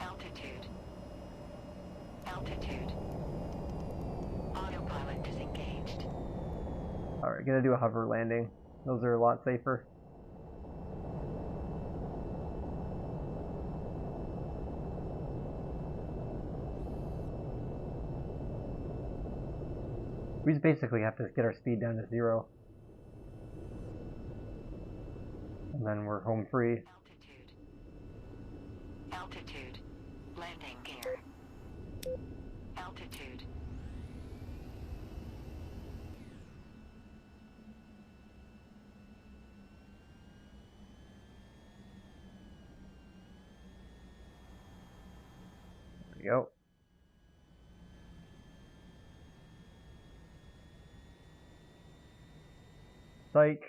Altitude. Altitude. Altitude. Autopilot disengaged. Alright, gonna do a hover landing. Those are a lot safer. We just basically have to get our speed down to 0. And then we're home free. Altitude. Altitude. Landing gear. Altitude. There we go. Psych.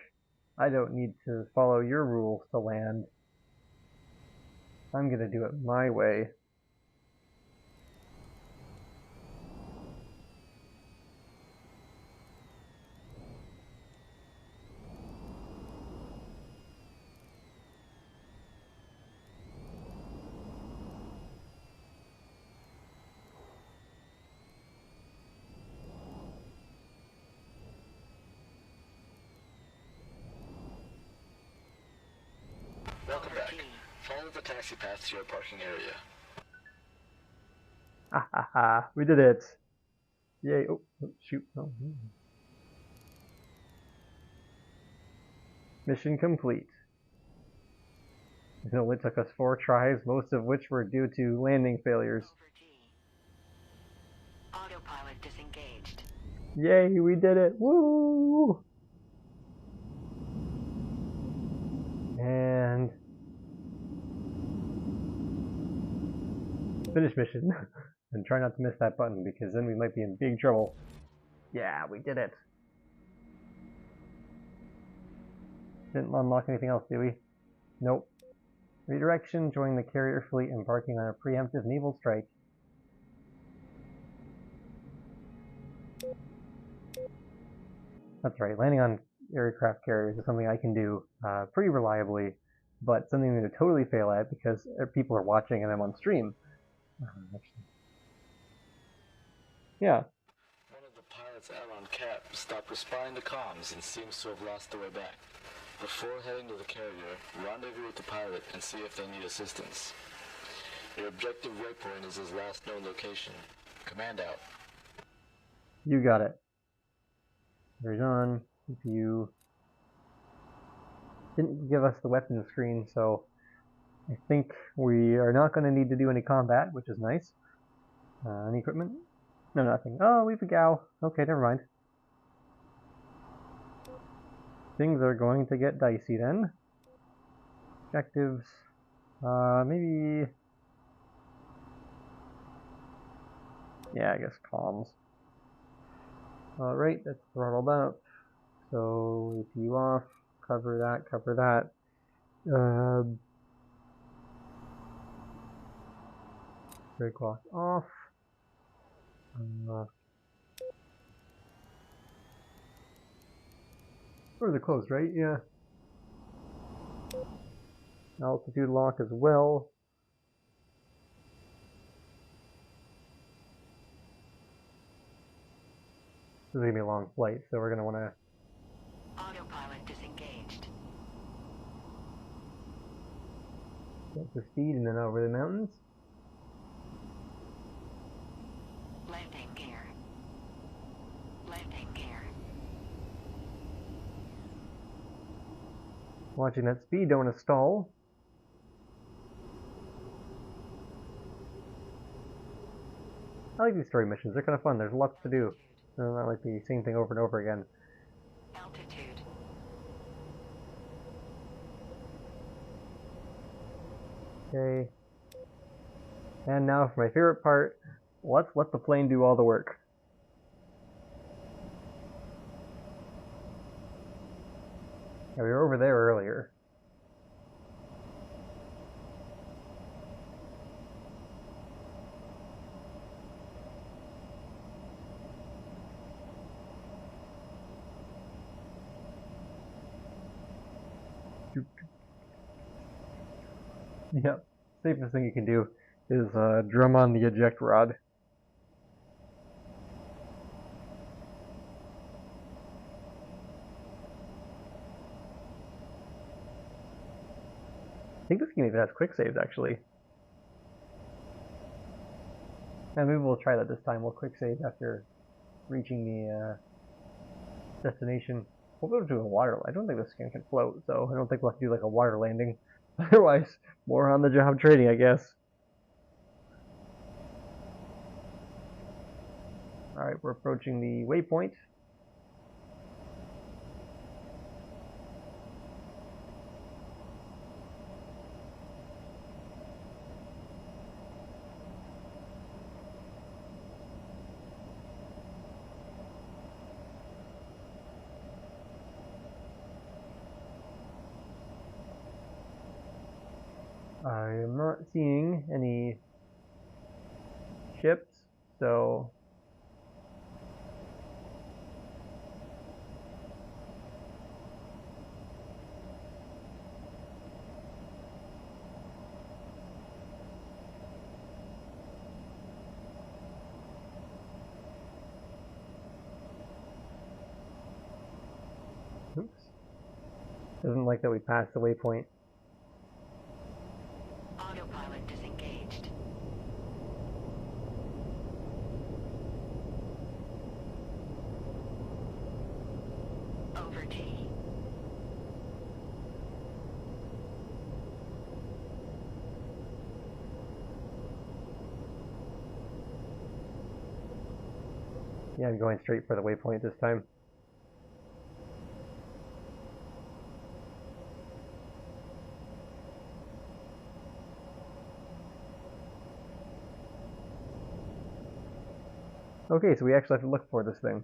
I don't need to follow your rules to land. I'm gonna do it my way. Welcome back. Follow the taxi path to your parking area. Ha ha ha. We did it. Yay. Oh, shoot. Oh. Mission complete. It only took us 4 tries, most of which were due to landing failures. Over T. Autopilot disengaged. Yay, we did it! Woo! And finish mission. And try not to miss that button, because then we might be in big trouble. Yeah, we did it. Didn't unlock anything else, did we? Nope. Redirection, join the carrier fleet, embarking on a preemptive naval strike. That's right, landing on aircraft carriers is something I can do pretty reliably, but something to totally fail at because people are watching and I'm on stream. Yeah. One of the pilots out on cap stopped responding to comms and seems to have lost their way back. Before heading to the carrier, rendezvous with the pilot and see if they need assistance. Your objective waypoint is his last known location. Command out. You got it. Carries on. CPU didn't give us the weapons screen, so I think we are not going to need to do any combat, which is nice. Any equipment? No, nothing. Oh, we have a gal. Okay, never mind. Things are going to get dicey then. Objectives. Maybe... Yeah, I guess comms. Alright, that's throttled up. So, APU off. Cover that. Brake lock off. Doors are closed, right? Yeah. Altitude lock as well. This is going to be a long flight, so we're going to want to... Autopilot disengaged. Get the speed and then over the mountains. Landing gear. Landing gear. Watching that speed, don't want to stall. I like these story missions, they're kind of fun, there's lots to do. Not like the same thing over and over again. Altitude. Okay. And now for my favorite part, let's let the plane do all the work. Yeah, we were over there earlier. Yep. Safest thing you can do is drum on the eject rod. I think this game even has quick saves actually. And maybe we'll try that this time. We'll quick save after reaching the destination. We'll go to a water. I don't think this game can float, so I don't think we'll have to do like a water landing. Otherwise, more on the job training, I guess. Alright, we're approaching the waypoint. I am not seeing any ships, so oops. Doesn't like that we passed the waypoint. Autopilot disengaged. Over T. Yeah, I'm going straight for the waypoint this time. Okay, so we actually have to look for this thing.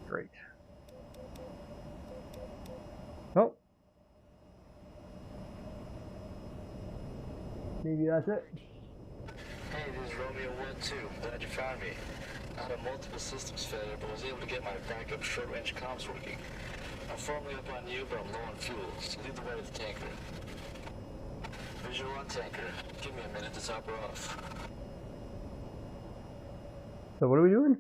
Great. Oh. Maybe that's it. Hey, this is Romeo 1-2. Glad you found me. I had a multiple systems failure, but was able to get my backup short-range comms working. I'm firmly up on you, but I'm low on fuel, so lead the way to the tanker. Visual on tanker. Give me a minute to top her off. So what are we doing?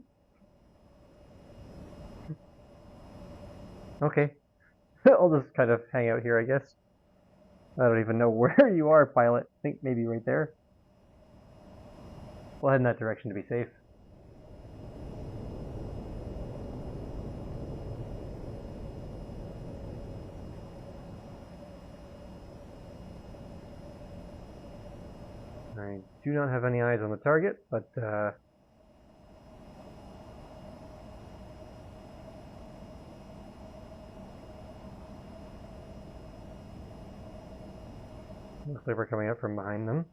Okay. I'll just kind of hang out here, I guess. I don't even know where you are, pilot. I think maybe right there. We'll head in that direction to be safe. I do not have any eyes on the target, but looks like we're coming up from behind them.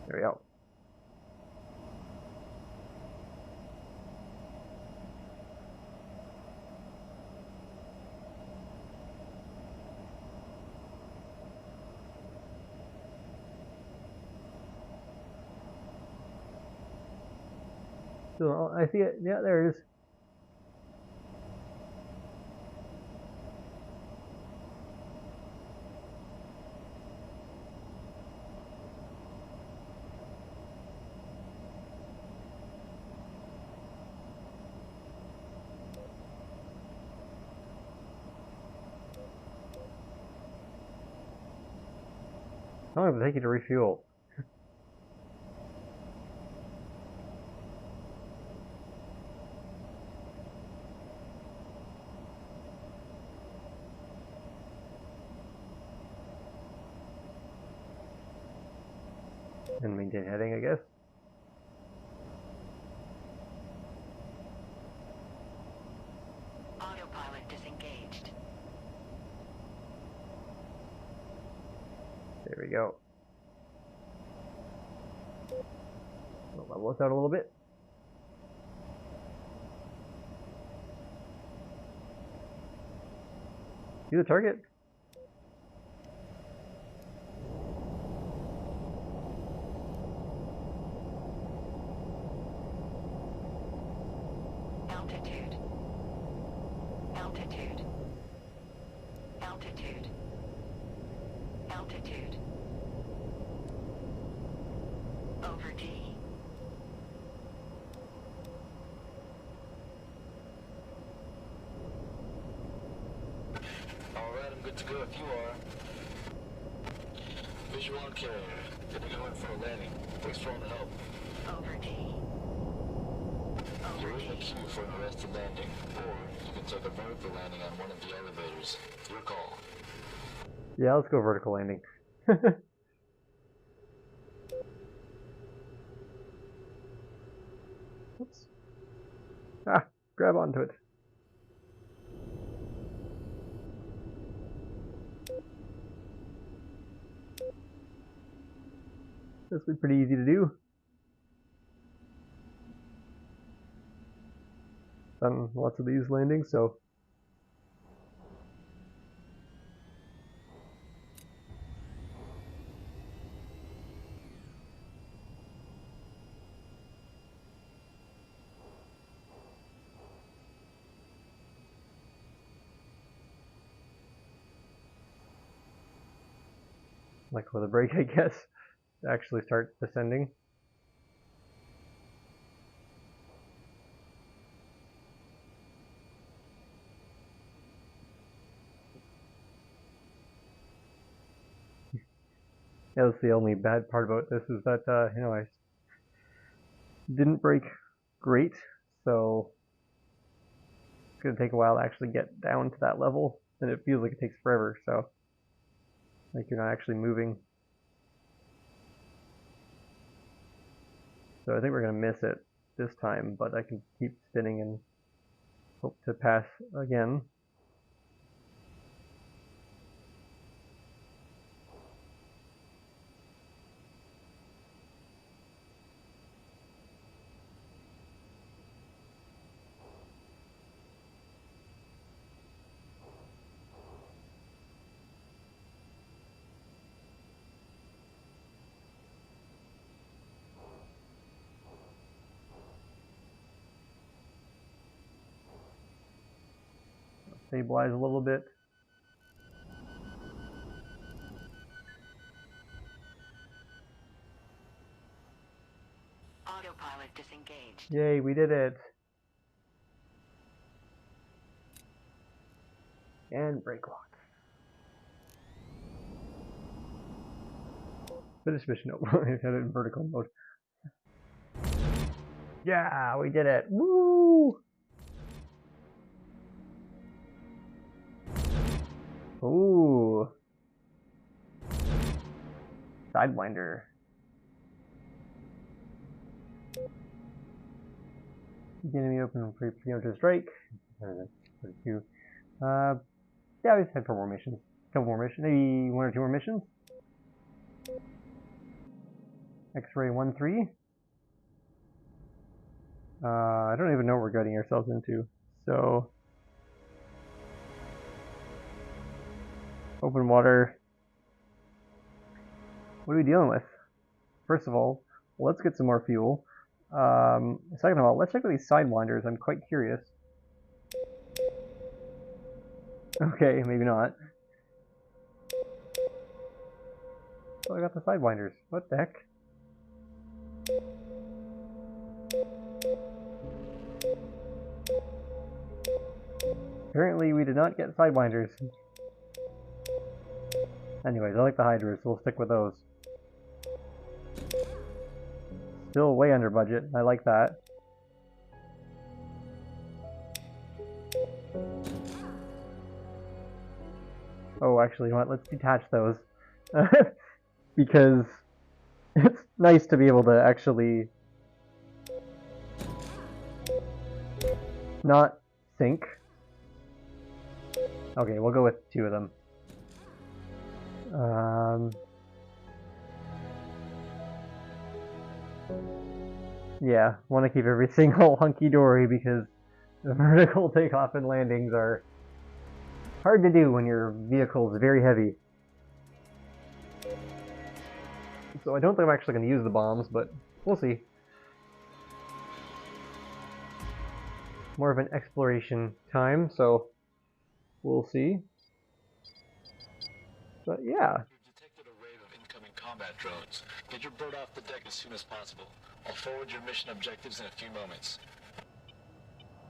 There we go. So I see it. Yeah, there it is. How long does it take you to refuel? And maintain heading, I guess. Autopilot disengaged. There we go. We'll level us out a little bit. See the target? Altitude. Altitude. Altitude. Altitude. Over D. Alright, I'm good to go if you are. Visual on carrier. Good to go in for a landing. Thanks for all the help. Over D. You're Over in the D. queue for an arrested landing, or you can take a vertical landing on one of the elevators. Your call. Yeah, let's go vertical landing. Oops. Ah, grab onto it. This will be pretty easy to do. Done lots of these landings, so like with a break, I guess, to actually start descending. Yeah, that's the only bad part about this is that, you know, I Didn't break great, so it's gonna take a while to actually get down to that level, and it feels like it takes forever, so like you're not actually moving. So I think we're gonna miss it this time, but I can keep spinning and hope to pass again. Stabilize a little bit. Autopilot disengaged. Yay, we did it! And brake lock. Finish mission. No, I had it in vertical mode. Yeah, we did it! Woo! Ooh. Sidewinder. Enemy open preemptive strike. Yeah, we just had 4 more missions. Couple more missions. Maybe 1 or 2 more missions. X-ray 1-3. I don't even know what we're getting ourselves into. So, open water. What are we dealing with? First of all, let's get some more fuel. Second of all, let's check out these sidewinders. I'm quite curious. Okay, maybe not. Oh, I got the sidewinders. What the heck? Apparently we did not get sidewinders. Anyways, I like the hydras, so we'll stick with those. Still way under budget. I like that. Oh, actually, you know what? Let's detach those. Because it's nice to be able to actually not sink. Okay, we'll go with 2 of them. Yeah, want to keep everything all hunky-dory because the vertical takeoff and landings are hard to do when your vehicle is very heavy. So I don't think I'm actually going to use the bombs, but we'll see. More of an exploration time, so we'll see. But yeah. We've detected a wave of incoming combat drones. Get your bird off the deck as soon as possible. I'll forward your mission objectives in a few moments.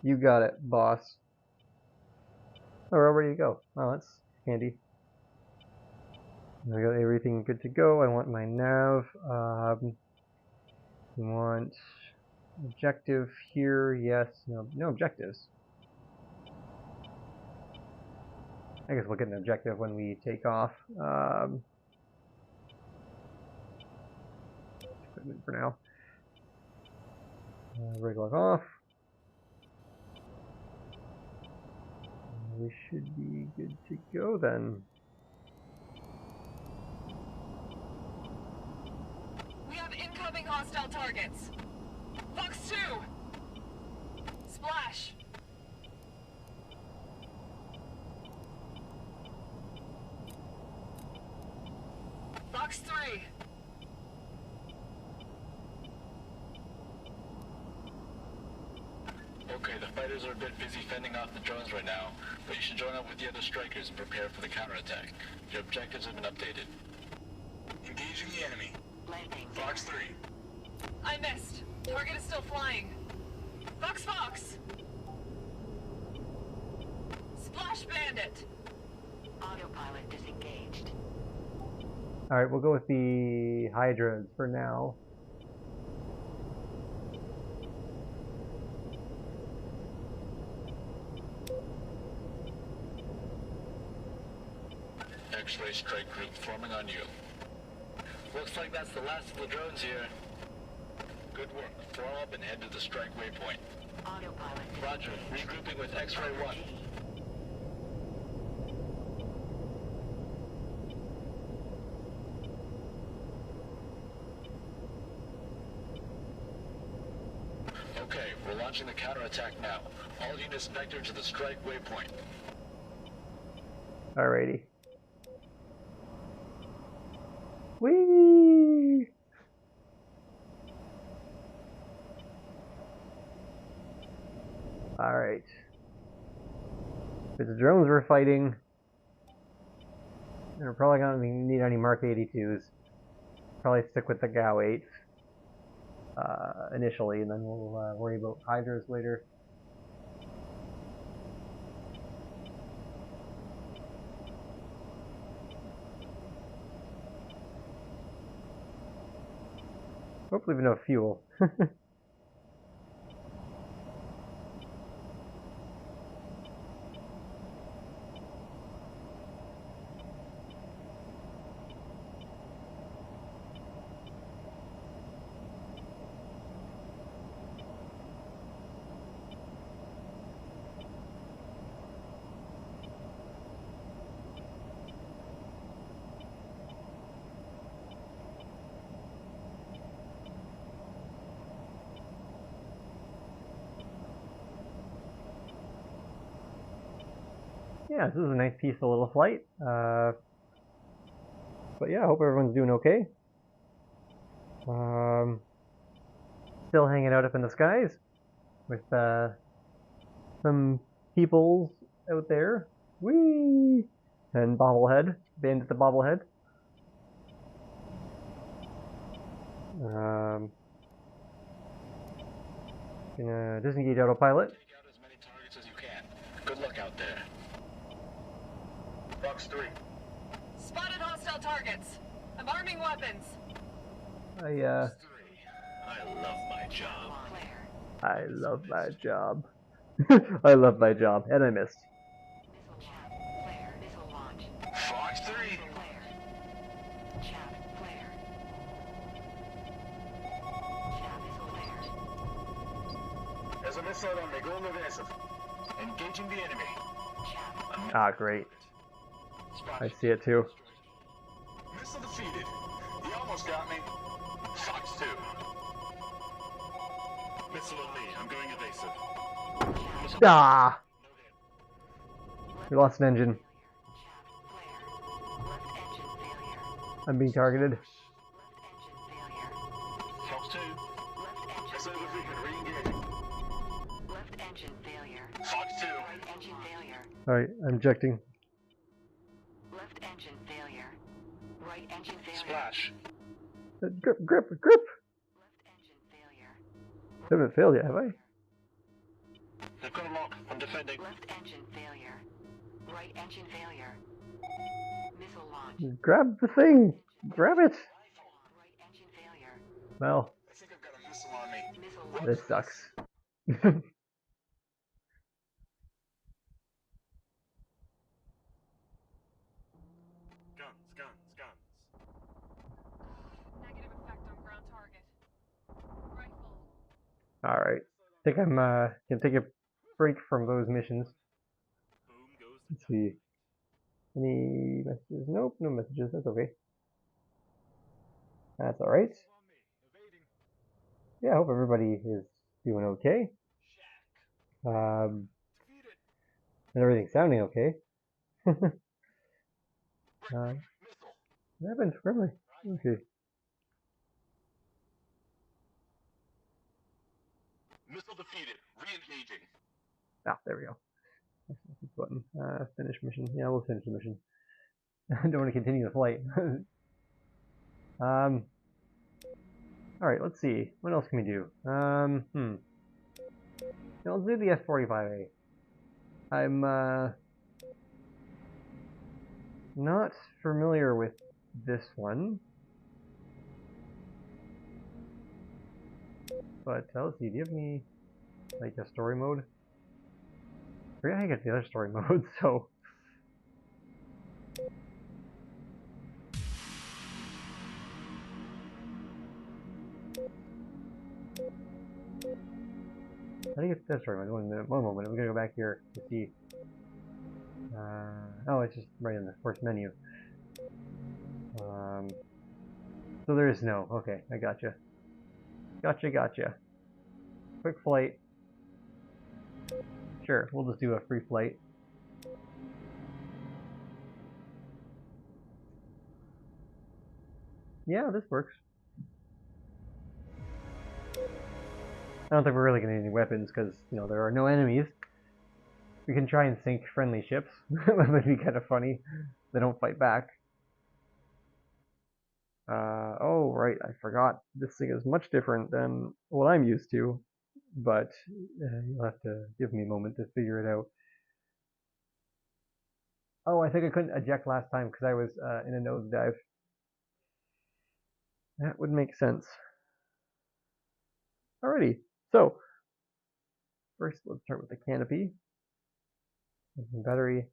You got it, boss. Oh, we're ready to go. Oh, that's handy. I got everything good to go. I want my nav. We want objective here. Yes. No. No objectives. I guess we'll get an objective when we take off. Equipment for now. Rig lock off. We should be good to go then. We have incoming hostile targets. Fox 2! Splash! Fox 3! Okay, the fighters are a bit busy fending off the drones right now, but you should join up with the other strikers and prepare for the counterattack. Your objectives have been updated. Engaging the enemy. Landing. Fox 3. I missed. Target is still flying. Fox! Splash Bandit! Autopilot disengaged. Alright, we'll go with the hydras for now. X-ray strike group forming on you. Looks like that's the last of the drones here. Good work. Form up and head to the strike waypoint. Autopilot. Roger. Regrouping with X-ray 1. Okay, we're launching the counterattack now. All units vector to the strike waypoint. Alrighty. Whee! Alright. If it's drones we're fighting, we're probably not going to need any Mark 82s. Probably stick with the GAU 8s initially, and then we'll worry about Hydras later. Hopefully we have enough fuel. Yeah, this is a nice peaceful little flight. But yeah, I hope everyone's doing okay. Still hanging out up in the skies with some peoples out there. Whee! And bobblehead, Bandit the bobblehead. Gonna disengage autopilot. Take out as many targets as you can. Good luck out there. Fox 3. Spotted hostile targets. I'm arming weapons. I love my job. Flare. I love my job. I love my job, and I missed. Missile chaff. Flare. Missile launch. Fox 3. Flare. Chaff. Flare. Chaff missile flare. There's a missile on me. Go evasive. Engaging the enemy. Chaff. Ah, great. I see it too. Missile defeated. He almost got me. Fox 2. Missile on me. I'm going evasive. Ah! We lost an engine. Chaff. Flare. Left engine failure. I'm being targeted. Left engine failure. Fox 2. Left engine Missile failure. defeated. Re-engaging. Left engine failure. Fox 2. Right engine failure. Alright, I'm ejecting. Left engine failure. Right engine failure. Splash. Grip, grip, grip! Left engine failure. I haven't failed yet, have I? They've got a lock. I'm defending. Left engine failure. Right engine failure. Missile launch. Grab the thing! Grab it! Right engine failure. Well, I think I've got a missile on me. Missile launch. this sucks. Guns. Negative effect on ground target. Rifle. Alright. I think I'm gonna take a break from those missions. Let's see. Any messages? Nope, no messages. That's okay. That's alright. Yeah, I hope everybody is doing okay. And everything's sounding okay. What happened? Where am I? Okay. Missile defeated. Re-engaging. Ah, there we go. Button. Finish mission. Yeah, we'll finish the mission. I don't want to continue the flight. Alright, let's see. What else can we do? Yeah, let's do the F-45A. I'm not familiar with this one. But let's see, do you have any like a story mode? I forget how you get the other story mode, so I think it's this right. One minute, one moment. We're gonna go back here to see. Oh, it's just right in the first menu. So there is no. Okay, I gotcha. Gotcha. Quick flight. Sure, we'll just do a free flight. Yeah, this works. I don't think we're really gonna need any weapons because, you know, there are no enemies. We can try and sink friendly ships. That might be kind of funny. They don't fight back. Oh, right, I forgot. This thing is much different than what I'm used to, but you'll have to give me a moment to figure it out. Oh, I think I couldn't eject last time because I was in a nosedive. That would make sense. Alrighty, so first let's start with the canopy. Battery.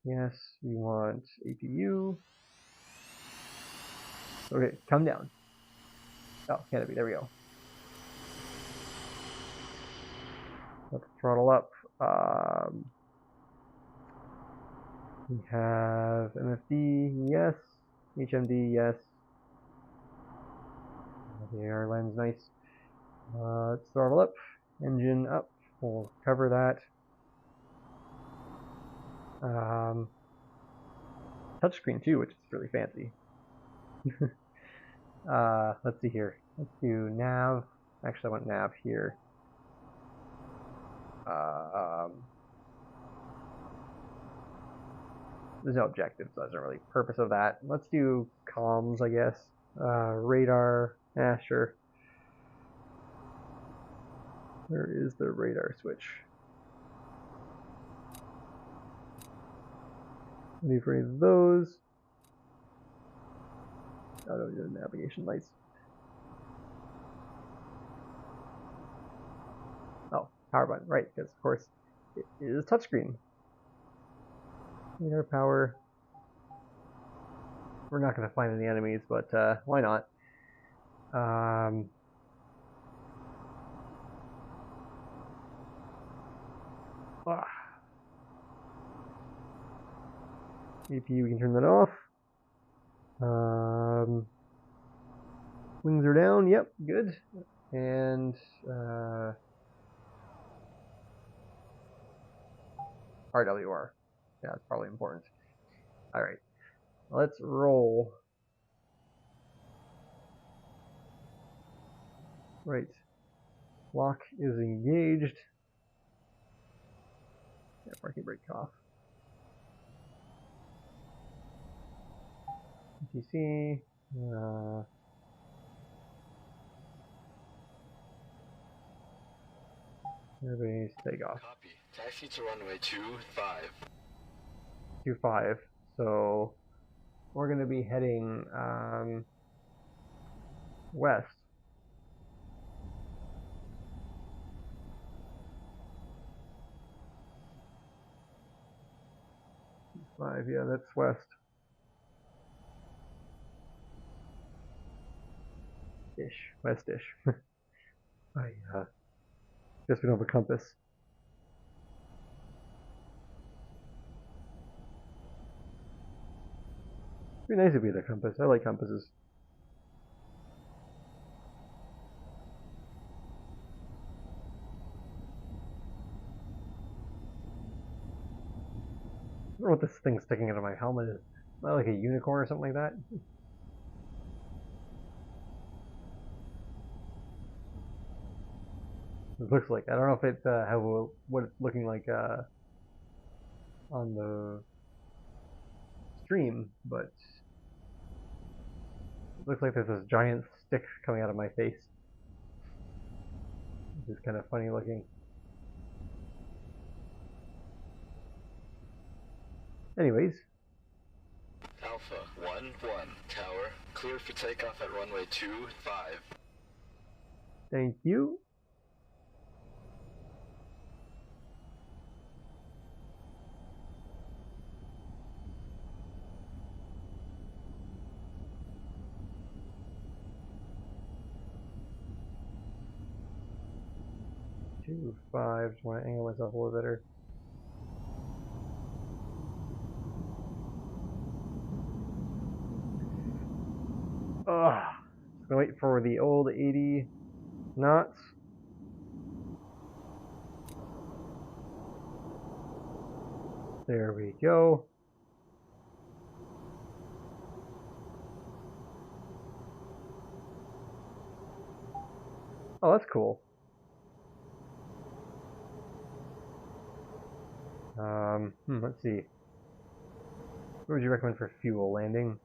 Yes, we want APU. Okay, come down. Oh, canopy, there we go. Let's throttle up. We have MFD, yes. HMD, yes. The air lens, nice. Let's throttle up. Engine up. We'll cover that. Touchscreen too, which is really fancy. Let's see here. Let's do nav. Actually, I want nav here. There's no objective, so that's not really the purpose of that. Let's do comms, I guess. Radar. Sure. Where is the radar switch? Need for any of those. Oh, no, the navigation lights. Oh, power button, right, because of course it is touchscreen. Radar power. We're not going to find any enemies, but why not? APU, we can turn that off. Wings are down, yep, good. And RWR. Yeah, that's probably important. Alright, let's roll. Right. Lock is engaged. Yeah, parking brake off. TC. Everybody's take off. Copy. Taxi to runway 25. 25. So we're going to be heading west. Five, yeah, that's west. Ish, west-ish. I guess we don't have a compass. It'd be nice if we had a compass. I like compasses. I don't know what this thing's sticking out of my helmet is. Am I like a unicorn or something like that? It looks like. I don't know if it's what it's looking like on the stream, but it looks like there's this giant stick coming out of my face. Which is kind of funny looking. Anyways. Alpha 1-1. Tower, cleared for takeoff at runway 25. Thank you. 2.5. Just want to angle myself a little better. Ugh. Just gonna wait for the old 80 knots. There we go. Oh, that's cool. Let's see. What would you recommend for fuel landing?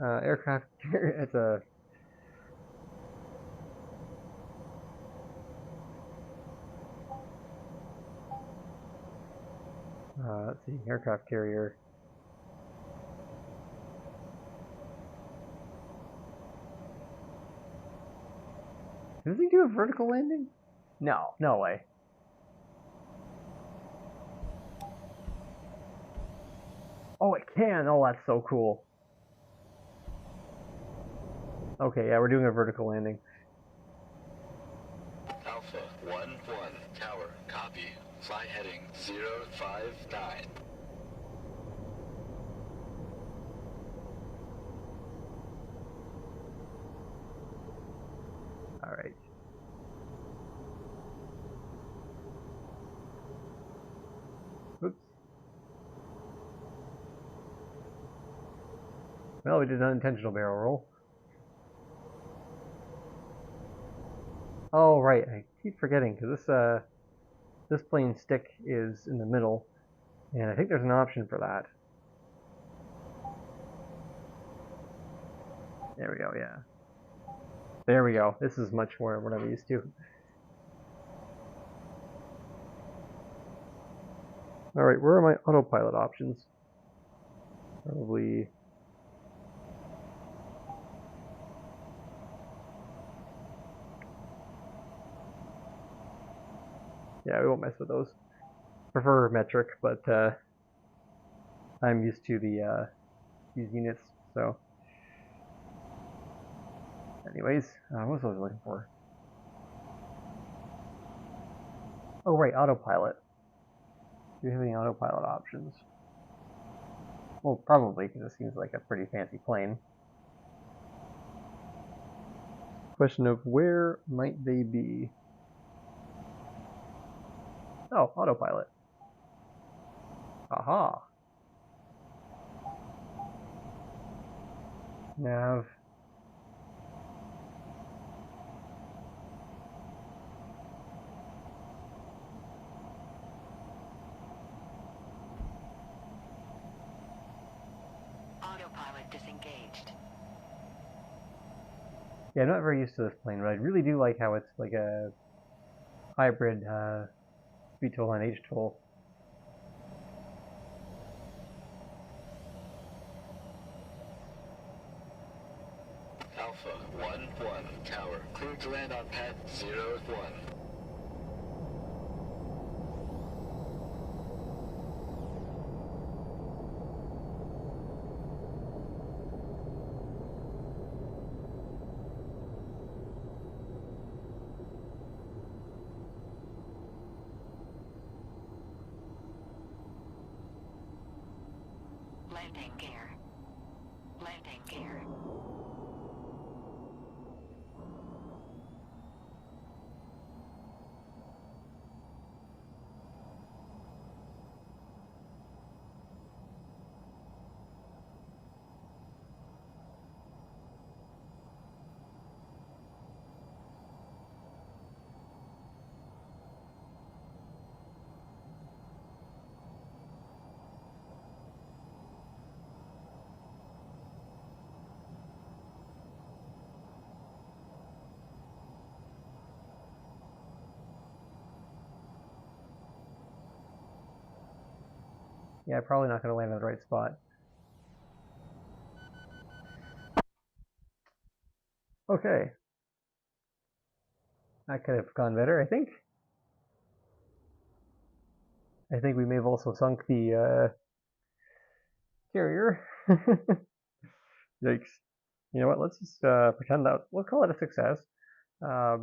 Aircraft, it's a... let's see, aircraft carrier. Does he do a vertical landing? No, no way. Oh, it can! Oh, that's so cool. Okay, yeah, we're doing a vertical landing. Alpha 1-1, tower, copy. Fly heading 059. Alright. Oops. Well, we did an unintentional barrel roll. Oh, right, I keep forgetting, because this plane stick is in the middle, and I think there's an option for that. There we go, yeah. There we go. This is much more what I'm used to. Alright, where are my autopilot options? Probably... Yeah, we won't mess with those. Prefer metric, but I'm used to these units, so... Anyways, what was I looking for? Oh, right, autopilot. Do you have any autopilot options? Well, probably, because it seems like a pretty fancy plane. Question of where might they be? Oh, autopilot. Aha. Nav. Autopilot disengaged. Yeah, I'm not very used to this plane, but I really do like how it's like a hybrid VTOL and HTOL. Alpha 1-1, tower, cleared to land on pad 01. Landing gear. Landing gear. Yeah, probably not going to land in the right spot. Okay. That could have gone better, I think. I think we may have also sunk the carrier. Yikes. You know what, let's just pretend that, we'll call it a success. There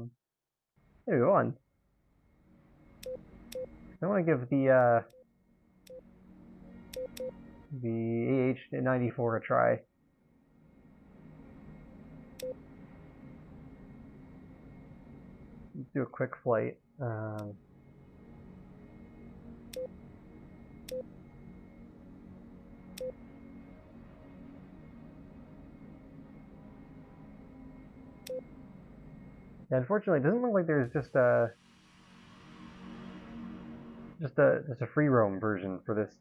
we go on. I want to give the AH-94 a try. Let's do a quick flight. Yeah, unfortunately, it doesn't look like there's just a free roam version for this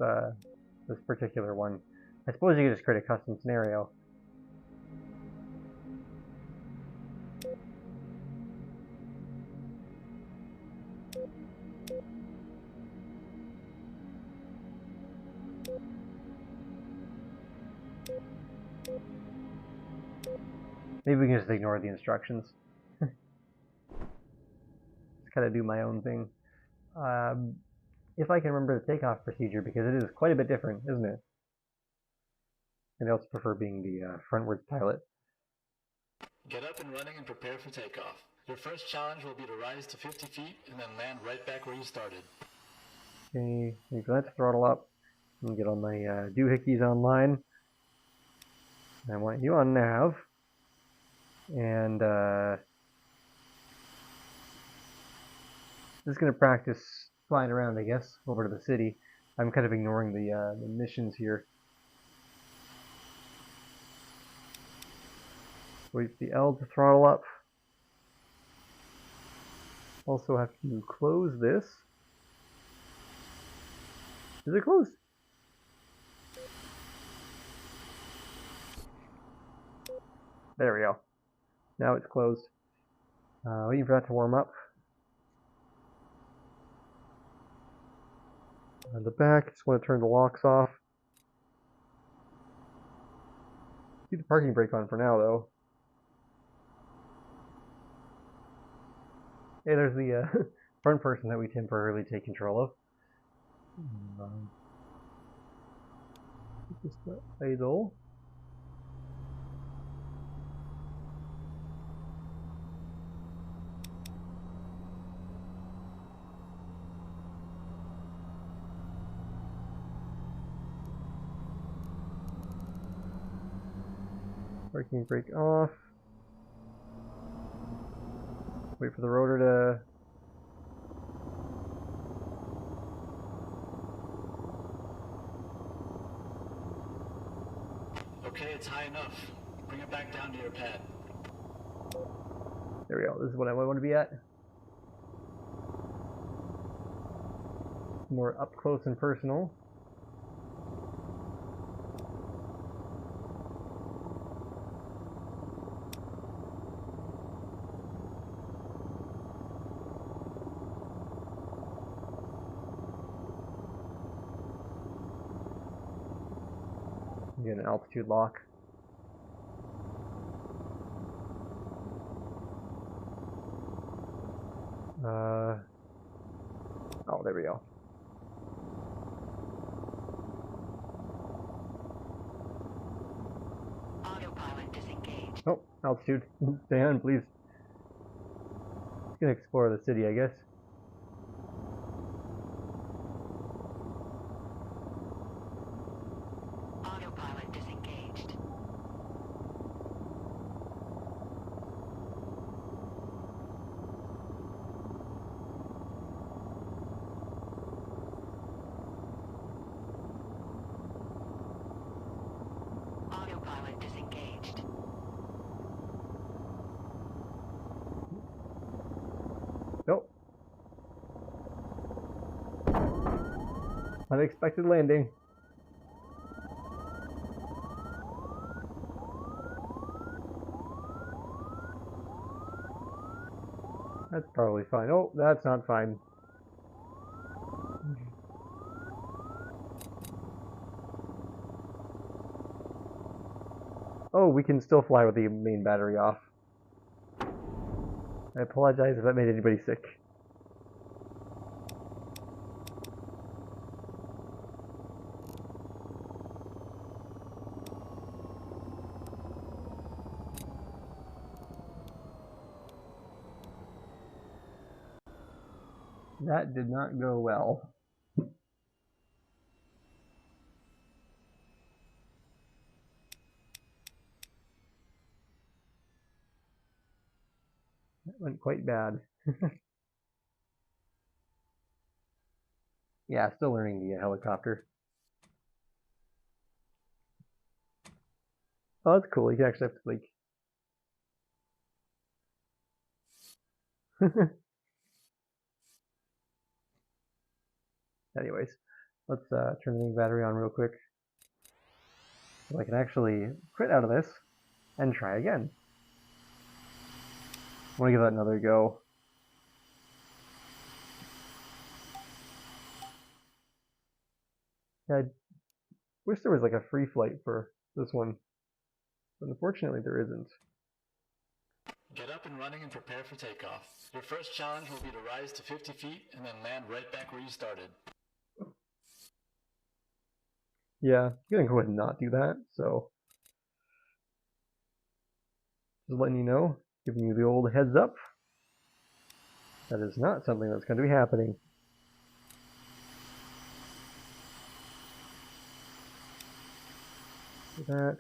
this particular one. I suppose you could just create a custom scenario. Maybe we can just ignore the instructions. Just kind of do my own thing. If I can remember the takeoff procedure, because it is quite a bit different, isn't it? And I also prefer being the frontwards pilot. Get up and running and prepare for takeoff. Your first challenge will be to rise to 50 feet and then land right back where you started. Okay, let's throttle up. And get all my doohickeys online. I want you on nav. And just gonna practice flying around, I guess, over to the city. I'm kind of ignoring the missions here. Wait the L to throttle up. Also have to close this. Is it closed? There we go. Now it's closed. Waiting for that to warm up. On the back, just want to turn the locks off. Keep the parking brake on for now, though. Hey, there's the front person that we temporarily take control of. Just idle. Parking brake off. Wait for the rotor to... Okay, it's high enough. Bring it back down to your pad. There we go. This is what I want to be at. More up close and personal. Get an altitude lock. Oh, there we go. Autopilot disengaged. Oh, altitude. Stay on, please. Just gonna explore the city, I guess. Autopilot disengaged. Autopilot disengaged. Nope. Unexpected landing. That's probably fine. Oh, that's not fine. Oh, we can still fly with the main battery off. I apologize if that made anybody sick. That did not go well. That went quite bad. Yeah, still learning the helicopter. Oh, that's cool. You can actually have to, like... Anyways, let's turn the battery on real quick. So I can actually quit out of this and try again. I want to give that another go. Yeah, I wish there was like a free flight for this one, but unfortunately there isn't. Get up and running and prepare for takeoff. Your first challenge will be to rise to 50 feet and then land right back where you started. Yeah, I'm gonna go ahead and not do that, so just letting you know, giving you the old heads up. That is not something that's going to be happening. Do that.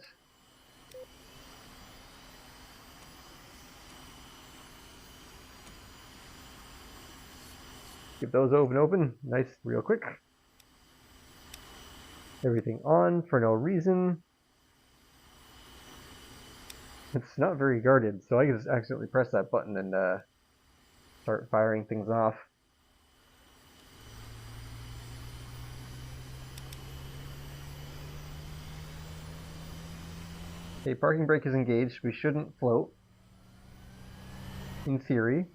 Get those open, nice, real quick. Everything on for no reason. It's not very guarded, so I can just accidentally press that button and start firing things off. Okay, parking brake is engaged. We shouldn't float. In theory.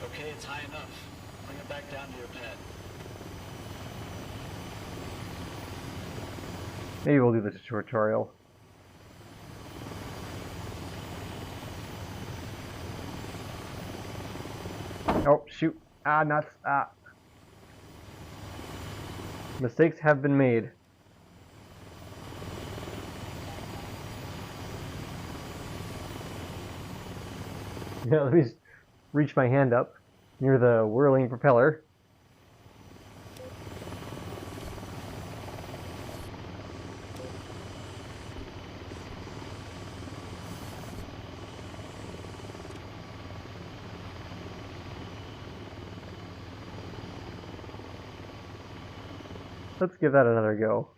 Okay, it's high enough. Bring it back down to your pad. Maybe we'll do the tutorial. Oh, shoot. Ah, nuts. Ah. Mistakes have been made. Yeah, let me just reach my hand up near the whirling propeller. Let's give that another go.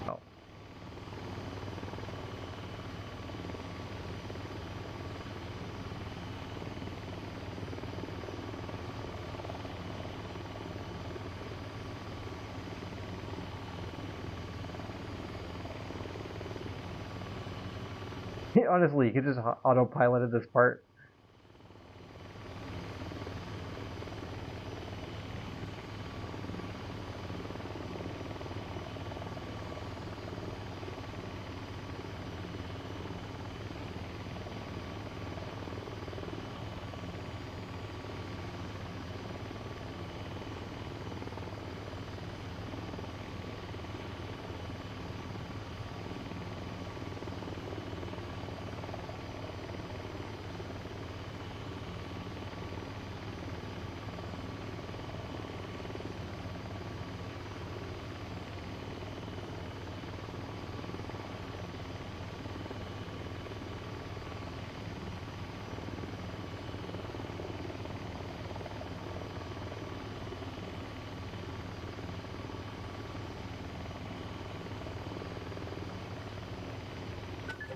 Oh. Honestly, you could just autopiloted this part.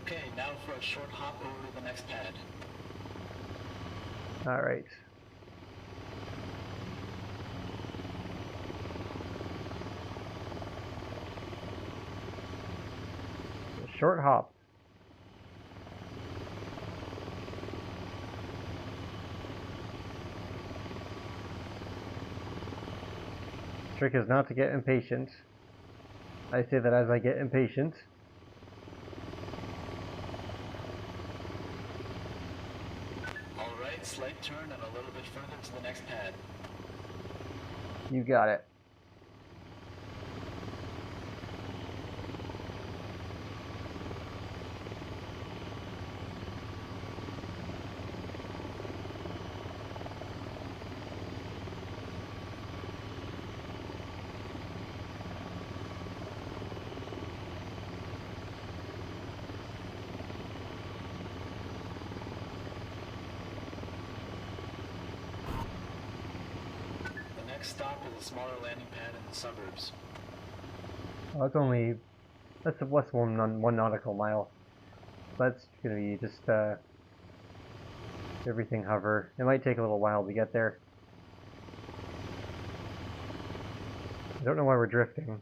Okay, now for a short hop over to the next pad. Alright. short hop. Trick is not to get impatient. I say that as I get impatient. Alright, slight turn and a little bit further to the next pad. You got it. Next stop is a smaller landing pad in the suburbs. Oh, that's less than one nautical mile. That's gonna be just everything hover. It might take a little while to get there. I don't know why we're drifting.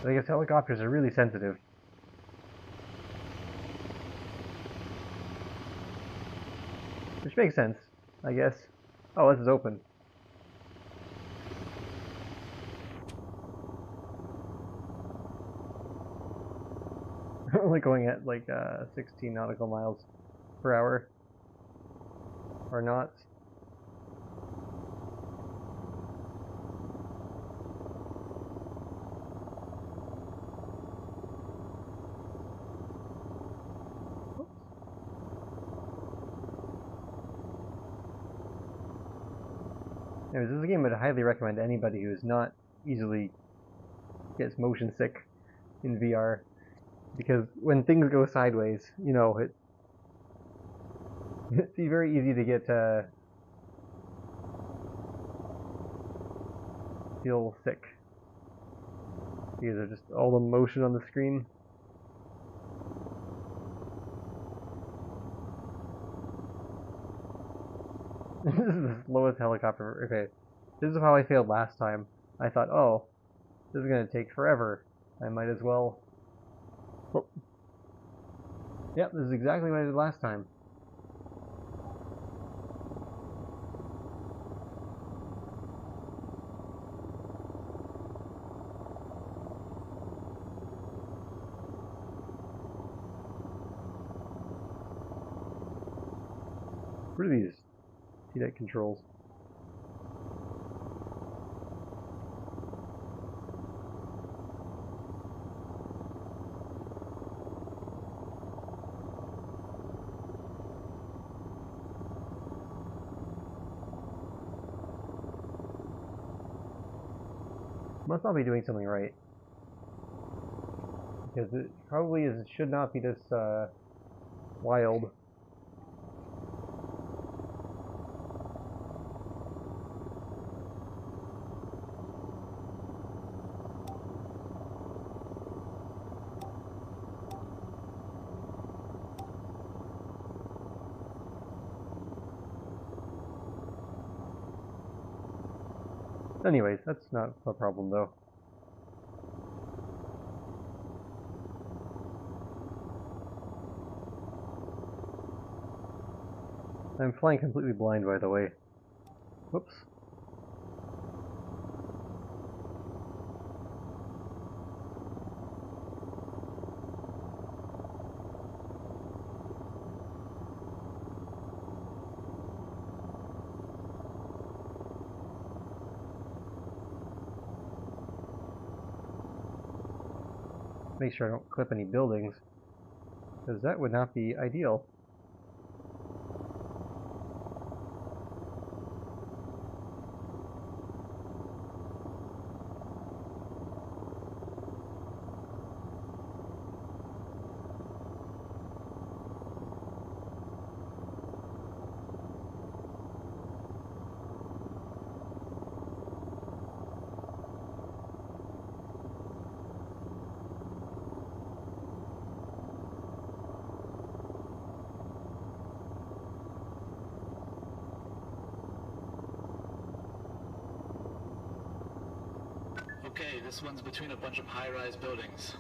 I guess helicopters are really sensitive. Which makes sense, I guess. Oh, this is open. Only going at like 16 nautical miles per hour. Or knots. Anyways, this is a game I'd highly recommend to anybody who is not easily gets motion sick in VR. Because when things go sideways, you know, it's very easy to get feel sick. Because of just all the motion on the screen. This is the slowest helicopter. Okay, this is how I failed last time. I thought, oh, this is gonna take forever. I might as well. Oh. Yep, this is exactly what I did last time. What are these? TDEC controls. Must not be doing something right. Because it probably should not be this wild. Anyways, that's not a problem though. I'm flying completely blind, by the way. Whoops. Make sure I don't clip any buildings, because that would not be ideal. Okay, this one's between a bunch of high-rise buildings.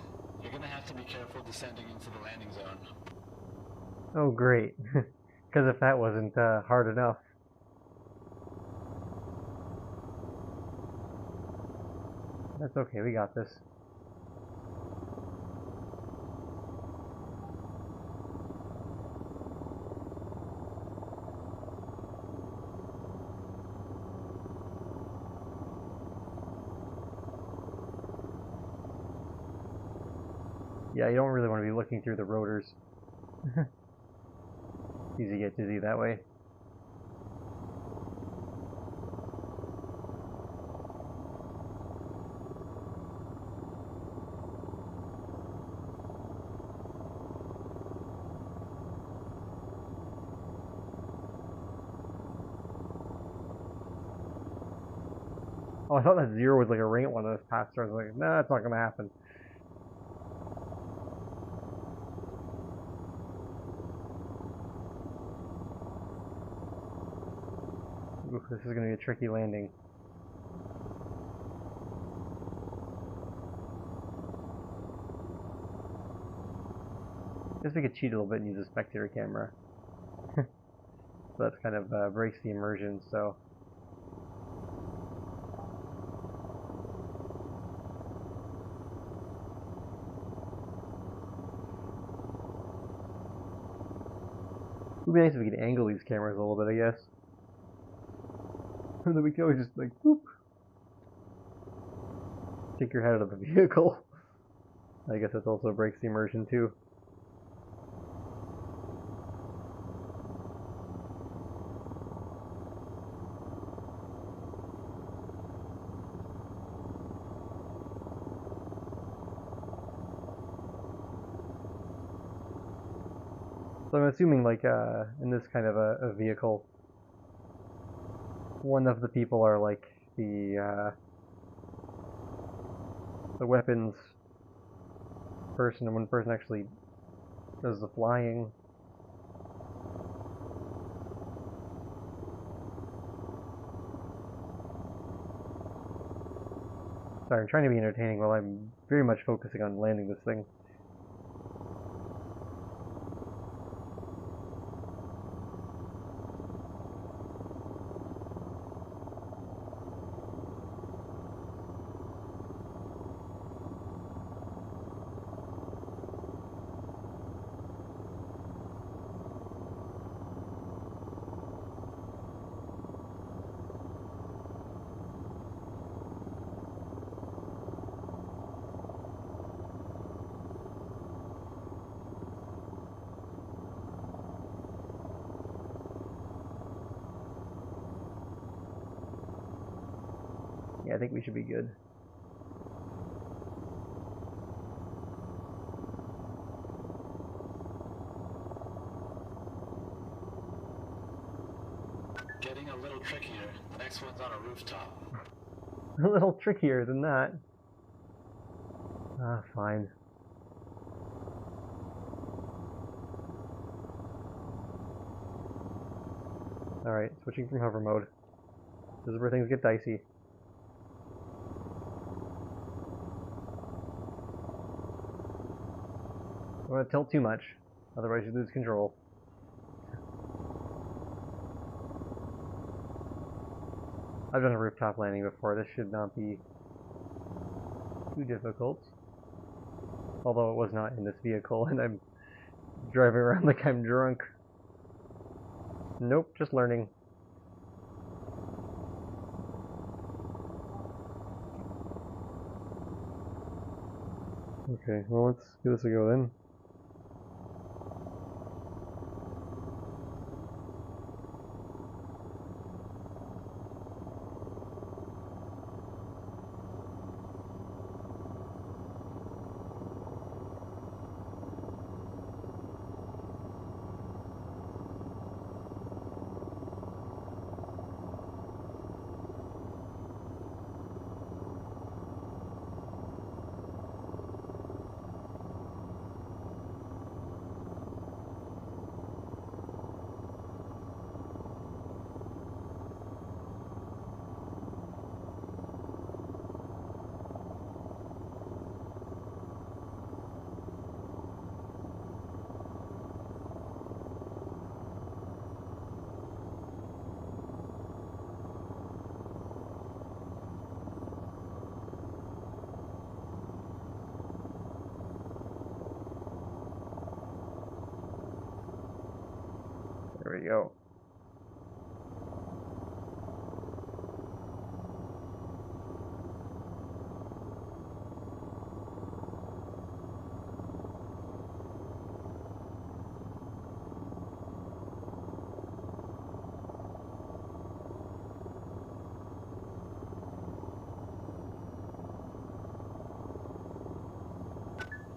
You're gonna have to be careful descending into the landing zone. Oh, great. Because if that wasn't hard enough. That's okay, we got this. Yeah, you don't really want to be looking through the rotors. Easy to get dizzy that way. Oh, I thought that zero was like a ring at one of those paths. I was like, nah, that's not gonna happen. Oof, this is gonna be a tricky landing. Guess we could cheat a little bit and use a spectator camera. So that's kind of breaks the immersion, so. It would be nice if we could angle these cameras a little bit, I guess. And then we can always just like, whoop. Take your head out of the vehicle. I guess that also breaks the immersion too. So I'm assuming like in this kind of a vehicle, one of the people are like the weapons person, and one person actually does the flying. Sorry, I'm trying to be entertaining while I'm very much focusing on landing this thing. Yeah, I think we should be good. Getting a little trickier. The next one's on a rooftop. A little trickier than that. Ah, fine. Alright, switching from hover mode. This is where things get dicey. Don't want to tilt too much, otherwise you lose control. I've done a rooftop landing before, this should not be too difficult. Although it was not in this vehicle, and I'm driving around like I'm drunk. Nope, just learning. Okay, well let's give this a go then. There we go.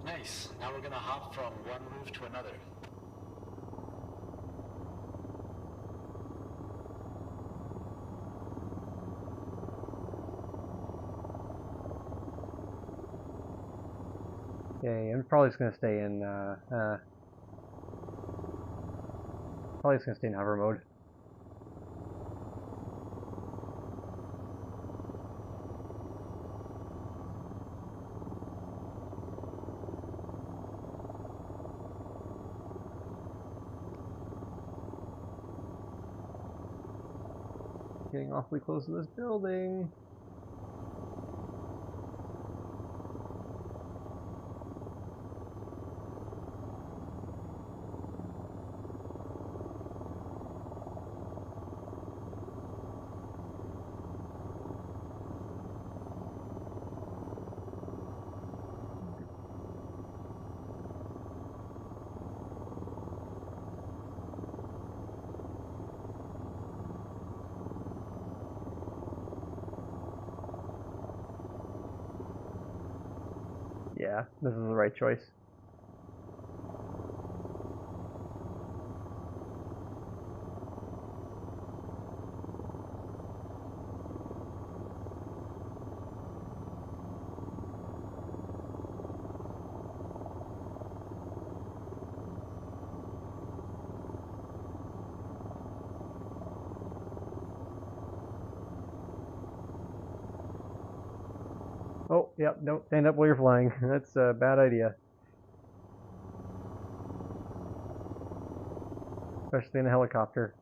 Nice. Now we're gonna hop from one roof to another. Okay, I'm probably just gonna stay in hover mode. Getting awfully close to this building. Yeah, this is the right choice. Oh, yep, don't stand up while you're flying. That's a bad idea. Especially in a helicopter.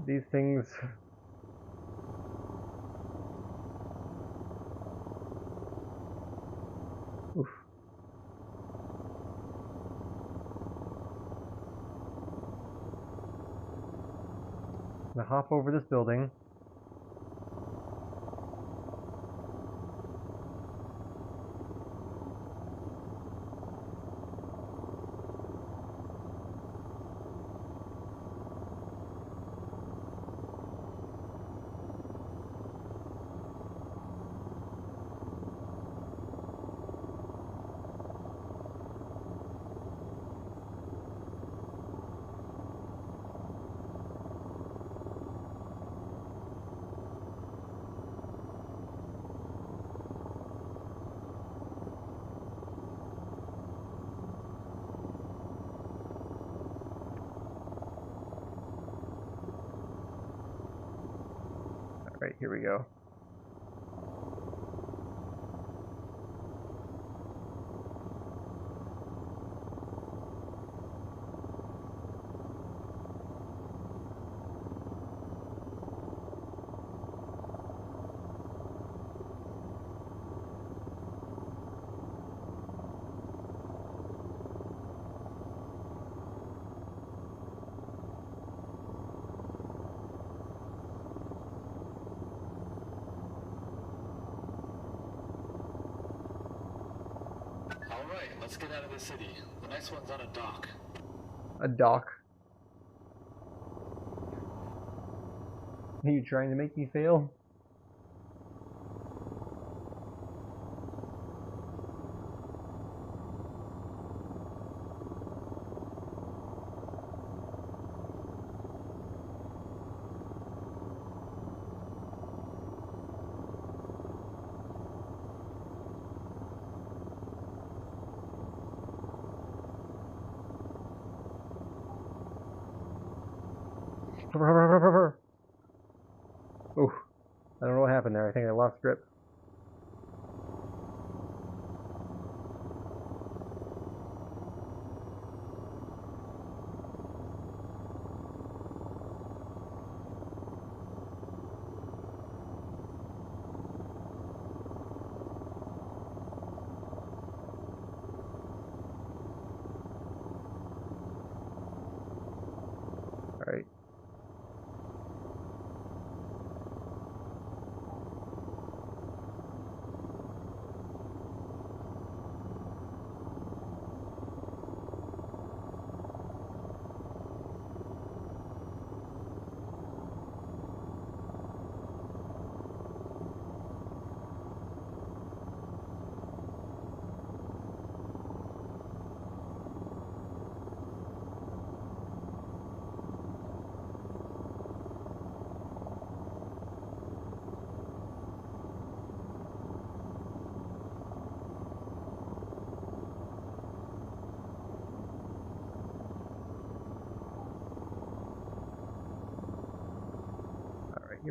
These things... Oof. I'm gonna hop over this building. Alright, here we go. Alright, let's get out of the city. The next one's on a dock. A dock. Are you trying to make me fail? Ooh, I don't know what happened there. I think I lost grip. Alright,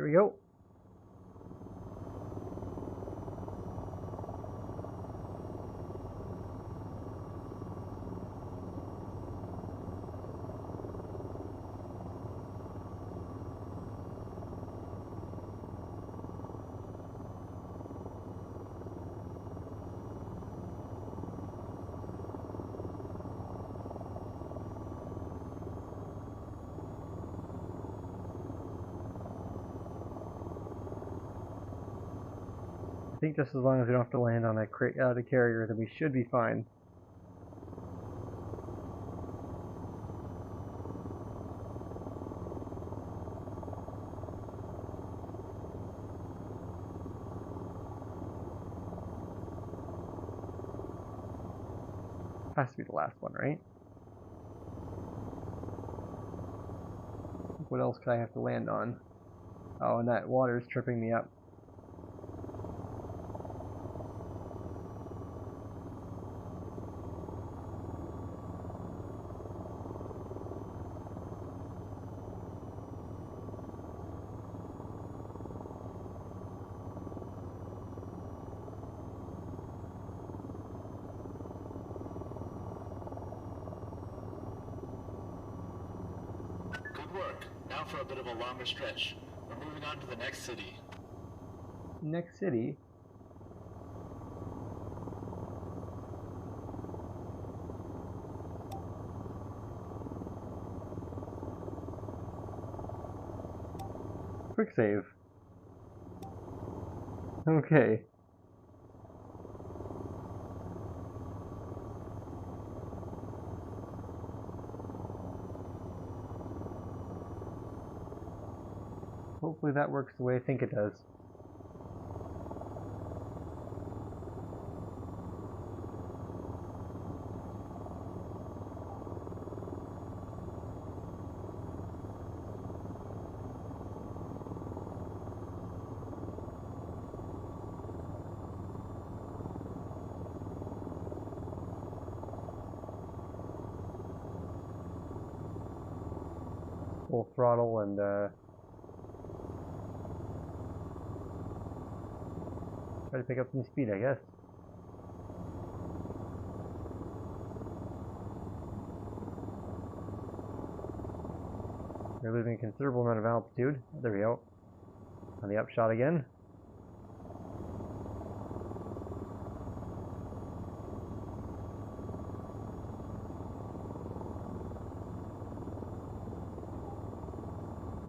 we go. I think just as long as we don't have to land on a carrier, then we should be fine. Has to be the last one, right? What else could I have to land on? Oh, and that water is tripping me up. Good work. Now for a bit of a longer stretch. We're moving on to the next city. Next city? Quick save. Okay. Hopefully that works the way I think it does. Full throttle and try to pick up some speed, I guess. We're losing a considerable amount of altitude. There we go. On the upshot again.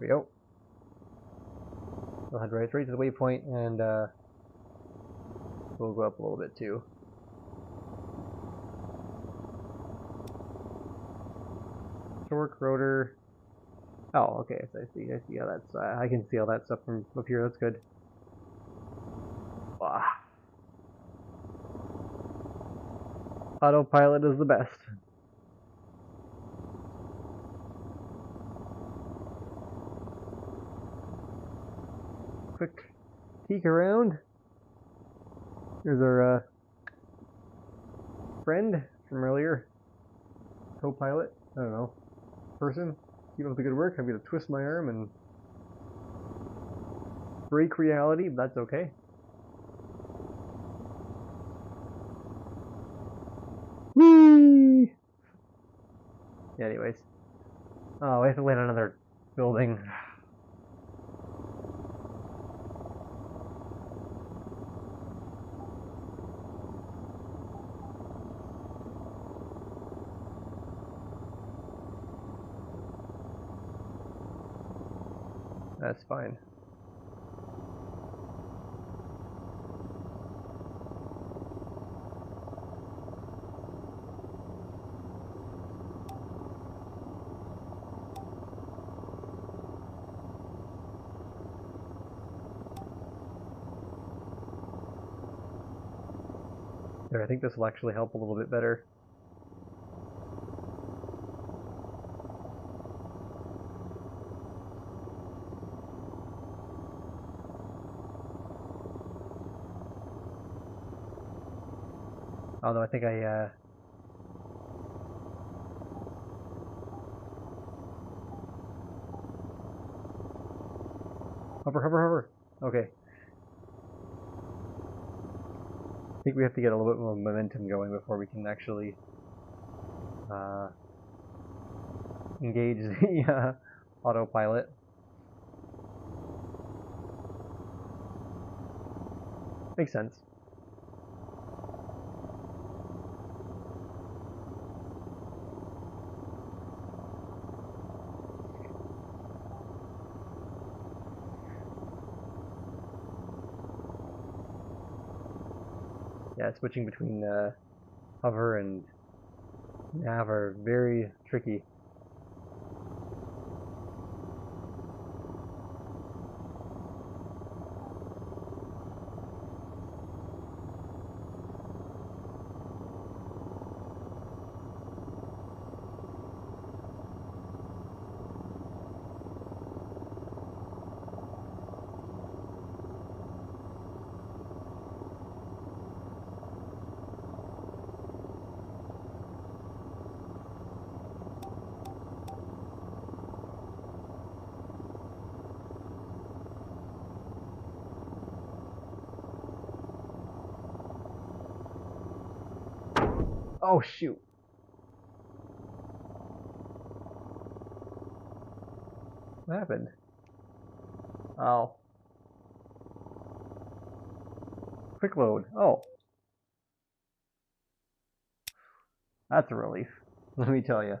There we go. We'll head right to the waypoint, and we'll go up a little bit too. Torque, rotor. Oh, okay. So I see how that's. I can see all that stuff from up here. That's good. Wow. Autopilot is the best. Quick peek around. Here's our friend from earlier. Co-pilot. I don't know. Person. Keep up the good work. I'm gonna twist my arm and break reality, but that's okay. Whee! Yeah, anyways. Oh, we have to land on another building. That's fine. There, I think this will actually help a little bit better. Although I think Hover, hover, hover. Okay. I think we have to get a little bit more momentum going before we can actually engage the autopilot. Makes sense. Yeah, switching between hover and nav are very tricky. Oh shoot. What happened? Oh. Quick load. Oh. That's a relief. Let me tell you.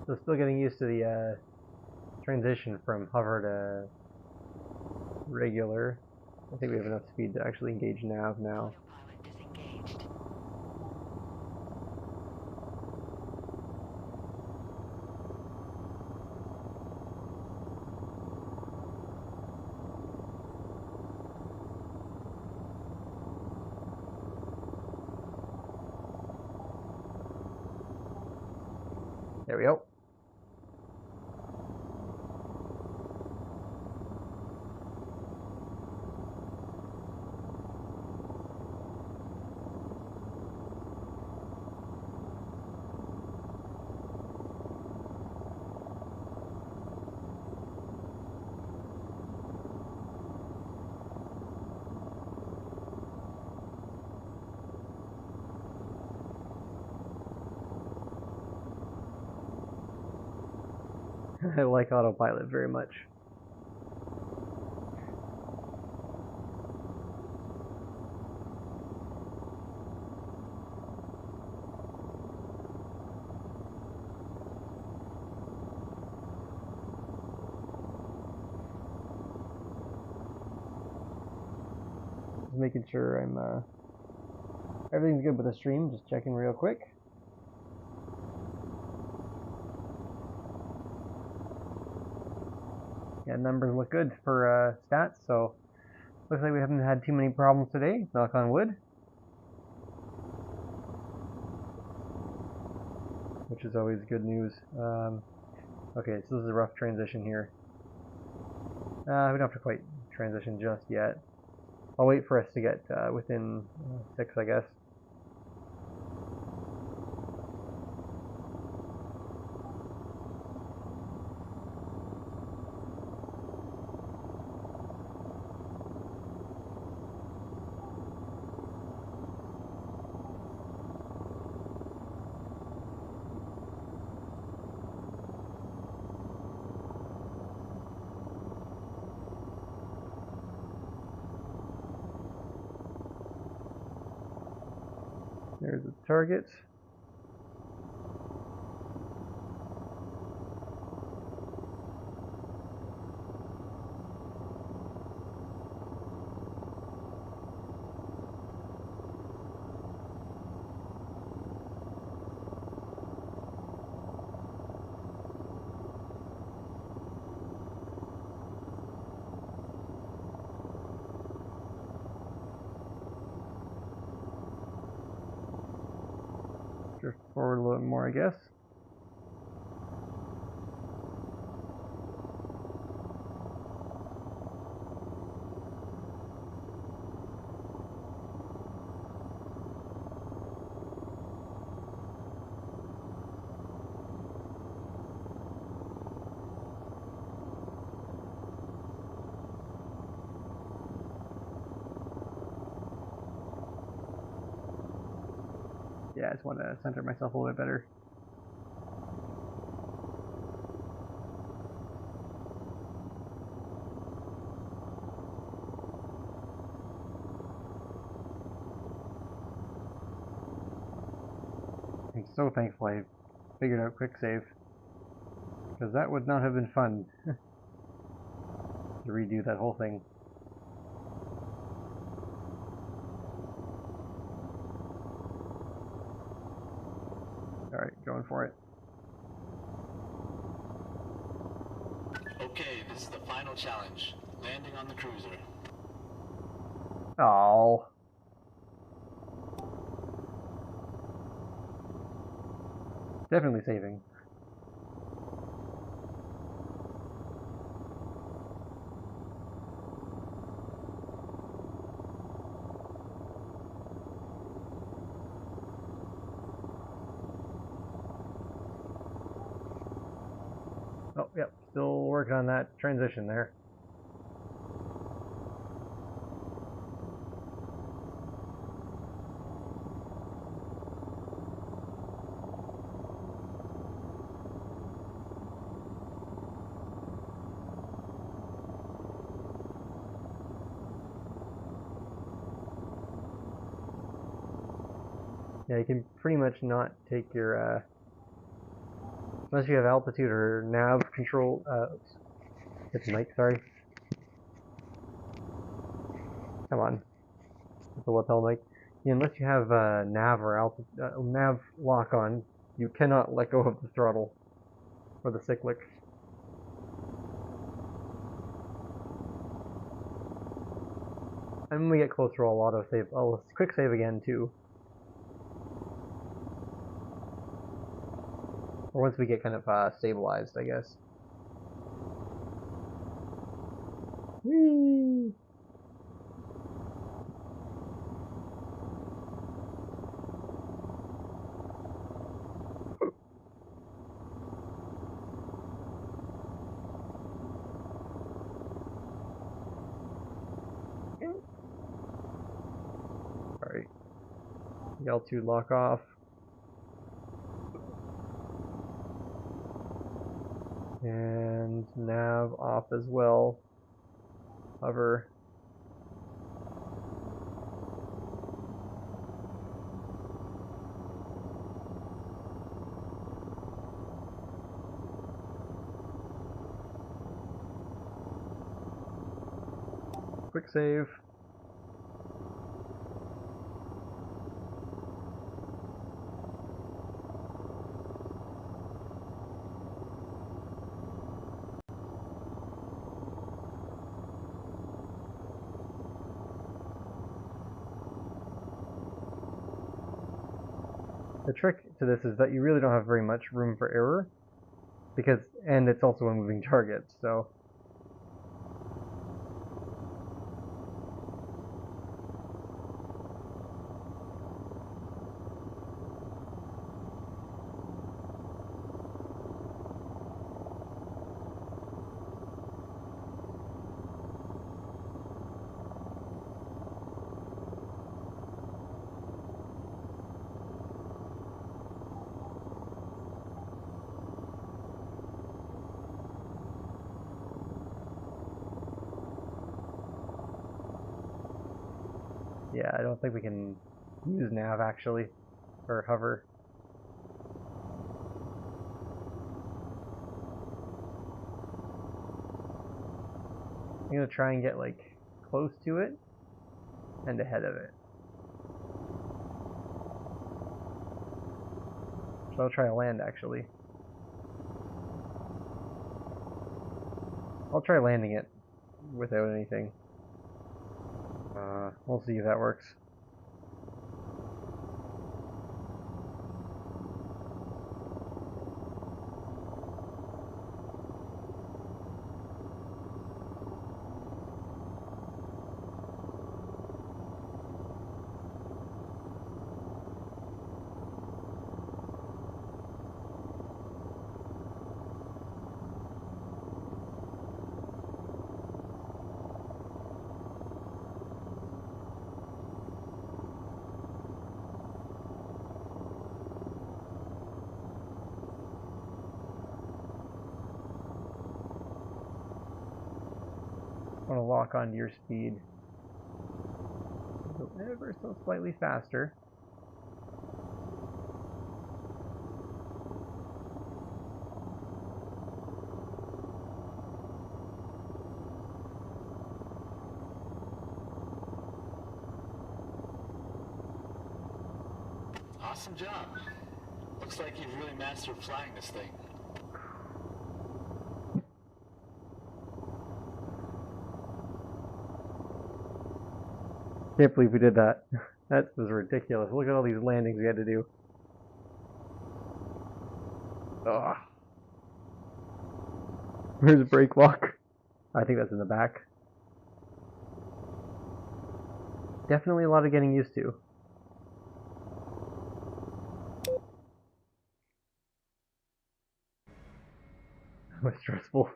So still getting used to the transition from hover to regular. I think we have enough speed to actually engage nav now. Autopilot disengaged. There we go. I like autopilot very much. Just making sure I'm everything's good with the stream, just checking real quick. Yeah, numbers look good for stats, so looks like we haven't had too many problems today, knock on wood. Which is always good news. Okay, so this is a rough transition here. We don't have to quite transition just yet. I'll wait for us to get within 6, I guess. There's the target. one more, I guess. Yeah, I just want to center myself a little bit better. I'm so thankful I figured out quick save, because that would not have been fun to redo that whole thing. Alright, going for it. Okay, this is the final challenge. Landing on the cruiser. Oh. Definitely saving. Oh, yep, still working on that transition there. Yeah, you can pretty much not take your, unless you have altitude or nav control, hit the mic, sorry. Come on. It's a lapel mic. Yeah, unless you have nav or nav lock on, you cannot let go of the throttle or the cyclic. And when we get closer, I'll auto save. I'll quick save again too. Or once we get kind of stabilized, I guess. Whee! Alright. L2 lock off. And nav off as well. Hover. Quick save. The trick to this is that you really don't have very much room for error, and it's also a moving target, so yeah, I don't think we can use nav actually, or hover. I'm gonna try and get like close to it and ahead of it. So I'll try to land actually. I'll try landing it without anything. We'll see if that works. want to lock onto your speed. Go ever so slightly faster. Awesome job. Looks like you've really mastered flying this thing. Can't believe we did that. That was ridiculous. Look at all these landings we had to do. Ugh. Where's the brake walk? I think that's in the back. Definitely a lot of getting used to. That was stressful.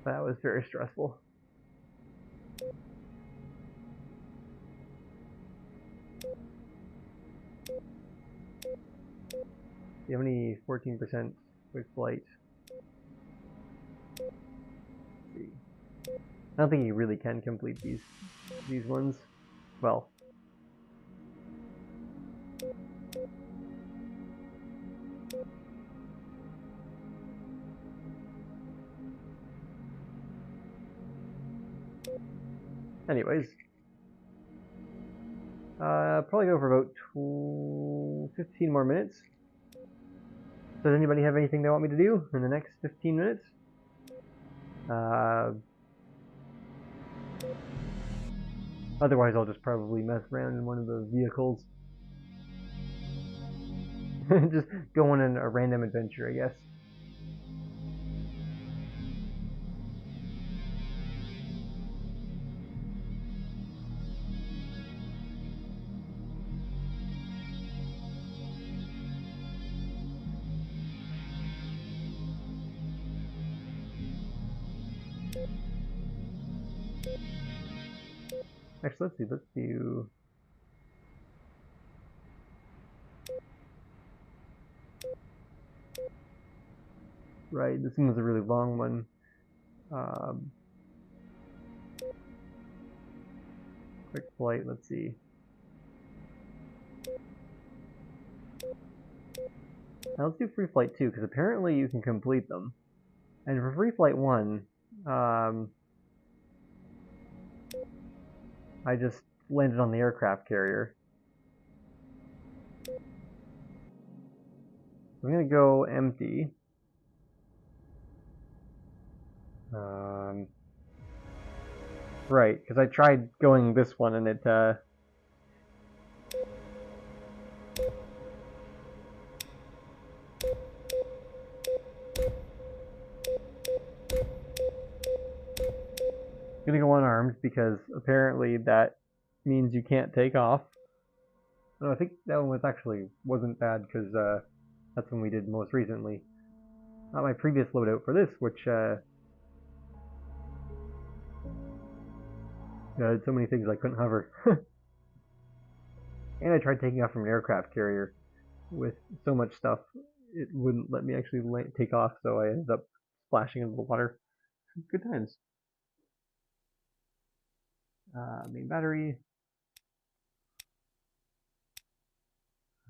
That was very stressful. Do you have any 14% quick flight? Let's see. I don't think you really can complete these ones. Well. Anyways. Probably go for about 15 more minutes. Does anybody have anything they want me to do in the next 15 minutes? Otherwise, I'll just probably mess around in one of the vehicles. Just go on a random adventure, I guess. Actually, let's do... Right, this one was a really long one. Quick flight, let's see. Now let's do free flight 2, because apparently you can complete them. And for free flight 1, I just landed on the aircraft carrier. I'm gonna go empty. Right, because I tried going this one and it, gonna go unarmed because apparently that means you can't take off. No, I think that one wasn't bad because that's when we did most recently. Not my previous loadout for this, which had so many things I couldn't hover. And I tried taking off from an aircraft carrier with so much stuff, it wouldn't let me actually take off, so I ended up splashing into the water. Good times. Main battery.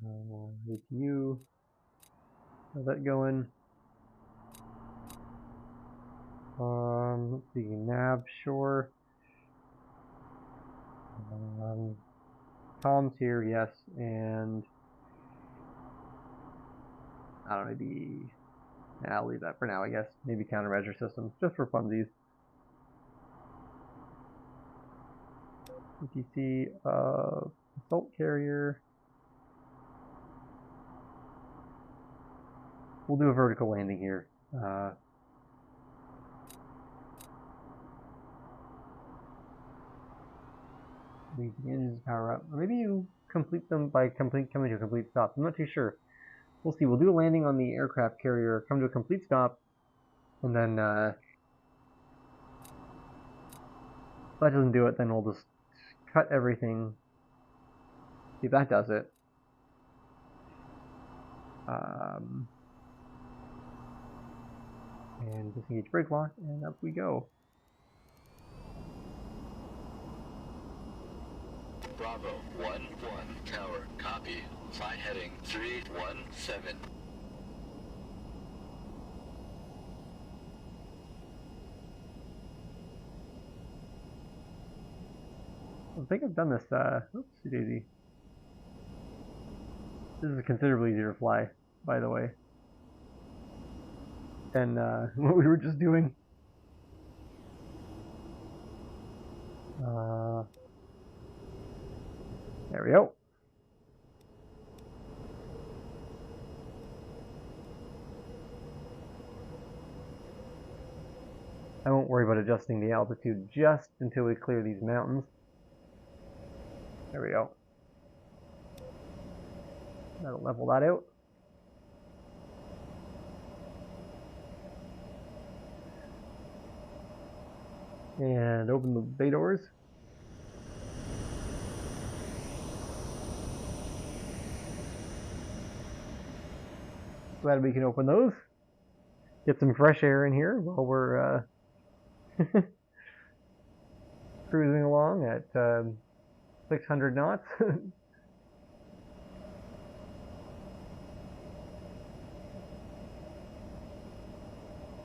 APU. How's that going? Let's see, nav, sure. Comms here, yes, and I don't know, maybe I'll leave that for now, I guess. Maybe countermeasure systems, just for funsies. ETC, assault carrier. We'll do a vertical landing here. Leave the engines power up. Or maybe you complete them by coming to a complete stop. I'm not too sure. We'll see. We'll do a landing on the aircraft carrier, come to a complete stop, and then if that doesn't do it, then we'll just cut everything. See if that does it. And disengage brake lock, and up we go. Bravo 1-1 tower. Copy. Fly heading 317. I think I've done this, oops, daisy. This is considerably easier to fly, by the way, than what we were just doing. There we go. I won't worry about adjusting the altitude just until we clear these mountains. There we go. That'll level that out. And open the bay doors. Glad we can open those. Get some fresh air in here while we're cruising along at 600 knots.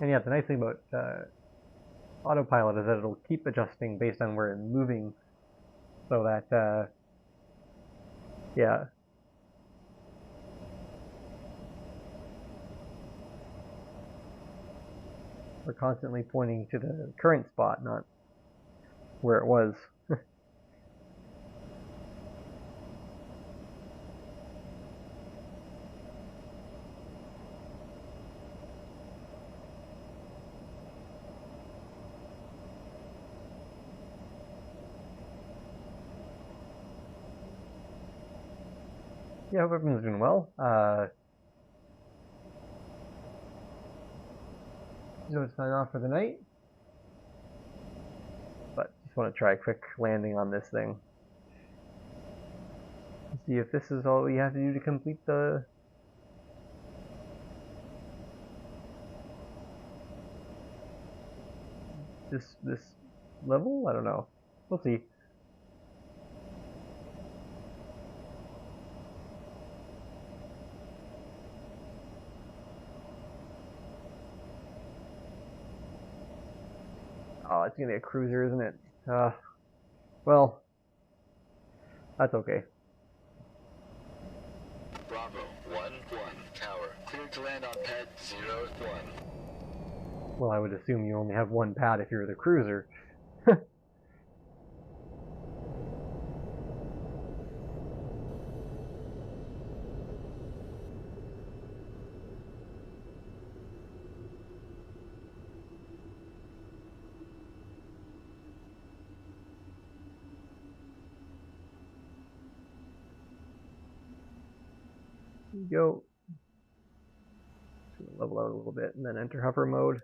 And yeah, the nice thing about autopilot is that it'll keep adjusting based on where it's moving, so that yeah. We're constantly pointing to the current spot, not where it was. Yeah, hope everyone's doing well. So sign off for the night. But just want to try a quick landing on this thing. See if this is all we have to do to complete the this level? I don't know. We'll see. Oh, it's gonna be a cruiser, isn't it? Well, that's okay. Bravo 1-1 tower. Cleared to land on pad 01. Well, I would assume you only have one pad if you're the cruiser. Go. Level out a little bit and then enter hover mode.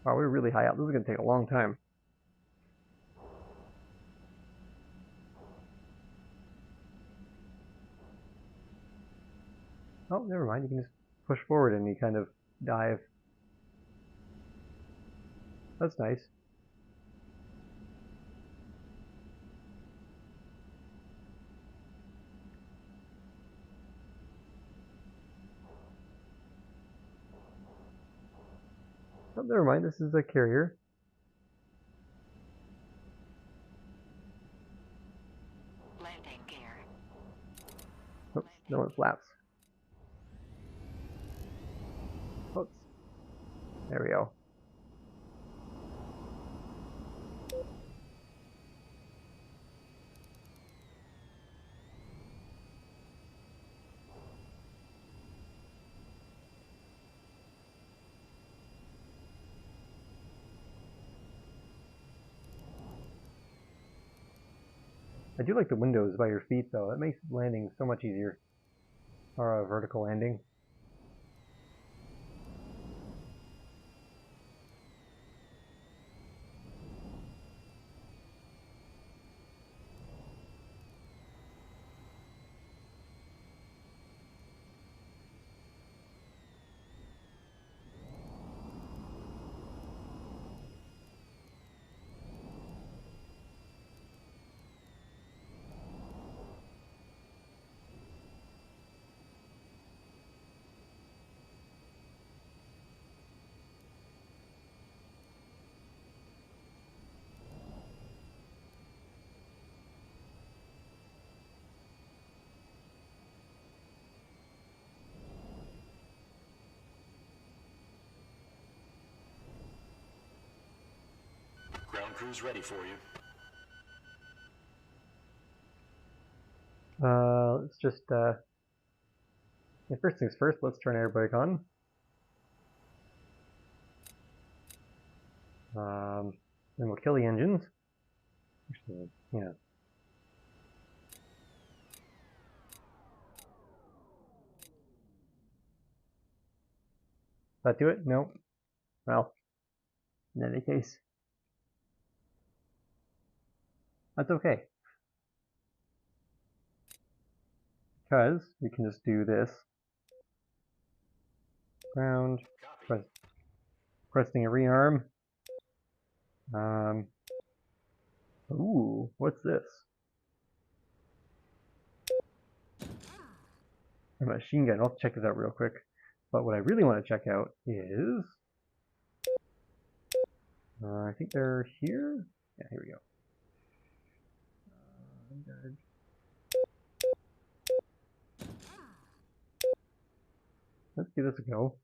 Wow, we're really high up. This is going to take a long time. Oh, never mind. You can just push forward and you kind of dive. That's nice. Oh, never mind. This is a carrier. Landing gear. Oops, no one flaps. Oops. There we go. I do like the windows by your feet, though. It makes landing so much easier. Or a vertical landing. crews ready for you. Let's just, yeah, first things first, let's turn everybody on. Then we'll kill the engines. Actually, yeah. That do it? No. Well, in any case, that's okay. Because we can just do this. Ground, pressing a rearm. Ooh, what's this? A machine gun. I'll check this out real quick. But what I really want to check out is... I think they're here? Yeah, here we go. Let's give this a go.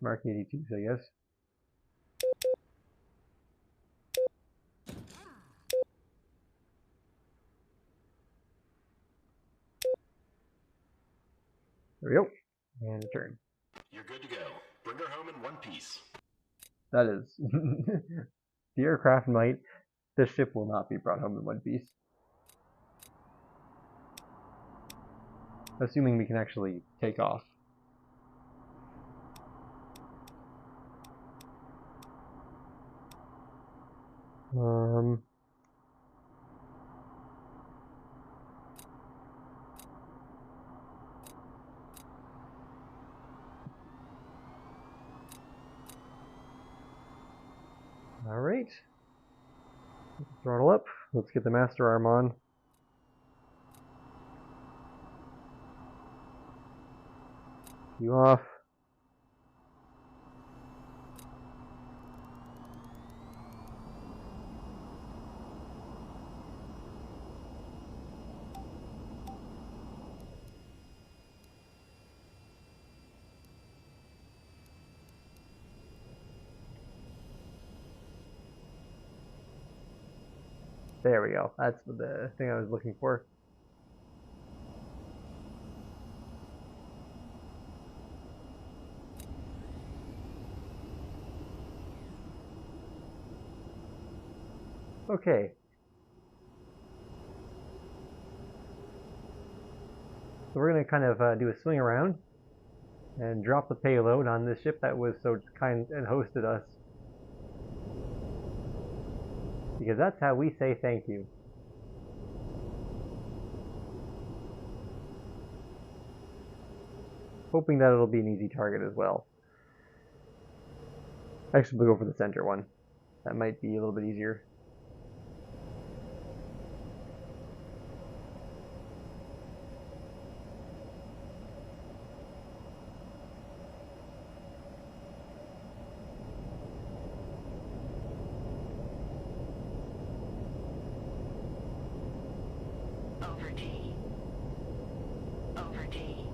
Mark 82s, I guess. There we go. And turn. You're good to go. Bring her home in one piece. That is. The aircraft might. This ship will not be brought home in one piece. Assuming we can actually take off. Alright. Throttle up. Let's get the master arm on. You off. There we go. That's the thing I was looking for. Okay. So we're going to kind of do a swing around and drop the payload on this ship that was so kind and hosted us. Because that's how we say thank you. Hoping that it'll be an easy target as well. Actually, we'll go for the center one. That might be a little bit easier. Over T. Over T.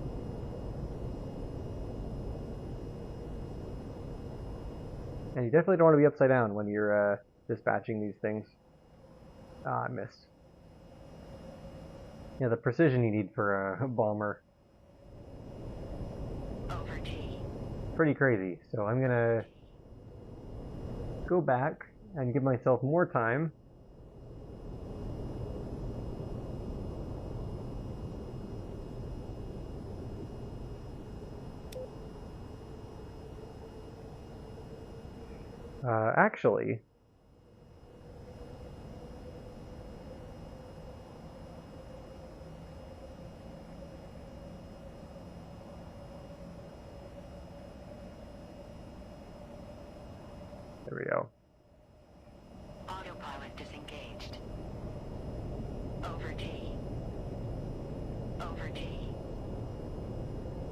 And you definitely don't want to be upside down when you're dispatching these things. Ah, I missed. Yeah, the precision you need for a bomber. Over T. Pretty crazy. So I'm gonna go back and give myself more time. Actually, there we go. Autopilot disengaged. Over T. Over T.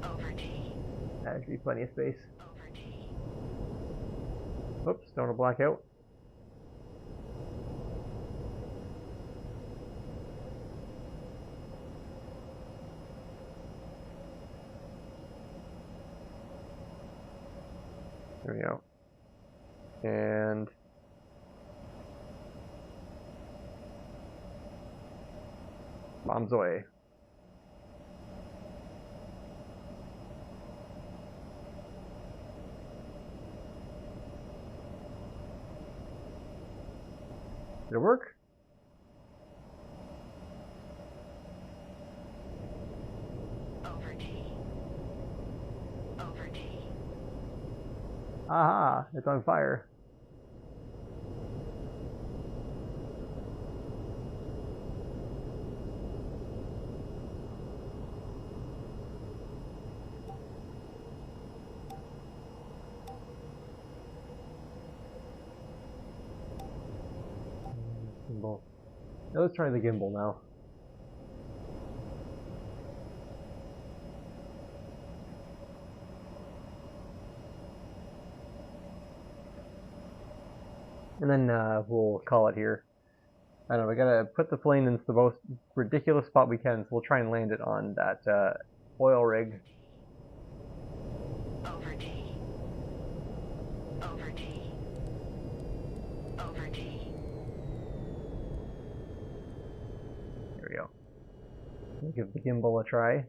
Over T. That should be plenty of space. Over T. Oops, don't want to black out. There we go. And bombs away. Did it work? Over T. Over T. Aha! It's on fire. Gimbal. Now let's try the gimbal now. And then we'll call it here. I don't know, we gotta put the plane into the most ridiculous spot we can, so we'll try and land it on that oil rig. Over T. Over T. Over T. There we go. We'll give the gimbal a try.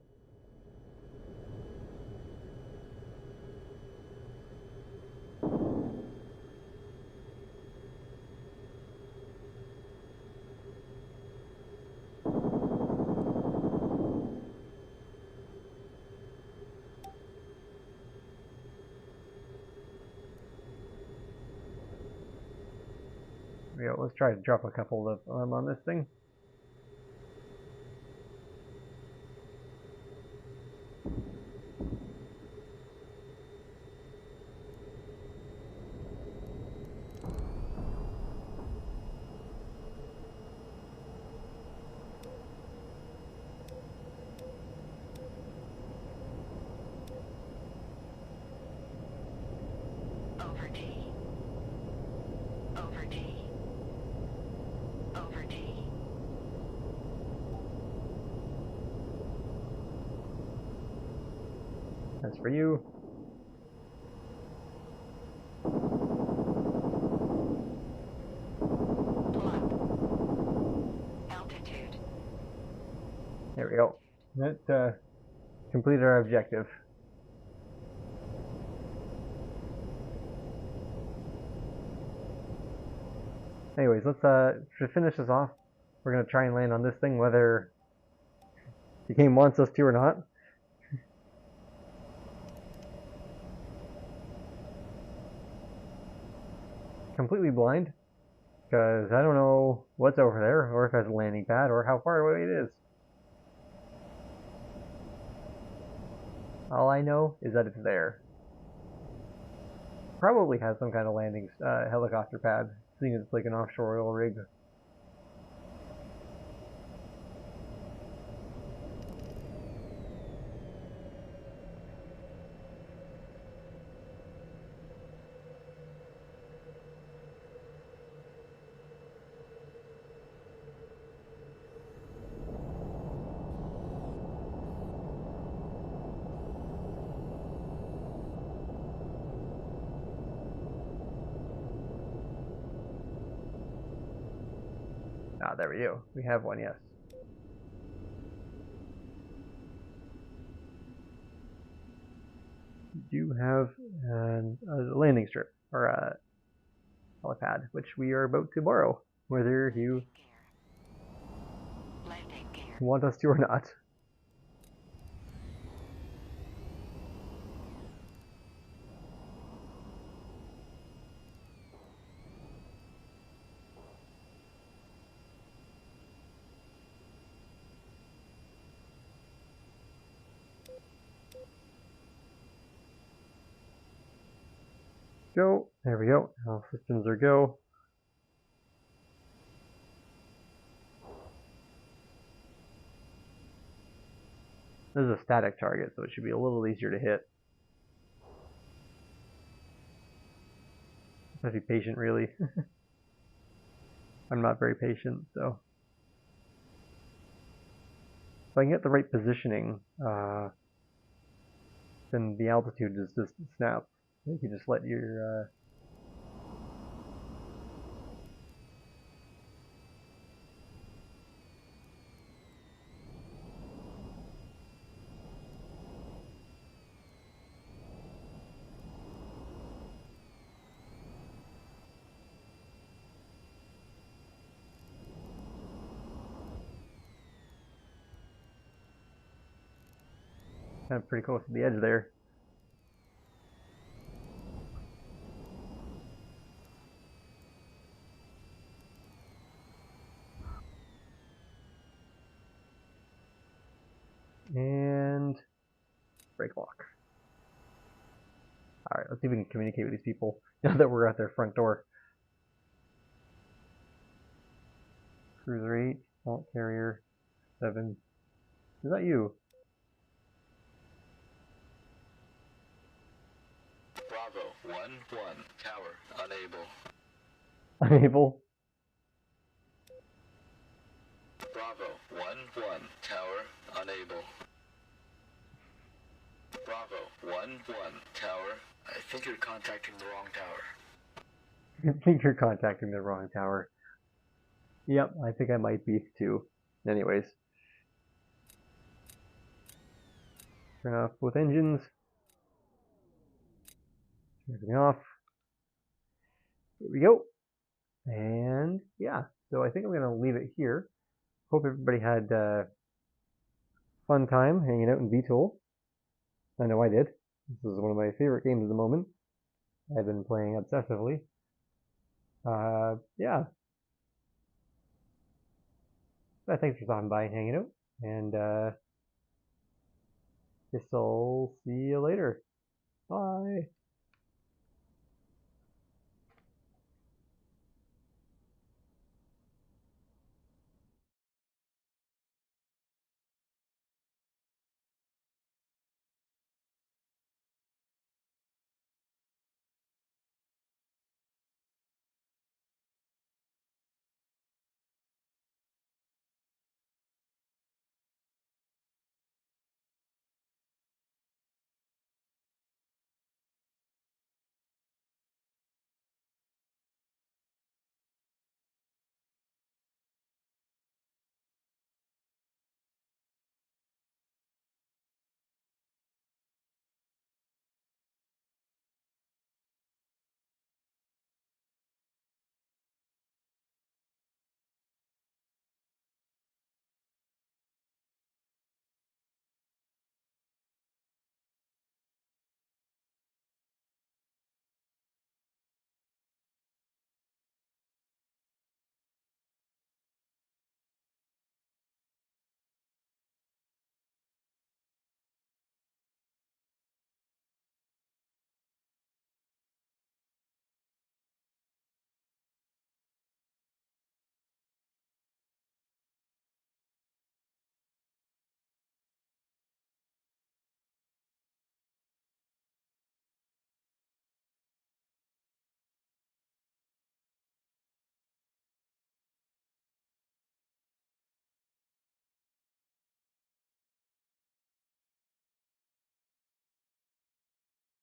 There we go. Let's try to drop a couple of them on this thing. Over T. Over T. Over T. That's for you. Pull up. Altitude. There we go. That completed our objective. Anyways, let's to finish this off, we're gonna try and land on this thing, whether the game wants us to or not. Completely blind, because I don't know what's over there, or if it's a landing pad, or how far away it is. All I know is that it's there. Probably has some kind of landing helicopter pad, seeing as it's like an offshore oil rig. Ah, there we go. We have one, yes. We do have a landing strip, or a helipad, which we are about to borrow, whether you Landing gear. want us to or not. Go. There we go. All systems are go. This is a static target, so it should be a little easier to hit. Have to be patient, really. I'm not very patient, so. If I can get the right positioning, then the altitude is just snaps. You can just let your kind of pretty close to the edge there. And brake lock. Alright, let's see if we can communicate with these people now that we're at their front door. Cruiser 8, Alt Carrier 7. Is that you? Bravo 1-1, tower, unable. Unable? Bravo 1-1, tower, unable. Bravo 1-1, tower. I think you're contacting the wrong tower. I think you're contacting the wrong tower. Yep, I think I might be too. Anyways. Turn off both engines. Turn everything off. Here we go. And yeah, so I think I'm going to leave it here. Hope everybody had fun time hanging out in VTOL. I know I did. This is one of my favorite games at the moment. I've been playing obsessively. Yeah. Thanks for stopping by and hanging out. And guess I'll see you later. Bye.